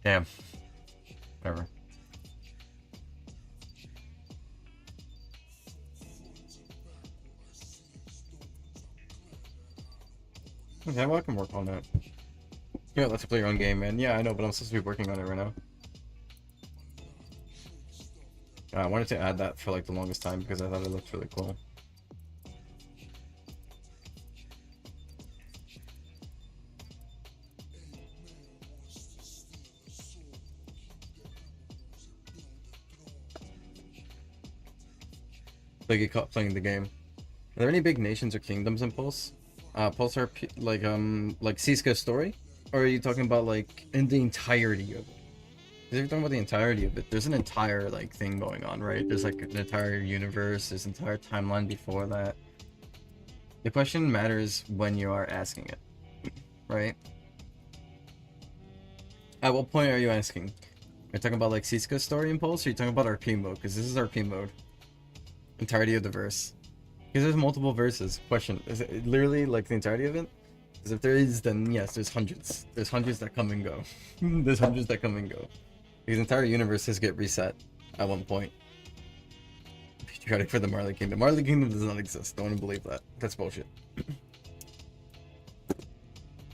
Speaker 1: Damn. Whatever. Okay, well I can work on that. Yeah, let's play your own game, man. Yeah, I know, but I'm supposed to be working on it right now. I wanted to add that for like the longest time because I thought it looked really cool. Like get caught playing the game. Are there any big nations or kingdoms in Pulse? Pulse are like Siska's story? Or are you talking about like in the entirety of it? If you're talking about the entirety of it, there's an entire like thing going on, right? There's like an entire universe, there's an entire timeline before that. The question matters when you are asking it, right? At what point are you asking? Are you talking about like Siska's story in Pulse, or are you talking about RP mode? Because this is RP mode. Entirety of the verse. Because there's multiple verses. Question, is it literally like the entirety of it? Because if there is, then yes, there's hundreds. There's hundreds that come and go. There's hundreds that come and go. These entire universes get reset at one point. Patriotic for the Marley Kingdom. Marley Kingdom does not exist. Don't want to believe that. That's bullshit.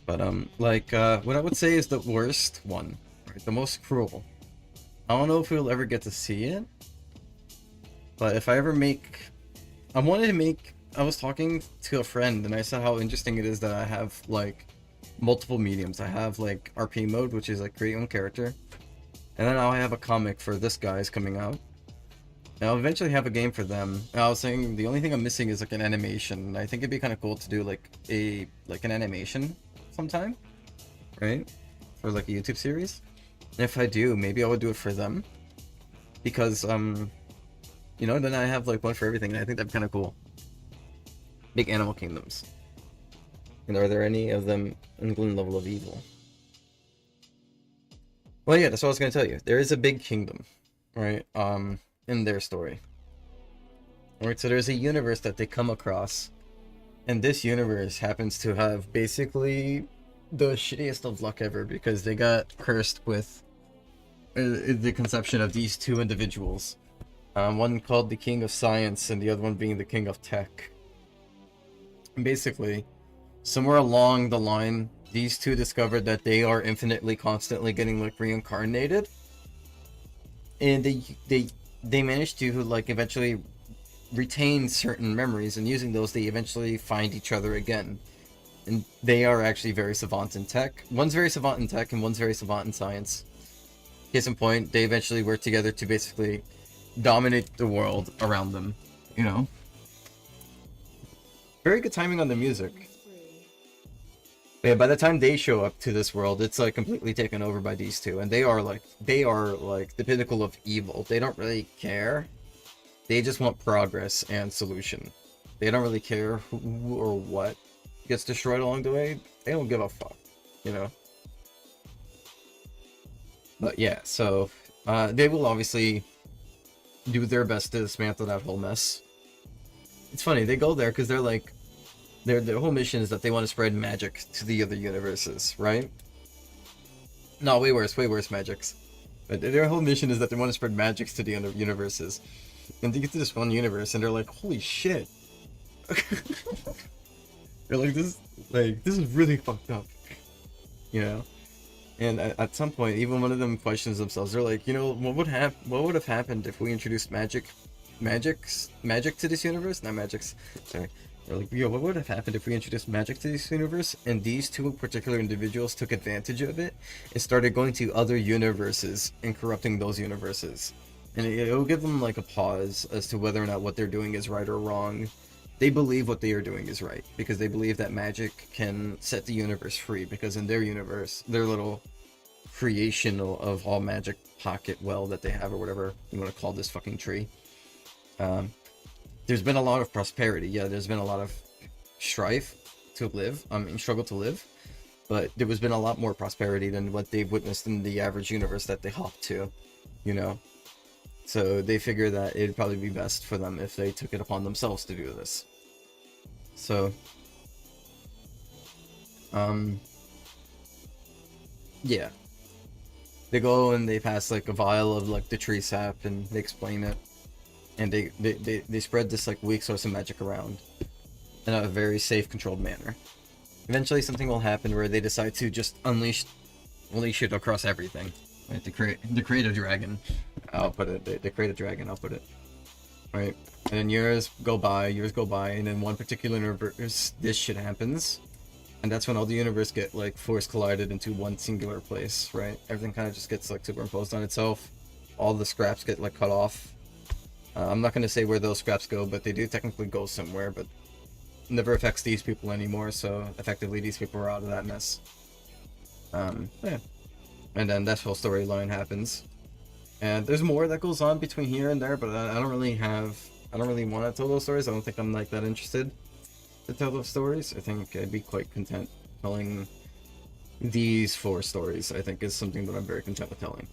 Speaker 1: But what I would say is the worst one, right? The most cruel. I don't know if we'll ever get to see it, but if I ever make, I was talking to a friend and I said how interesting it is that I have like multiple mediums. I have like RP mode, which is like create your own character. And then now I have a comic for this guy's coming out. And I'll eventually have a game for them. And I was saying the only thing I'm missing is like an animation. I think it'd be kind of cool to do like an animation sometime, right? For like a YouTube series. And if I do, maybe I would do it for them. Because you know, then I have like one for everything, and I think that'd be kind of cool. Big animal kingdoms. And are there any of them England level of evil? Well, yeah, that's what I was gonna tell you. There is a big kingdom, right? In their story. Alright, so there's a universe that they come across, and this universe happens to have basically the shittiest of luck ever because they got cursed with the conception of these two individuals. One called the King of Science, and the other one being the King of Tech. And basically, somewhere along the line, these two discovered that they are infinitely, constantly getting like reincarnated, and they managed to like eventually retain certain memories, and using those, they eventually find each other again. And they are actually very savant in tech. One's very savant in tech, and one's very savant in science. Case in point, they eventually work together to basically dominate the world around them, you know? Very good timing on the music. But yeah, by the time they show up to this world, it's like completely taken over by these two, and they are like the pinnacle of evil. They don't really care. They just want progress and solution. They don't really care who or what gets destroyed along the way. They don't give a fuck, you know? But yeah, so they will obviously do their best to dismantle that whole mess. It's funny, they go there because they're like, their whole mission is that they want to spread magic to the other universes, right? No, way worse magics. But their whole mission is that they want to spread magics to the other universes. And they get to this one universe and they're like, holy shit. They're like, this is really fucked up. You know? And at some point, even one of them questions themselves. They're like, you know, what would have happened if we introduced magic to this universe? Not magics. Sorry. They're like, yo, what would have happened if we introduced magic to this universe and these two particular individuals took advantage of it and started going to other universes and corrupting those universes? And it'll give them like a pause as to whether or not what they're doing is right or wrong. They believe what they are doing is right because they believe that magic can set the universe free, because in their universe, their little creation of all magic pocket well that they have, or whatever you want to call this fucking tree, there's been a lot of prosperity. Yeah, there's been a lot of strife to live, struggle to live, but there has been a lot more prosperity than what they've witnessed in the average universe that they hop to, you know? So they figure that it'd probably be best for them if they took it upon themselves to do this. So, yeah. They go and they pass like a vial of like the tree sap and they explain it. And they spread this like weak source of magic around in a very safe, controlled manner. Eventually something will happen where they decide to just unleash it across everything. Right? They create a dragon. I'll put it. They create a dragon, I'll put it. Right? And then years go by, and in one particular universe, this shit happens. And that's when all the universe get like force collided into one singular place, right? Everything kind of just gets like superimposed on itself. All the scraps get like cut off. I'm not going to say where those scraps go, but they do technically go somewhere, but it never affects these people anymore, so effectively these people are out of that mess. Yeah. And then that whole storyline happens. And there's more that goes on between here and there, but I don't really want to tell those stories. I don't think I'm like that interested to tell those stories. I think I'd be quite content telling these 4 stories. I think is something that I'm very content with telling.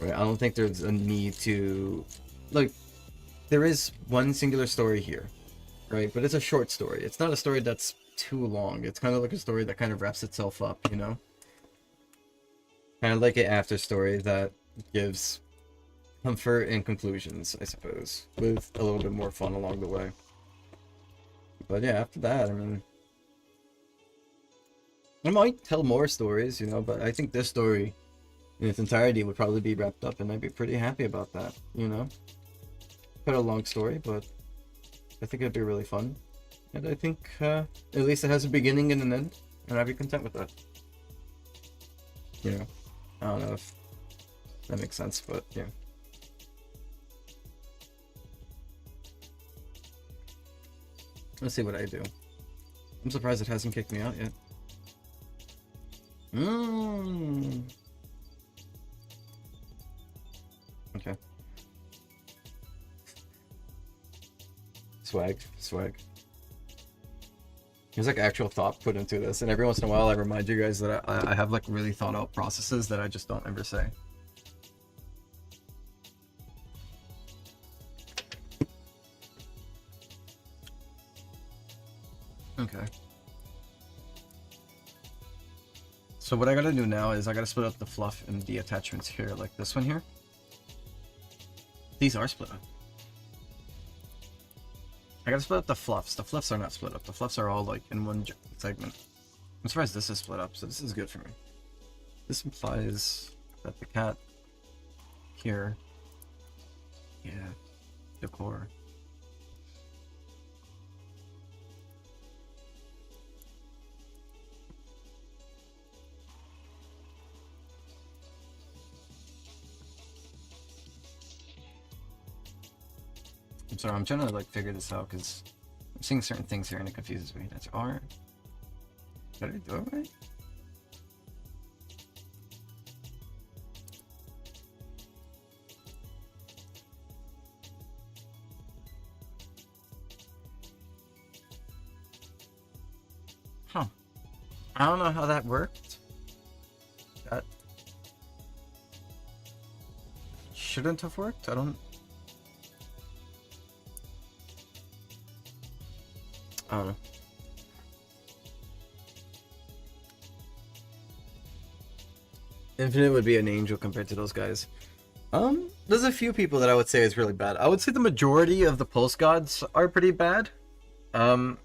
Speaker 1: Right? I don't think there's a need to, like, there is one singular story here, right? But it's a short story. It's not a story that's too long. It's kind of like a story that kind of wraps itself up, you know? Kind of like an after story that gives comfort and conclusions, I suppose, with a little bit more fun along the way. But yeah, after that, I mean, I might tell more stories, you know, but I think this story in its entirety would probably be wrapped up, and I'd be pretty happy about that, you know? Quite a long story, but I think it'd be really fun. And I think at least it has a beginning and an end, and I'd be content with that. You know, I don't know if that makes sense, but yeah. Let's see what I do. I'm surprised it hasn't kicked me out yet. Okay. Swag. There's like actual thought put into this, and every once in a while I remind you guys that I have like really thought out processes that I just don't ever say. Okay. So what I gotta do now is I gotta split up the fluff and the attachments here, like this one here. These are split up. I gotta split up the fluffs. The fluffs are not split up. The fluffs are all like in one segment. I'm surprised this is split up, so this is good for me. This implies that the cat here, yeah, decor. I'm sorry, I'm trying to like figure this out because I'm seeing certain things here and it confuses me. That's R. Did I do it right? Huh. I don't know how that worked. That shouldn't have worked? I don't know. Infinite would be an angel compared to those guys. There's a few people that I would say is really bad. I would say the majority of the pulse gods are pretty bad. Well,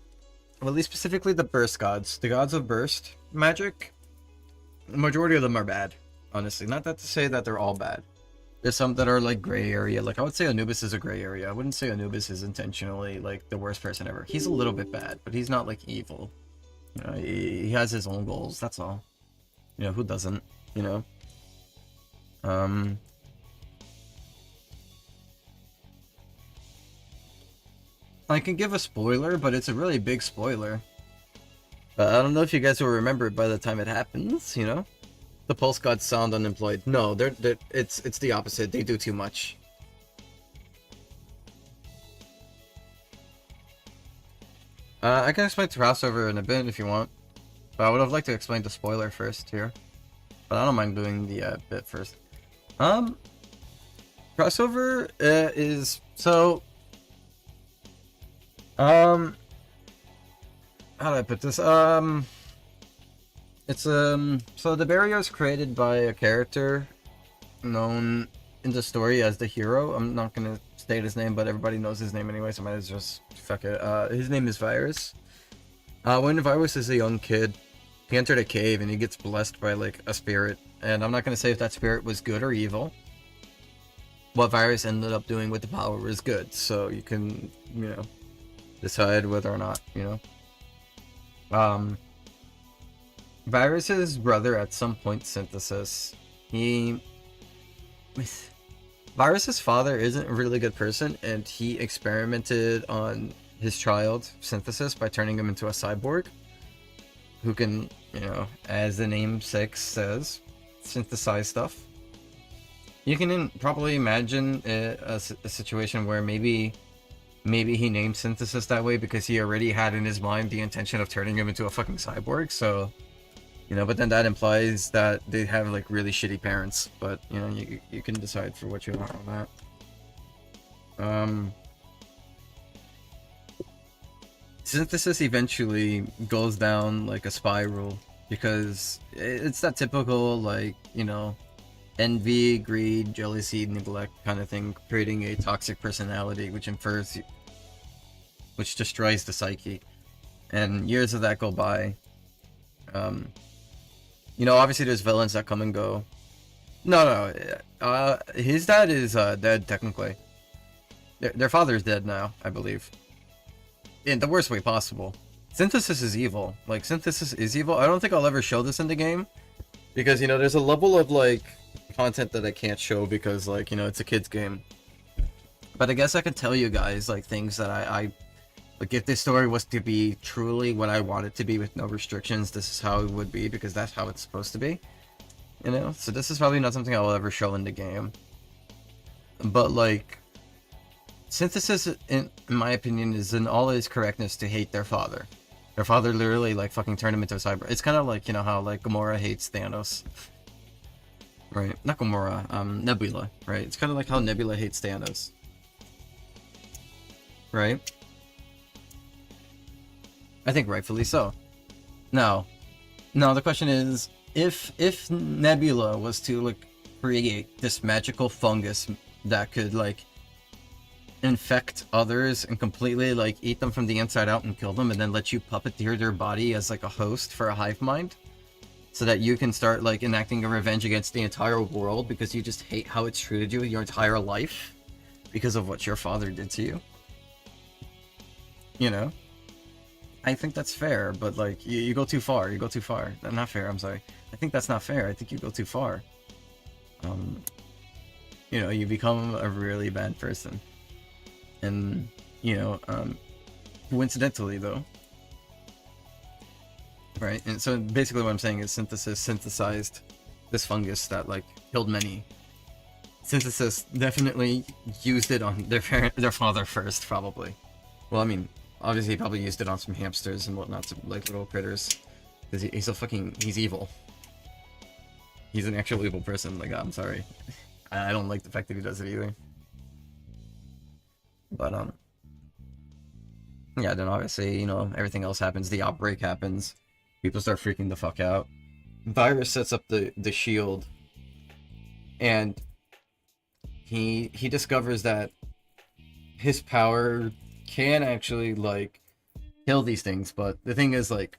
Speaker 1: at least specifically the burst gods. The gods of burst magic, the majority of them are bad, honestly. Not that to say that they're all bad. There's some that are like gray area. Like I would say Anubis is a gray area. I wouldn't say Anubis is intentionally like the worst person ever. He's a little bit bad, but he's not like evil. You know, he has his own goals, that's all. You know, who doesn't, you know? I can give a spoiler, but it's a really big spoiler. But I don't know if you guys will remember it by the time it happens, you know? The pulse gods sound unemployed. No, it's the opposite. They do too much. I can explain the crossover in a bit if you want. But I would have liked to explain the spoiler first here. But I don't mind doing the bit first. Crossover is so. How do I put this? It's so the barrier is created by a character known in the story as the hero. I'm not gonna state his name, but everybody knows his name anyway, so I might as well just fuck it. His name is Virus. When Virus is a young kid, he entered a cave and he gets blessed by like a spirit. And I'm not gonna say if that spirit was good or evil. What Virus ended up doing with the power was good, so you can, you know, decide whether or not, you know. Virus's brother at some point, Synthesis, Virus's father isn't a really good person, and he experimented on his child, Synthesis, by turning him into a cyborg who can, you know, as the name 6 says, synthesize stuff. You can probably imagine a situation where maybe he named Synthesis that way because he already had in his mind the intention of turning him into a fucking cyborg, so, you know, but then that implies that they have like really shitty parents, but, you know, you can decide for what you want on that. Synthesis eventually goes down like a spiral because it's that typical, like, you know, envy, greed, jealousy, neglect kind of thing, creating a toxic personality which destroys the psyche. And years of that go by. You know, obviously there's villains that come and go. No, his dad is dead technically. Their father is dead now, I believe. In the worst way possible. Synthesis is evil. Like, Synthesis is evil. I don't think I'll ever show this in the game. Because, you know, there's a level of, like, content that I can't show because, like, you know, it's a kid's game. But I guess I can tell you guys, like, things that I like, if this story was to be truly what I want it to be with no restrictions, this is how it would be, because that's how it's supposed to be. You know? So this is probably not something I will ever show in the game. But, like, Synthesis, in my opinion, is in all its correctness to hate their father. Their father literally, like, fucking turned him into a cyber. It's kind of like, you know, how, like, Gamora hates Thanos. Right? Not Gamora, Nebula, right? It's kind of like how Nebula hates Thanos. Right? I think rightfully so. Now, the question is, if Nebula was to, like, create this magical fungus that could, like, infect others and completely, like, eat them from the inside out and kill them, and then let you puppeteer their body as, like, a host for a hive mind, so that you can start, like, enacting a revenge against the entire world because you just hate how it's treated you your entire life because of what your father did to you. You know? I think that's fair, but, like, you go too far. You go too far. Not fair, I'm sorry. I think that's not fair. I think you go too far. You know, you become a really bad person. And, you know, coincidentally, though. Right? And so, basically what I'm saying is Synthesis synthesized this fungus that, like, killed many. Synthesis definitely used it on their father first, probably. Well, I mean, obviously he probably used it on some hamsters and whatnot, some, like, little critters. Because he's evil. He's an actual evil person, like, I'm sorry. I don't like the fact that he does it either. But yeah, then obviously, you know, everything else happens. The outbreak happens. People start freaking the fuck out. Virus sets up the shield, and he discovers that his power can actually like kill these things, but the thing is, like,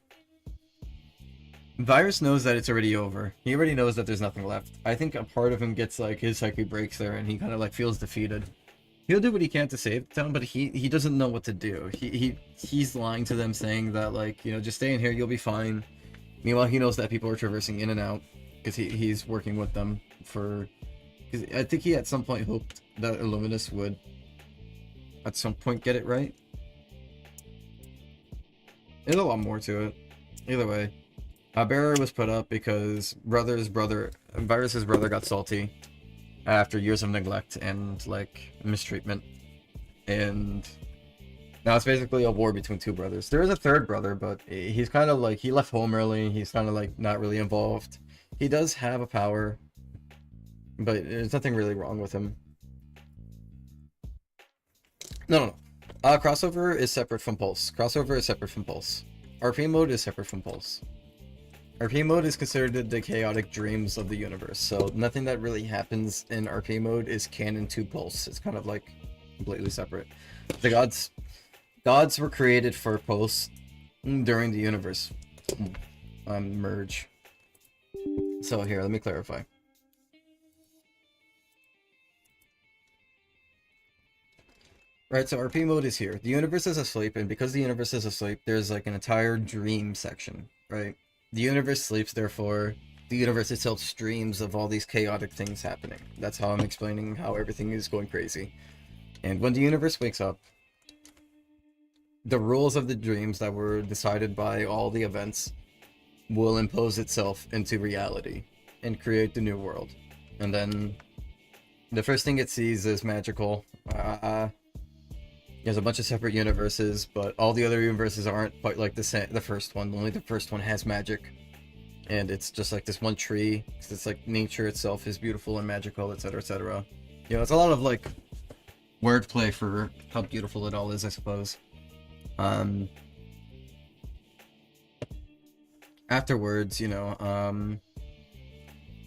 Speaker 1: Virus knows that it's already over. He already knows that there's nothing left. I think a part of him gets like his psyche breaks there, and he kind of like feels defeated. He'll do what he can to save the town, but he doesn't know what to do. He's lying to them, saying that, like, you know, just stay in here, you'll be fine. Meanwhile, he knows that people are traversing in and out because he's working with them for. Cause I think he at some point hoped that Illuminus would at some point get it right. There's a lot more to it. Either way, a barrier was put up because Virus's brother got salty after years of neglect and like mistreatment, and now it's basically a war between two brothers. There is a third brother, but he's kind of like, he left home early. He's kind of like not really involved. He does have a power, but there's nothing really wrong with him. No. Crossover is separate from Pulse. Crossover is separate from Pulse. RP mode is separate from Pulse. RP mode is considered the chaotic dreams of the universe, so nothing that really happens in RP mode is canon to Pulse. It's kind of like completely separate. The gods were created for Pulse during the universe merge. So here, let me clarify. Right, so RP mode is here. The universe is asleep, and because the universe is asleep, there's like an entire dream section, right? The universe sleeps, therefore, the universe itself streams of all these chaotic things happening. That's how I'm explaining how everything is going crazy. And when the universe wakes up, the rules of the dreams that were decided by all the events will impose itself into reality and create the new world. And then the first thing it sees is magical. There's a bunch of separate universes, but all the other universes aren't quite like the first one. Only the first one has magic, and it's just like this one tree. It's like nature itself is beautiful and magical, etc., etc. You know, it's a lot of like wordplay for how beautiful it all is, I suppose. Afterwards, you know,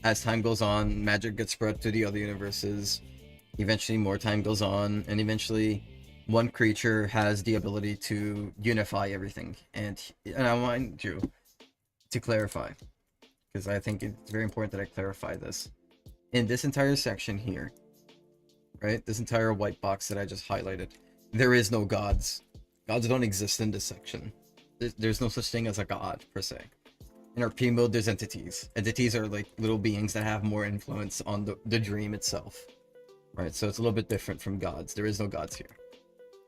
Speaker 1: as time goes on, magic gets spread to the other universes. Eventually, more time goes on, and eventually, one creature has the ability to unify everything. And I want you to clarify, because I think it's very important that I clarify this. In this entire section here, right, this entire white box that I just highlighted, there is no gods. Gods don't exist in this section. There's no such thing as a god, per se. In RP mode, there's entities. Entities are like little beings that have more influence on the dream itself. Right, so it's a little bit different from gods. There is no gods here.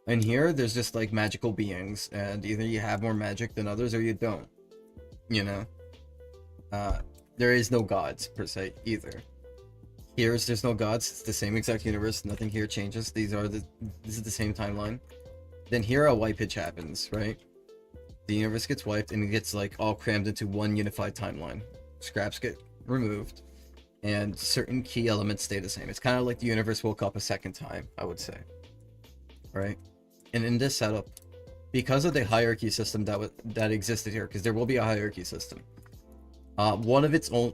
Speaker 1: And here, there's just like magical beings, and either you have more magic than others or you don't. You know? There is no gods, per se, either. There's no gods, it's the same exact universe, nothing here changes. This is the same timeline. Then here a wipe pitch happens, right? The universe gets wiped, and it gets like all crammed into one unified timeline. Scraps get removed, and certain key elements stay the same. It's kind of like the universe woke up a second time, I would say. Right? And in this setup, because of the hierarchy system that existed here, because there will be a hierarchy system, one of its own,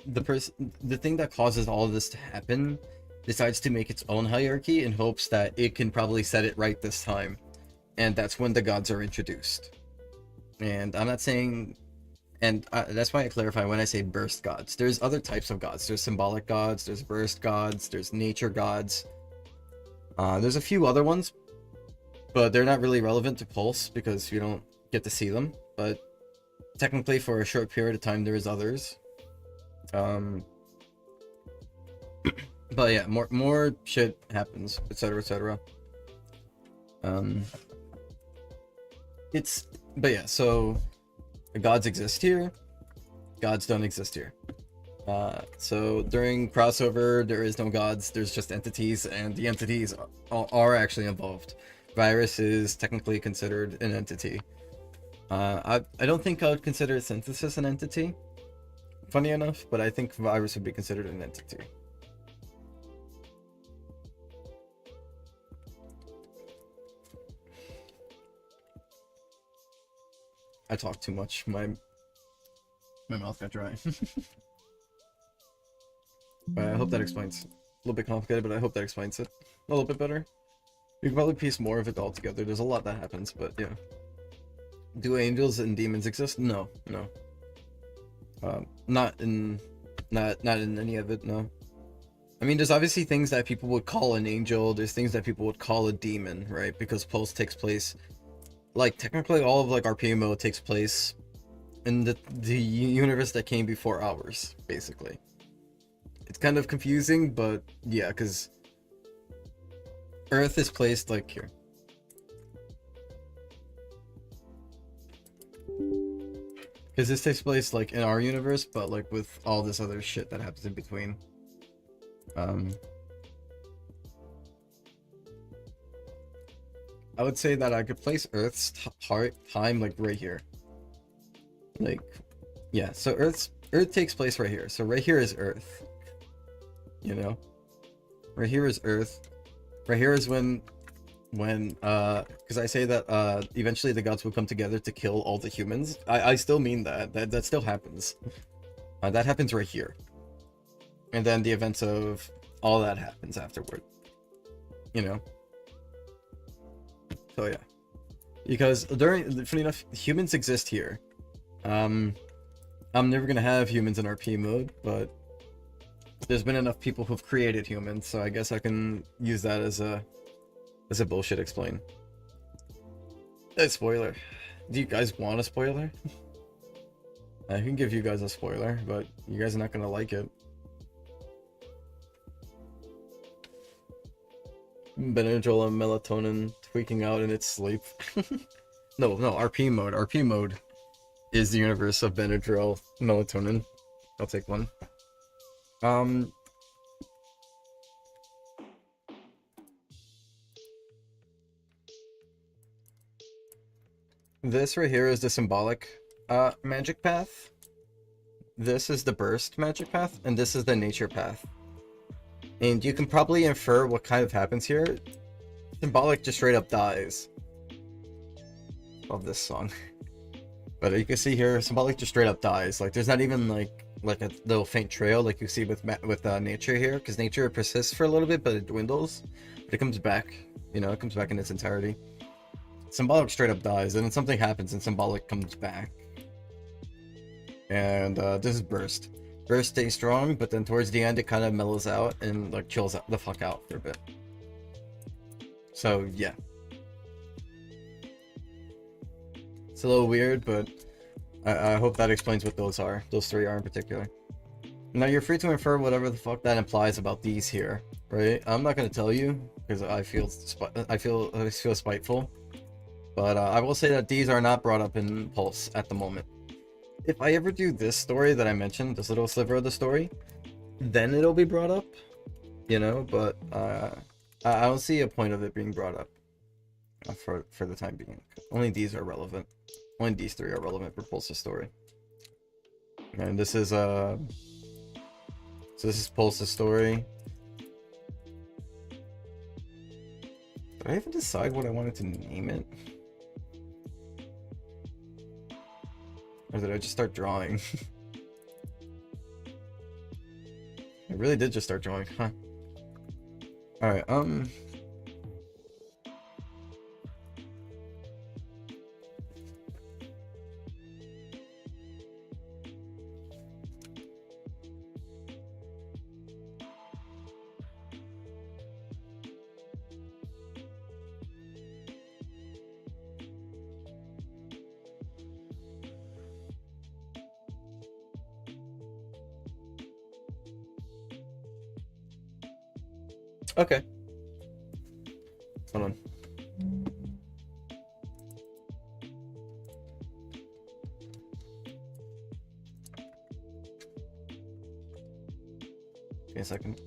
Speaker 1: the thing that causes all of this to happen decides to make its own hierarchy in hopes that it can probably set it right this time, and that's when the gods are introduced. And I'm not saying, and that's why I clarify when I say burst gods. There's other types of gods. There's symbolic gods, there's burst gods, there's nature gods. There's a few other ones, but they're not really relevant to Pulse because you don't get to see them. But technically, for a short period of time, there is others. But yeah, more shit happens, etc., etc. But yeah, so the gods exist here. Gods don't exist here. So during crossover, there is no gods, there's just entities, and the entities are actually involved. Virus is technically considered an entity. I don't think I would consider Synthesis an entity, funny enough, but I think Virus would be considered an entity. I talk too much. My mouth got dry. I hope that explains. A little bit complicated, but I hope that explains it a little bit better. You can probably piece more of it all together. There's a lot that happens, but yeah. Do angels and demons exist? No, no. Not in any of it. No. I mean, there's obviously things that people would call an angel. There's things that people would call a demon, right? Because Pulse takes place, like technically all of like RP mode takes place in the universe that came before ours, basically. It's kind of confusing, but yeah, because Earth is placed like here. Because this takes place like in our universe, but like with all this other shit that happens in between. I would say that I could place Earth's time like right here. Like, yeah, so Earth takes place right here. So right here is Earth. You know? Right here is Earth. Right here is when because I say that eventually the gods will come together to kill all the humans. I still mean that still happens. That happens right here. And then the events of all that happens afterward. You know? So yeah. Because funny enough, humans exist here. I'm never gonna have humans in RP mode, but there's been enough people who've created humans, so I guess I can use that as a bullshit explain. A spoiler. Do you guys want a spoiler? I can give you guys a spoiler, but you guys are not gonna like it. Benadryl and melatonin tweaking out in its sleep. No, RP mode. RP mode is the universe of Benadryl, melatonin. I'll take one. This right here is the symbolic magic path. This is the burst magic path, and this is the nature path. And you can probably infer what kind of happens here. Symbolic just straight up dies. Love this song. But you can see here, Symbolic just straight up dies. Like, there's not even like a little faint trail like you see with nature here, because nature persists for a little bit, but it dwindles. But it comes back. You know, it comes back in its entirety. Symbolic straight up dies, and then something happens, and Symbolic comes back. And this is Burst. Burst stays strong, but then towards the end it kind of mellows out and like chills the fuck out for a bit. So yeah, it's a little weird, but I hope that explains what those are. Those three are in particular. Now you're free to infer whatever the fuck that implies about these here, right? I'm not gonna tell you because I feel spiteful, but I will say that these are not brought up in Pulse at the moment. If I ever do this story that I mentioned, this little sliver of the story, then it'll be brought up, you know, but I don't see a point of it being brought up for the time being. Only these are relevant. Only these three are relevant for Pulse's story. And this is so this is Pulse's story. Did I even decide what I wanted to name it? Or did I just start drawing? I really did just start drawing, huh? Alright, okay. Hold on. Give me a second.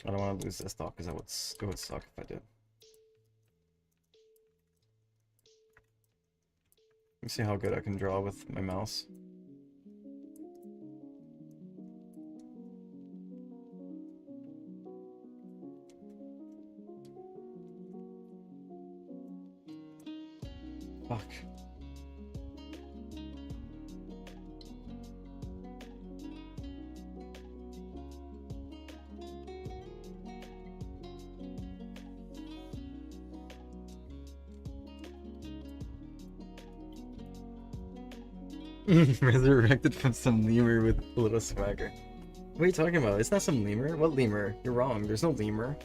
Speaker 1: I don't want to lose this though, because it would suck if I did. Let me see how good I can draw with my mouse. Fuck. Resurrected from some lemur with a little swagger. What are you talking about? It's not some lemur. What lemur? You're wrong. There's no lemur.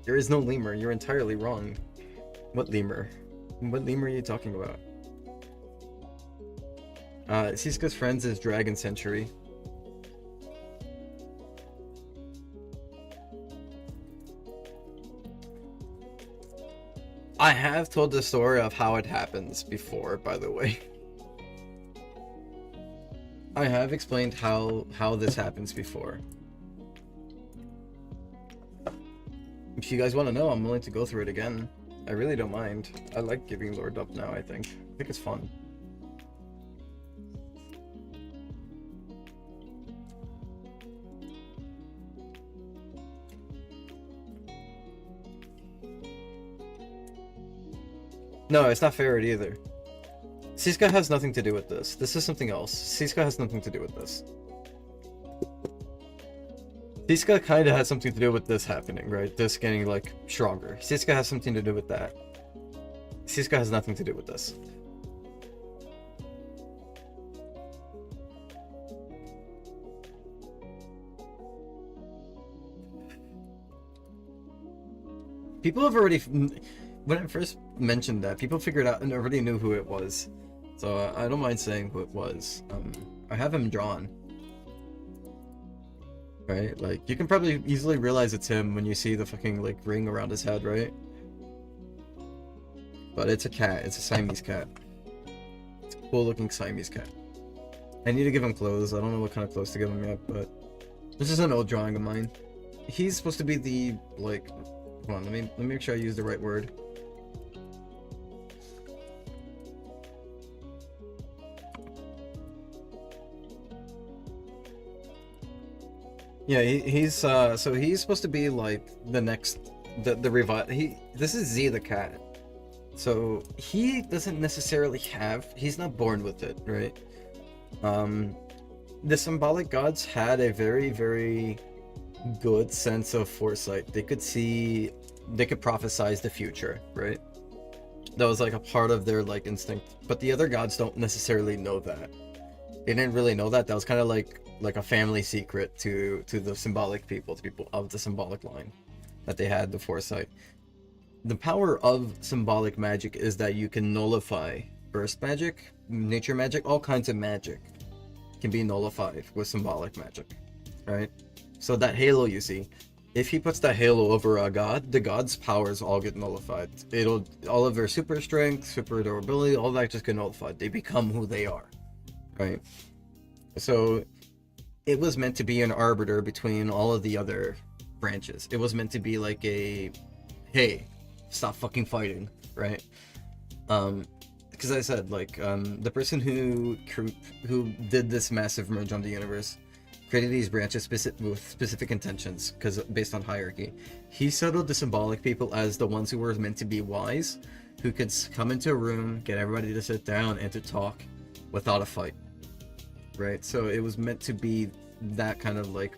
Speaker 1: There is no lemur. You're entirely wrong. What lemur? What lemur are you talking about? Siska's friends is Dragon Century. I have told the story of how it happens before, by the way. I have explained how this happens before. If you guys want to know, I'm willing to go through it again. I really don't mind. I like giving Lord up now, I think. I think it's fun. No, it's not fair either. Siska has nothing to do with this. This is something else. Siska has nothing to do with this. Siska kind of has something to do with this happening, right? This getting, like, stronger. Siska has something to do with that. Siska has nothing to do with this. People have already... When I first mentioned that, people figured out and already knew who it was. So I don't mind saying who it was. I have him drawn. Right? Like, you can probably easily realize it's him when you see the fucking, like, ring around his head, right? But it's a cat. It's a Siamese cat. It's a cool-looking Siamese cat. I need to give him clothes. I don't know what kind of clothes to give him yet, but... This is an old drawing of mine. He's supposed to be the, like... Hold on, let me make sure I use the right word. Yeah, he's so he's supposed to be like the next the revive. This is Z the cat, so he doesn't necessarily have. He's not born with it, right? The symbolic gods had a very good sense of foresight. They could see, they could prophesize the future, right? That was like a part of their like instinct. But the other gods don't necessarily know that. They didn't really know that. That was kind of like a family secret to the symbolic people, to people of the symbolic line, that they had the foresight. The power of symbolic magic is that you can nullify burst magic, nature magic, all kinds of magic can be nullified with symbolic magic, right? So that halo you see, if he puts that halo over a god, the god's powers all get nullified. All of their super strength, super durability, all that just get nullified. They become who they are, right? So it was meant to be an arbiter between all of the other branches. It was meant to be like a, hey, stop fucking fighting, right? Because I said, like, the person who did this massive merge on the universe created these branches with specific intentions, because based on hierarchy. He settled the symbolic people as the ones who were meant to be wise, who could come into a room, get everybody to sit down and to talk without a fight, right? So it was meant to be that kind of, like,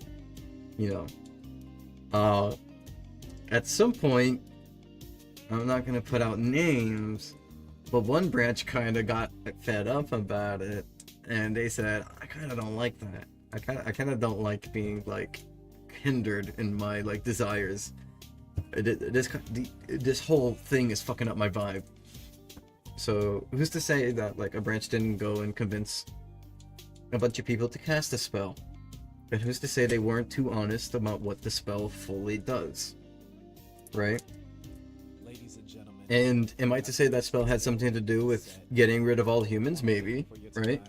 Speaker 1: you know, at some point, I'm not gonna put out names, but one branch kind of got fed up about it, and they said, I kind of don't like that. I kind of don't like being, like, hindered in my, like, desires. This whole thing is fucking up my vibe. So who's to say that, like, a branch didn't go and convince a bunch of people to cast a spell? And who's to say they weren't too honest about what the spell fully does, right?
Speaker 4: Ladies and gentlemen,
Speaker 1: And am I to say that spell had something to do with getting rid of all humans? Maybe, right?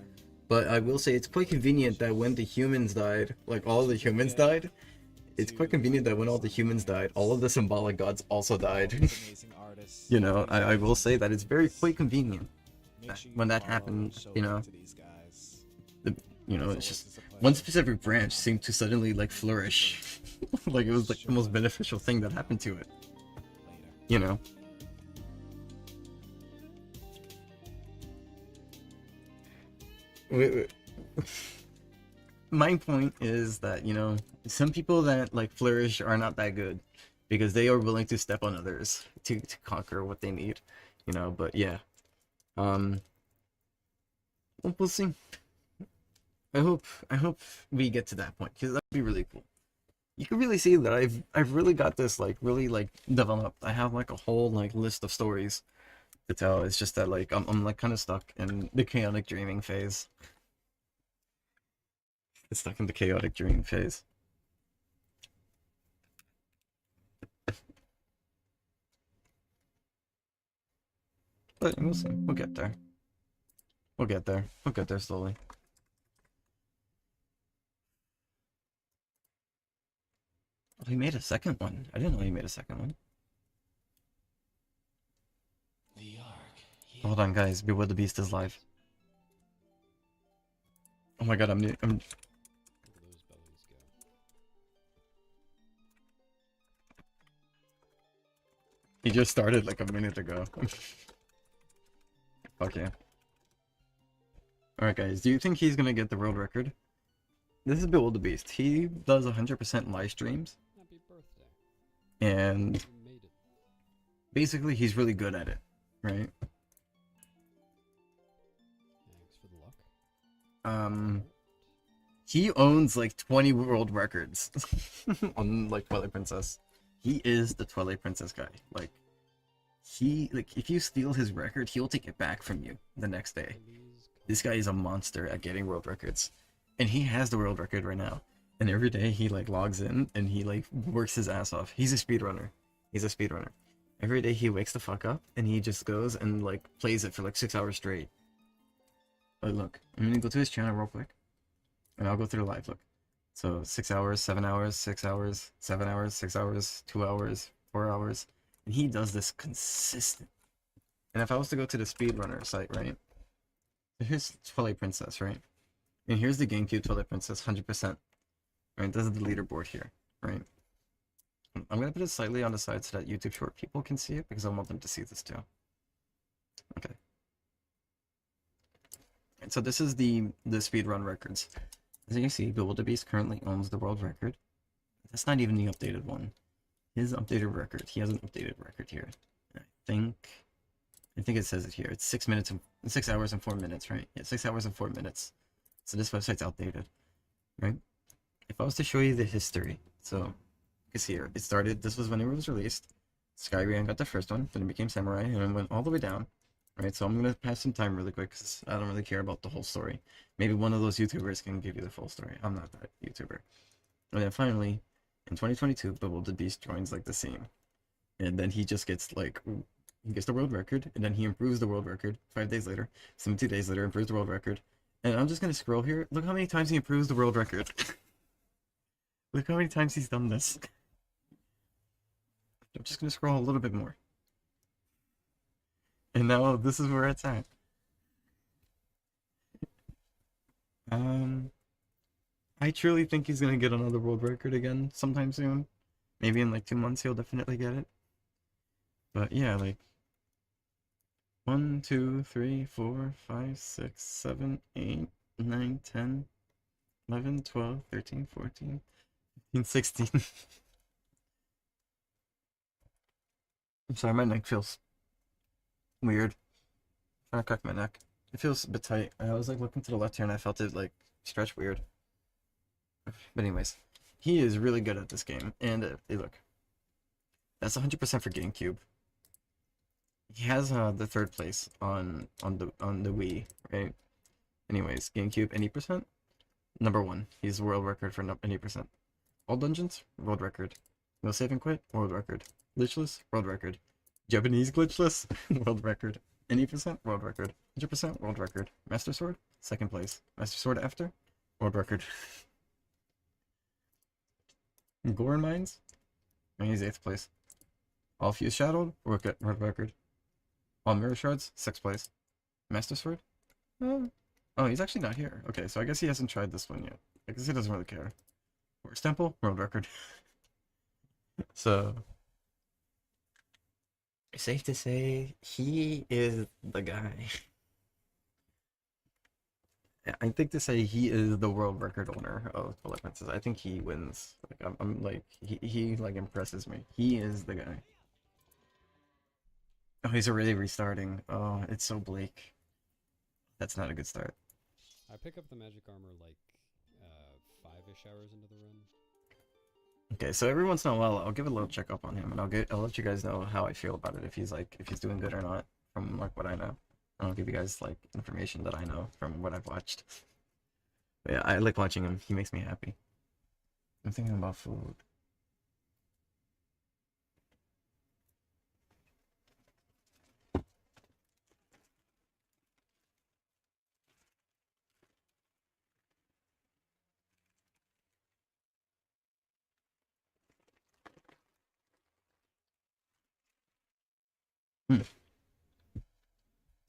Speaker 1: But I will say it's quite convenient that when the humans died, like all the humans died, it's quite convenient that when all the humans died, all of the symbolic gods also died.
Speaker 4: amazing artists.
Speaker 1: You know, I will say that it's quite convenient when that happened, you know. You know, it's just one specific branch seemed to suddenly, like, flourish. Like, it was, like, the most beneficial thing that happened to it. You know? wait. My point is that, you know, some people that like flourish are not that good because they are willing to step on others to conquer what they need, you know. But yeah, um, we'll see. I hope we get to that point because that'd be really cool. You can really see that I've really got this like really like developed. I have like a whole like list of stories to tell. It's just that like I'm like kind of stuck in the chaotic dreaming phase. It's stuck in the chaotic dream phase. But we'll see. We'll get there. We'll get there. We'll get there slowly. Oh, he made a second one. I didn't know he made a second one.
Speaker 4: The Ark. Yeah.
Speaker 1: Hold on, guys. Beware the Beast is live. Oh my god, I'm.
Speaker 4: Look at those bellies go.
Speaker 1: He just started like a minute ago. Fuck yeah. Alright, guys. Do you think he's gonna get the world record? This is Beware the Beast. He does 100% live streams.
Speaker 4: Happy birthday.
Speaker 1: And
Speaker 4: You made it.
Speaker 1: basically, he's really good at it, right?
Speaker 4: Thanks for the luck.
Speaker 1: He owns like 20 world records on like Twilight Princess. He is the Twilight Princess guy. Like, if you steal his record, he'll take it back from you the next day.
Speaker 4: Please
Speaker 1: This guy is a monster at getting world records, and he has the world record right now. And every day he like logs in and he like works his ass off. He's a speedrunner. He's a speedrunner. Every day he wakes the fuck up and he just goes and like plays it for like 6 hours straight. But look, I'm gonna go to his channel real quick, and I'll go through the live. Look, so 6 hours, 7 hours, 6 hours, 7 hours, 6 hours, 2 hours, 4 hours, and he does this consistent. And if I was to go to the speedrunner site, right? Here's Twilight Princess, right? And here's the GameCube Twilight Princess, 100%. Right, this is the leaderboard here, right? I'm gonna put it slightly on the side so that YouTube short people can see it because I want them to see this too. Okay. And so this is the speedrun records. As you can see, Bill Beast currently owns the world record. That's not even the updated one. His updated record. He has an updated record here. I think it says it here. It's 6 hours and 4 minutes, right? Yeah, 6 hours and 4 minutes. So this website's outdated, right? If I was to show you the history, so you can see here, it started. This was when it was released. Skyrim got the first one, then it became Samurai, and it went all the way down. Right, so I'm gonna pass some time really quick because I don't really care about the whole story. Maybe one of those YouTubers can give you the full story. I'm not that YouTuber. And then finally, in 2022, Bubble the Beast joins like the scene, and then he just gets like he gets the world record, and then he improves the world record 5 days later. 72 days later, improves the world record. And I'm just gonna scroll here. Look how many times he improves the world record. Look how many times he's done this. I'm just gonna scroll a little bit more. And now this is where it's at. I truly think he's gonna get another world record again sometime soon. Maybe in like 2 months he'll definitely get it. But yeah, like 1, 2, 3, 4, 5, 6, 7, 8, 9, 10, 11, 12, 13, 14, 15, 16. I'm sorry, my neck feels weird. Trying to crack my neck. It feels a bit tight. I was like looking to the left here and I felt it like stretch weird. But anyways, he is really good at this game. And hey, look, that's 100% for GameCube. He has the third place on the Wii, right? Anyways, GameCube any percent, number 1. He's the world record for any percent. All dungeons, world record. No save and quit, world record. Glitchless, world record. Japanese glitchless, world record. Any percent, world record. 100% world record. Master Sword, second place. Master Sword after, world record. Goron Mines, and he's 8th place. All Fuse Shadowed, world record. All Mirror Shards, 6th place. Master Sword? Oh, he's actually not here. Okay, so I guess he hasn't tried this one yet. I guess he doesn't really care. Forest Temple, world record. So, it's safe to say he is the guy. I think to say he is the world record owner of Twilight Princess, I think he wins. Like I'm like he like impresses me. He is the guy. Oh, he's already restarting. Oh, it's so bleak. That's not a good start.
Speaker 4: I pick up the magic armor like 5-ish hours into the run.
Speaker 1: Okay, so every once in a while, I'll give a little checkup on him, and I'll let you guys know how I feel about it. If he's doing good or not from like what I know. I'll give you guys like information that I know from what I've watched. But yeah, I like watching him. He makes me happy. I'm thinking about food. Hmm.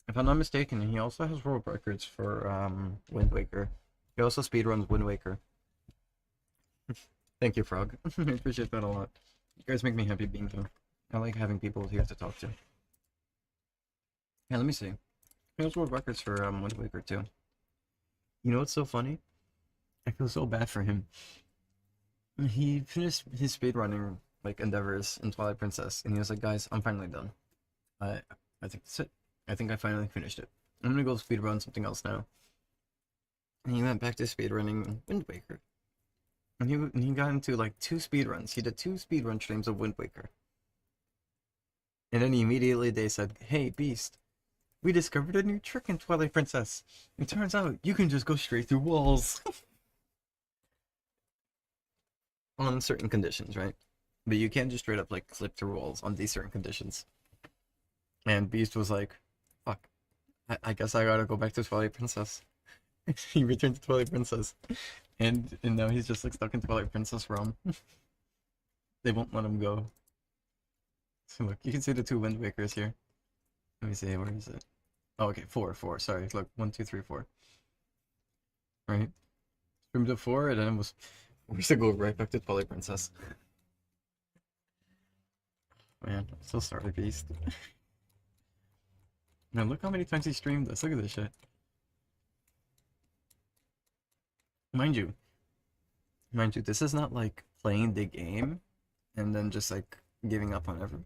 Speaker 1: If I'm not mistaken, he also has world records for Wind Waker. He also speedruns Wind Waker. Thank you, Frog. I appreciate that a lot. You guys make me happy being here. I like having people here to talk to. Yeah, let me see. He has world records for Wind Waker too. You know what's so funny? I feel so bad for him. He finished his speedrunning like endeavors in Twilight Princess, and he was like, "Guys, I'm finally done. I I think that's it. I think I finally finished it. I'm gonna go speedrun something else now." And he went back to speedrunning Wind Waker. And he got into like 2 speedruns. He did 2 speedrun streams of Wind Waker. And then immediately they said, "Hey, Beast, we discovered a new trick in Twilight Princess. It turns out you can just go straight through walls." On certain conditions, right? But you can't just straight up like clip through walls on these certain conditions. And Beast was like, "Fuck, I guess I gotta go back to Twilight Princess." He returned to Twilight Princess, and now he's just like stuck in Twilight Princess realm. They won't let him go. So look, you can see the 2 Wind Wakers here. Let me see, where is it? Oh, okay, 4. Sorry, look, 1, 2, 3, 4. Right? Streamed to 4, and then it was we should go right back to Twilight Princess. Man, I'm so sorry, Beast. Now look how many times he streamed this. Look at this shit. Mind you, this is not like playing the game and then just like giving up on everything.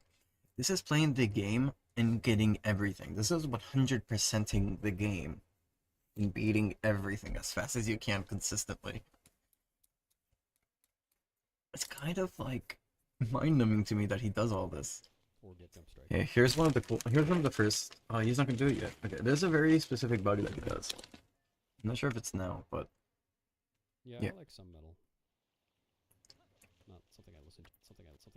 Speaker 1: This is playing the game and getting everything. This is 100%ing the game and beating everything as fast as you can consistently. It's kind of like mind-numbing to me that he does all this.
Speaker 4: Or get jump strike.
Speaker 1: Yeah, here's one of the first. Oh, he's not gonna do it yet. Okay, there's a very specific bug that he does. I'm not sure if it's now, but
Speaker 4: Yeah,
Speaker 1: yeah.
Speaker 4: I like some metal. Not something I listen to. Something I listen.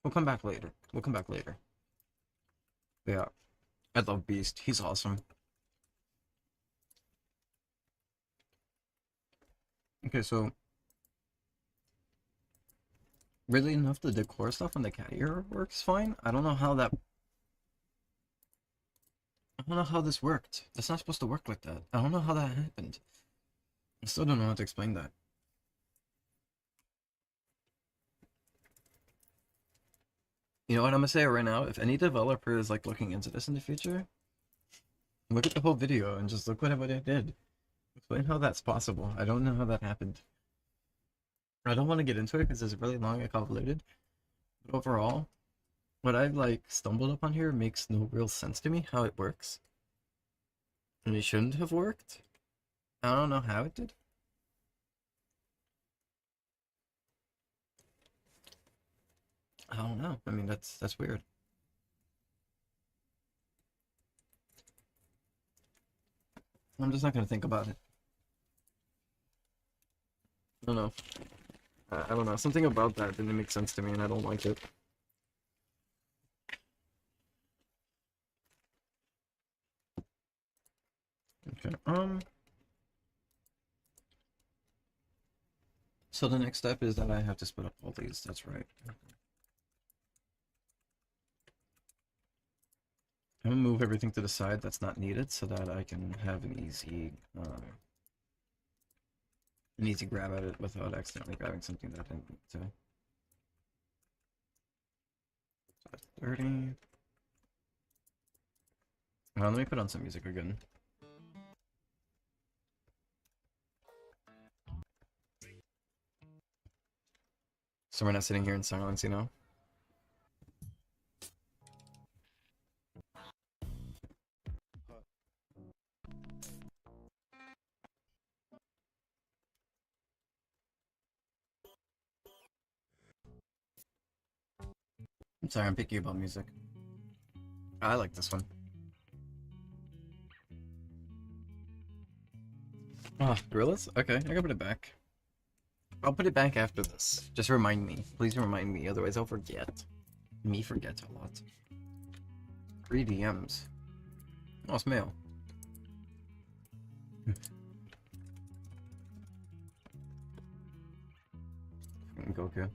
Speaker 1: We'll come back later. Yeah, I love Beast. He's awesome. Okay, so really enough, the decor stuff on the cat ear works fine. I don't know how this worked. That's not supposed to work like that. I don't know how that happened. I still don't know how to explain that. You know what I'm gonna say right now? If any developer is like looking into this in the future, look at the whole video and just look what I did. Explain how that's possible. I don't know how that happened. I don't want to get into it because it's really long and convoluted. But overall, what I've like stumbled upon here makes no real sense to me how it works. And it shouldn't have worked. I don't know how it did. I don't know. I mean, that's weird. I'm just not gonna think about it. I don't know. I don't know. Something about that didn't make sense to me, and I don't like it. Okay. So the next step is that I have to split up all these. That's right. I'm gonna move everything to the side that's not needed so that I can have an easy grab at it without accidentally grabbing something that I didn't need to. So that's 30. Let me put on some music again. So we're not sitting here in silence, you know? I'm sorry, I'm picky about music. I like this one. Ah, Gorillas? Okay, I can put it back. I'll put it back after this. Just remind me. Please remind me, otherwise I'll forget. Me forget a lot. 3 DMs. Oh, it's mail. Goku.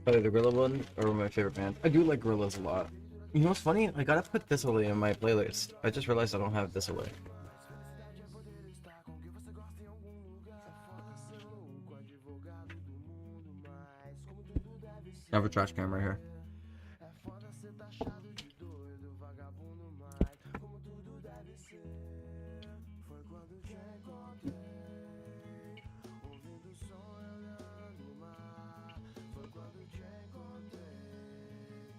Speaker 1: Probably the Gorilla one, or my favorite band. I do like Gorillas a lot. You know what's funny? I gotta put this away in my playlist. I just realized I don't have this away. I have a trash can right here.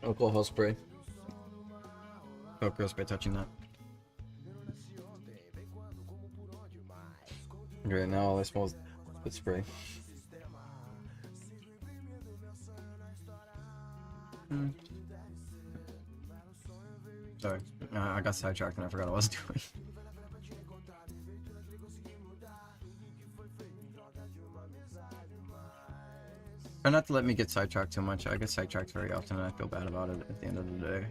Speaker 1: Alcohol spray. Oh, gross by touching that. Okay, now all I smell is foot spray. Sorry, I got sidetracked and I forgot what I was doing. Try not to let me get sidetracked too much. I get sidetracked very often and I feel bad about it at the end of the day.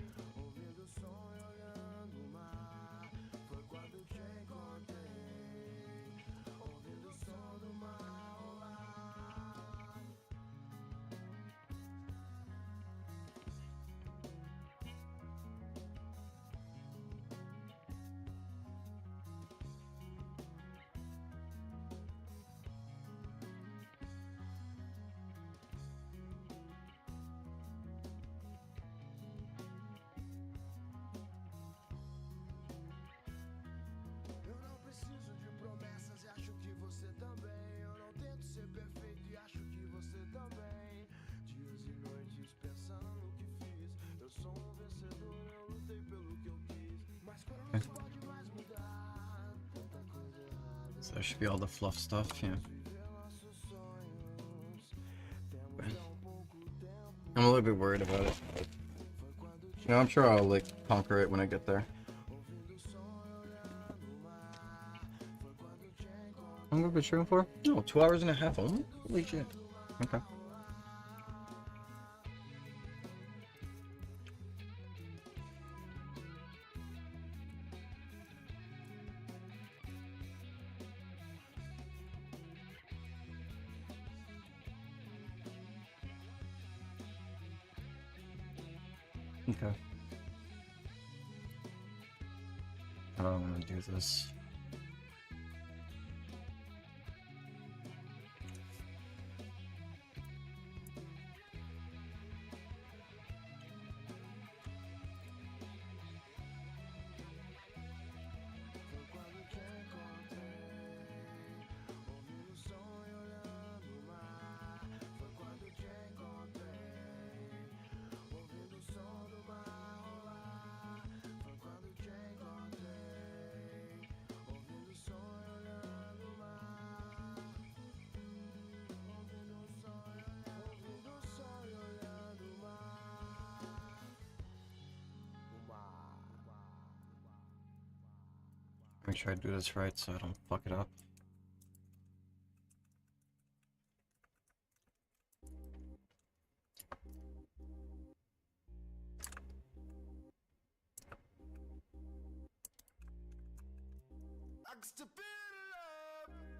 Speaker 1: So that should be all the fluff stuff, yeah. I'm a little bit worried about it. You know, I'm sure I'll like conquer it when I get there. How long have we been streaming for? No, 2 hours and a half only? Holy shit. Okay. Okay. I don't want to do this. Make sure I do this right so I don't fuck it up.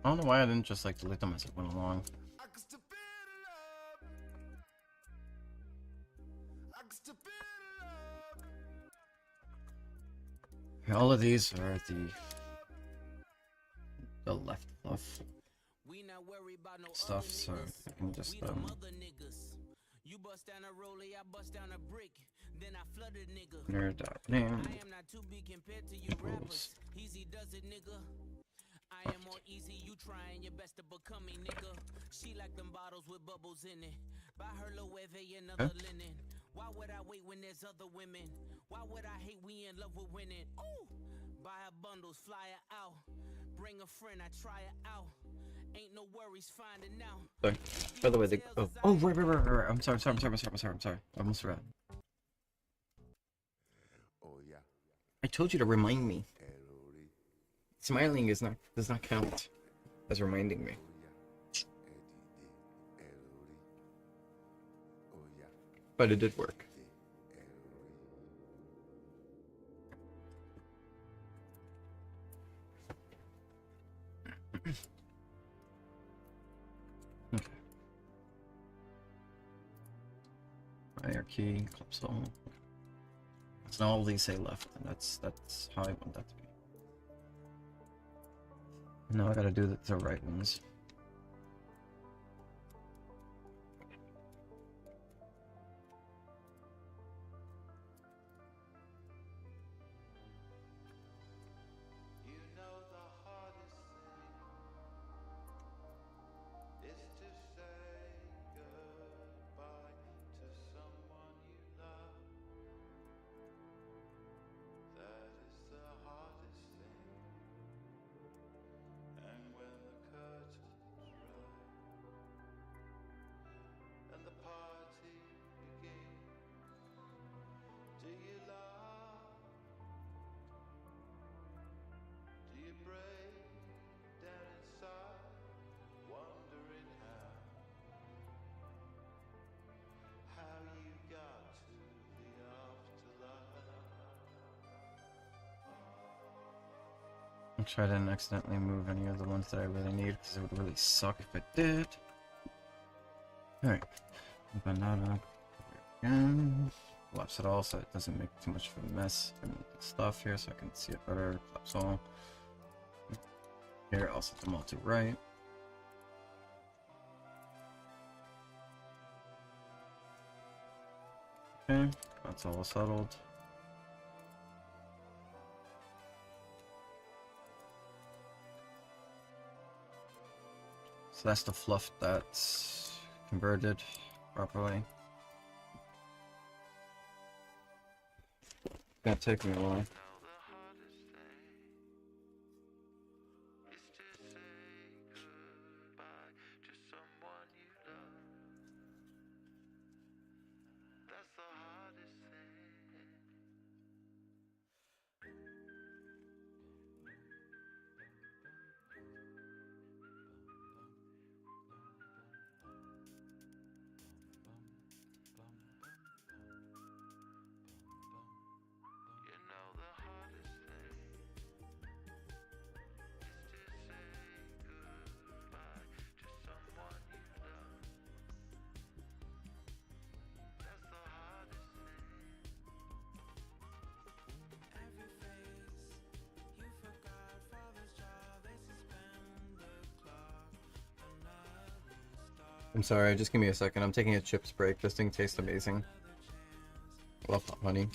Speaker 1: I don't know why I didn't just like delete them as it went along. All of these are the left fluff stuff, so I can just
Speaker 2: You bust down a rollie, I bust down a brick. Then I flooded nigga.
Speaker 1: nerd.name
Speaker 2: I am not too big compared to you rappers. Easy does it, nigga. I am more easy, you trying your best to become me, nigga. She like them bottles with bubbles in it. Buy her Loewe another linen. Why would I wait when there's other women? Why would I hate we in love with winning? Ooh! Buy her bundles, fly her out. Bring a friend, I try her out. Ain't no worries finding out.
Speaker 1: Sorry. By the way, they right. I'm sorry. I almost forgot.
Speaker 5: Oh yeah.
Speaker 1: I told you to remind me. Smiling does not count as reminding me. But it did work. Okay. Hierarchy, Calypso. So now all these say left, and that's how I want that to be. Now I gotta do the right ones. I'll try to accidentally move any of the ones that I really need, because it would really suck if I did. Alright. Banana. Again. Collapse it all so it doesn't make too much of a mess. I need the stuff here so I can see it better. Collapse all. Here, I'll set them all to right. Okay, that's all settled. So that's the fluff that's converted properly. Gonna take me a while. I'm sorry, just give me a second. I'm taking a chips break. This thing tastes amazing. Love hot honey.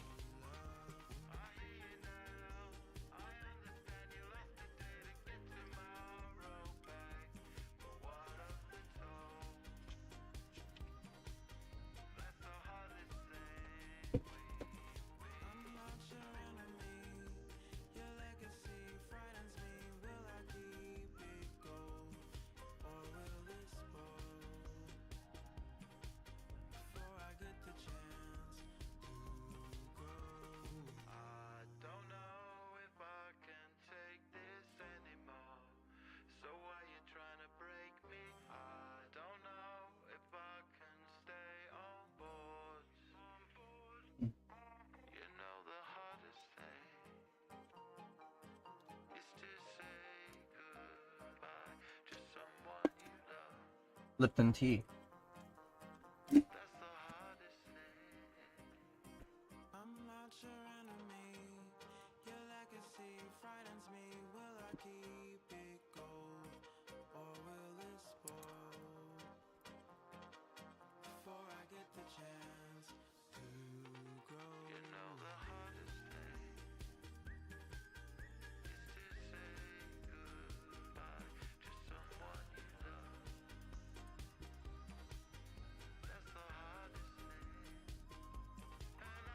Speaker 1: Lipton tea.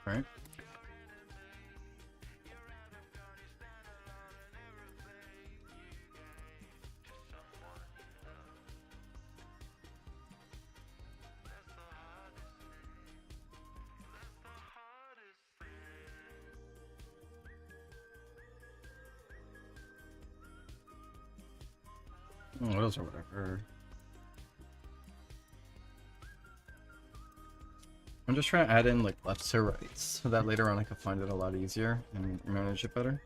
Speaker 1: Right? Oh, what else or whatever. I'm just trying to add in like lefts to rights so that later on I can find it a lot easier and manage it better.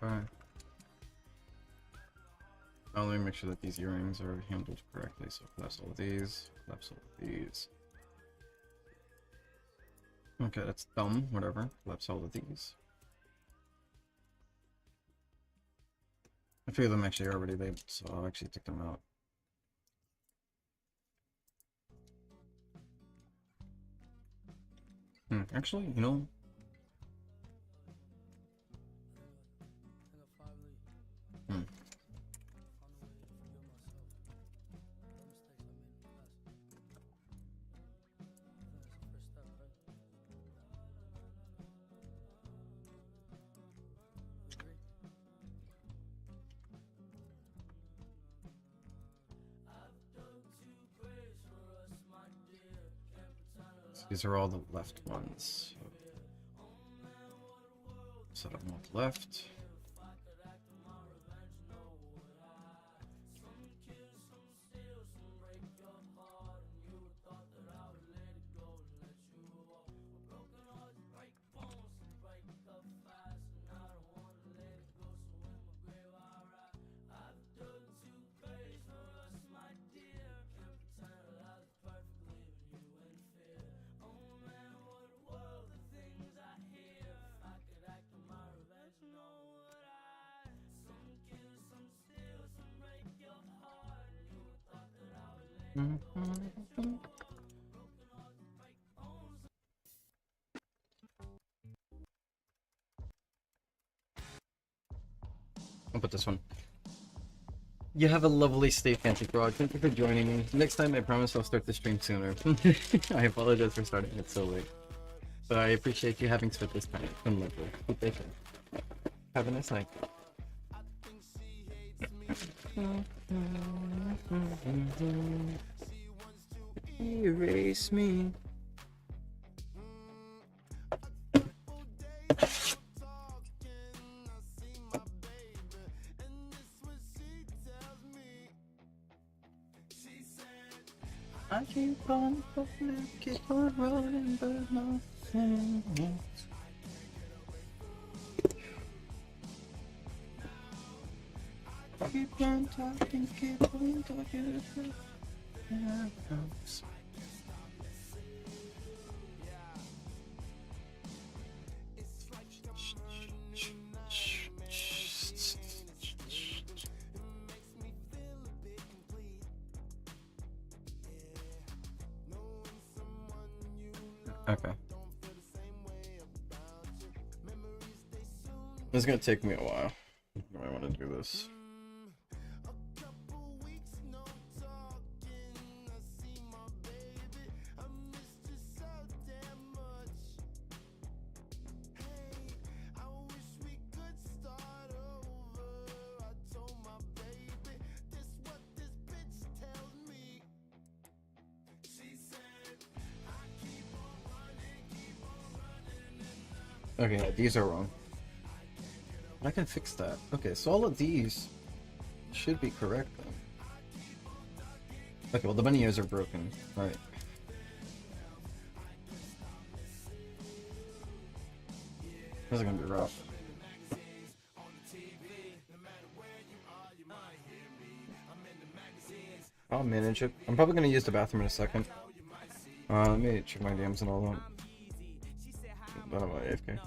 Speaker 1: Alright. Now let me make sure that these earrings are handled correctly. So collapse all of these, collapse all of these. Okay, that's dumb, whatever. Collapse all of these. A few of them actually are already labeled, so I'll actually take them out. Actually, you know... These are all the left ones. Set up on the left. I'll put this one. You have a lovely stay, Fancy Frog. Thank you for joining me. Next time, I promise I'll start the stream sooner. I apologize for starting it so late. But I appreciate you having spent this time. It's been lovely. Be patient. Have a nice night. Erase me. I keep on falling, keep on rolling, but nothing else. Keep on talking, yeah, comes. Okay. This is gonna take me a while. I want to do this. Okay, yeah, these are wrong. I can fix that. Okay, so all of these should be correct then. Okay, well the bunny ears are broken. Right. This is gonna be rough. I'll manage it. I'm probably gonna use the bathroom in a second. Let me check my DMs and all that. Not about AFK.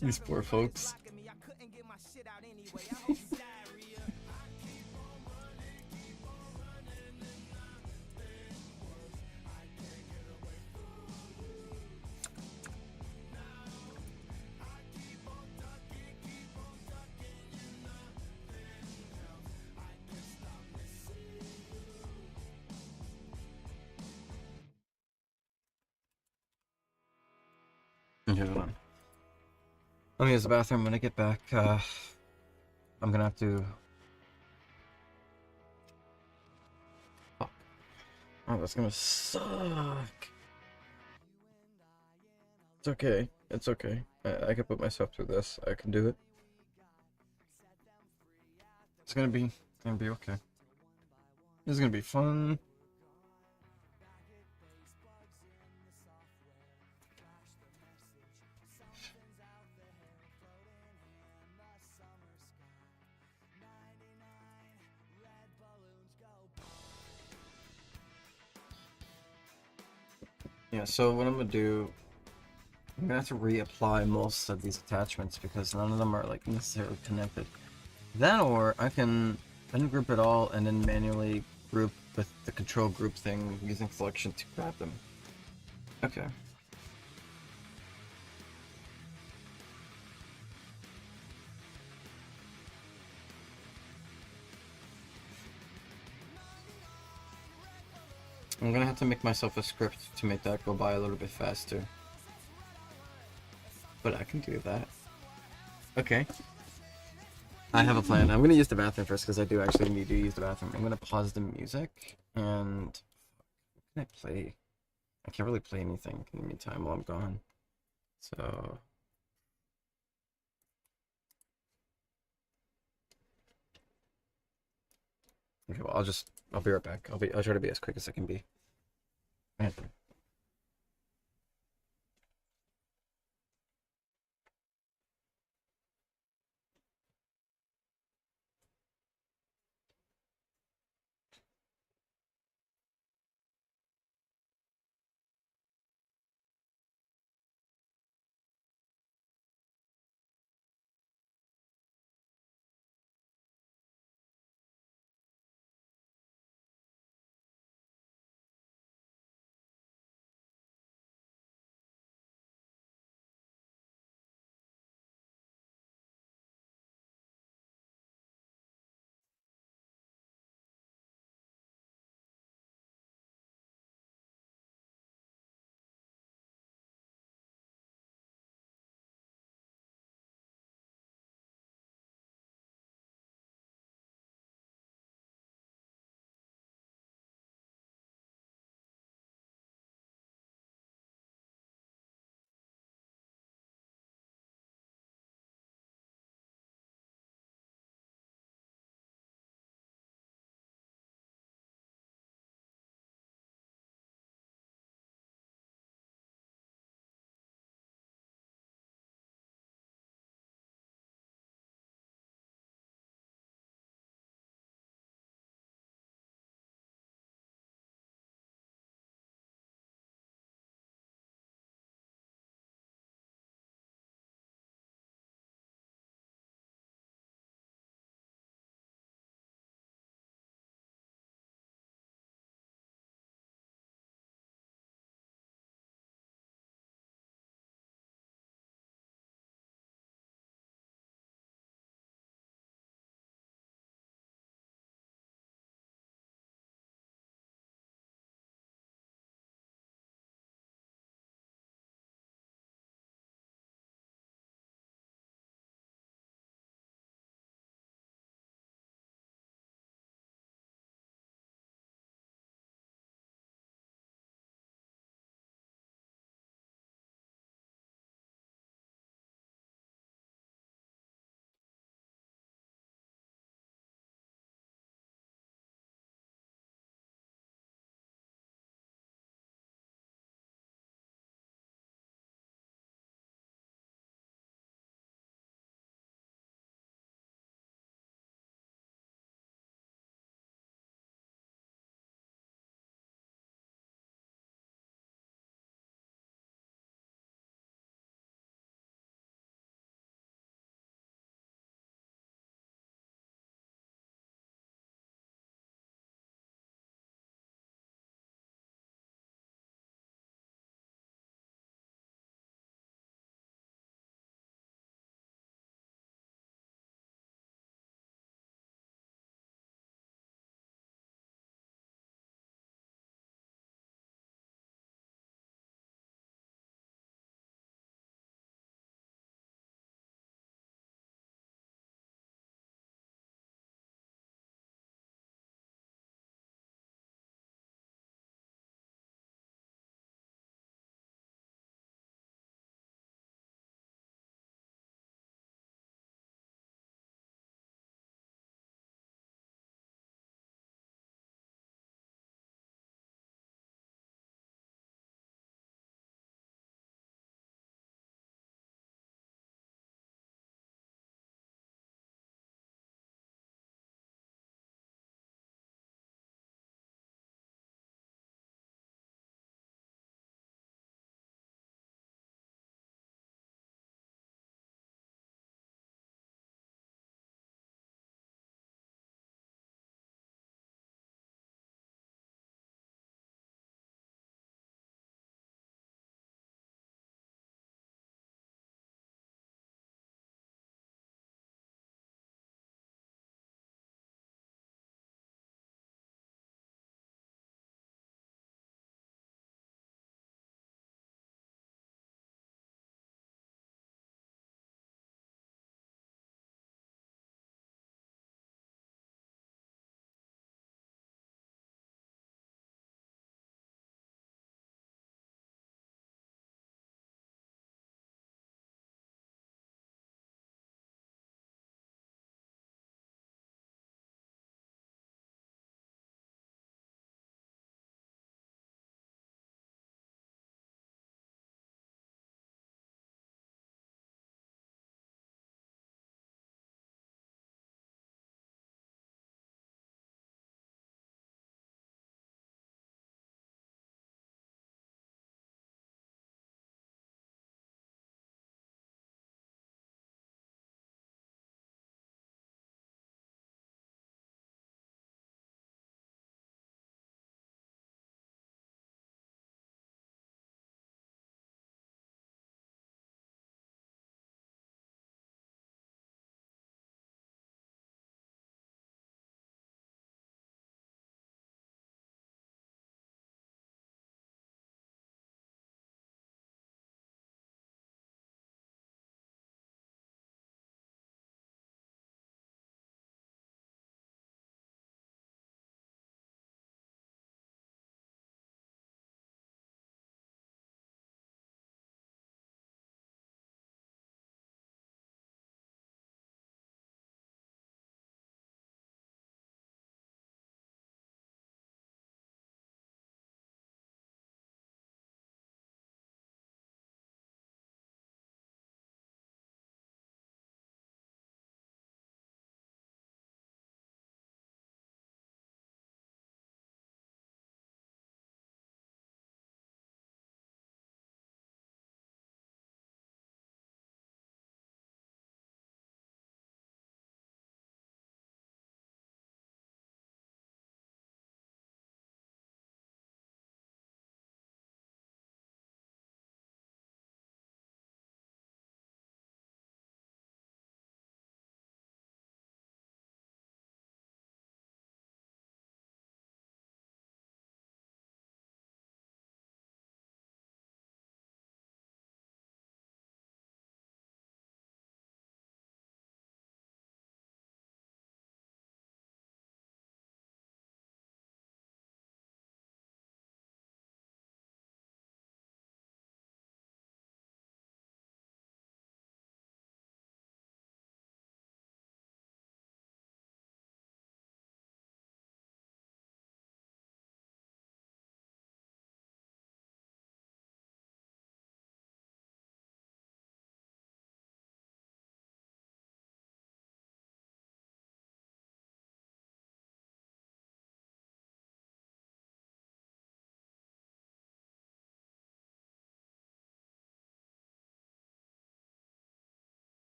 Speaker 1: These poor folks. Okay, hold on. Let me use the bathroom. When I get back, I'm gonna have to... Fuck. Oh, that's gonna suck. It's okay. It's okay. I can put myself through this. I can do it. It's gonna be okay. This is gonna be fun. Yeah, so what I'm gonna do, I'm gonna have to reapply most of these attachments because none of them are like necessarily connected. That, or I can ungroup it all and then manually group with the control group thing using selection to grab them. Okay. I'm gonna have to make myself a script to make that go by a little bit faster. But I can do that. Okay. I have a plan. I'm gonna use the bathroom first because I do actually need to use the bathroom. I'm gonna pause the music and what can I play? I can't really play anything in the meantime while I'm gone. So okay, well I'll be right back. I'll try to be as quick as I can be.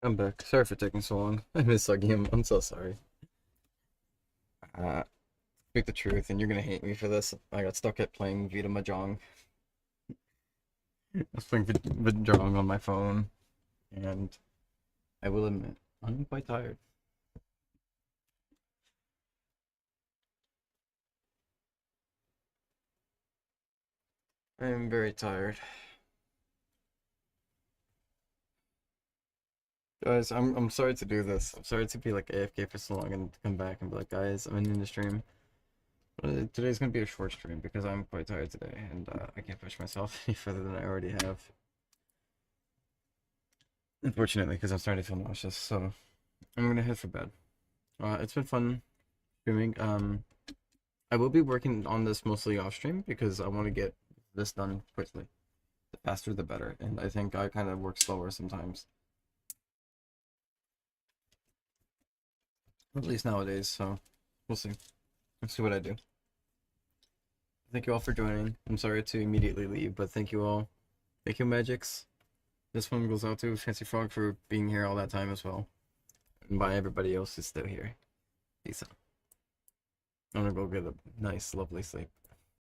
Speaker 1: I'm back. Sorry for taking so long. I miss Suggy. I'm so sorry. Speak the truth, and you're gonna hate me for this. I got stuck at playing Vita Mahjong. I was playing Mahjong on my phone, and I will admit, I'm quite tired. I am very tired. Guys, I'm sorry to do this. I'm sorry to be like AFK for so long and come back and be like, guys, I'm in the stream. Today's gonna be a short stream because I'm quite tired today, and I can't push myself any further than I already have. Unfortunately, because I'm starting to feel nauseous, so I'm gonna head for bed. It's been fun streaming. I will be working on this mostly off stream because I want to get this done quickly. The faster, the better, and I think I kind of work slower sometimes. At least nowadays, so we'll see. Let's see what I do. Thank you all for joining. I'm sorry to immediately leave, but thank you all. Thank you, Magix. This one goes out to Fancy Frog for being here all that time as well. And by everybody else who's still here. Peace out. I'm gonna go get a nice, lovely sleep.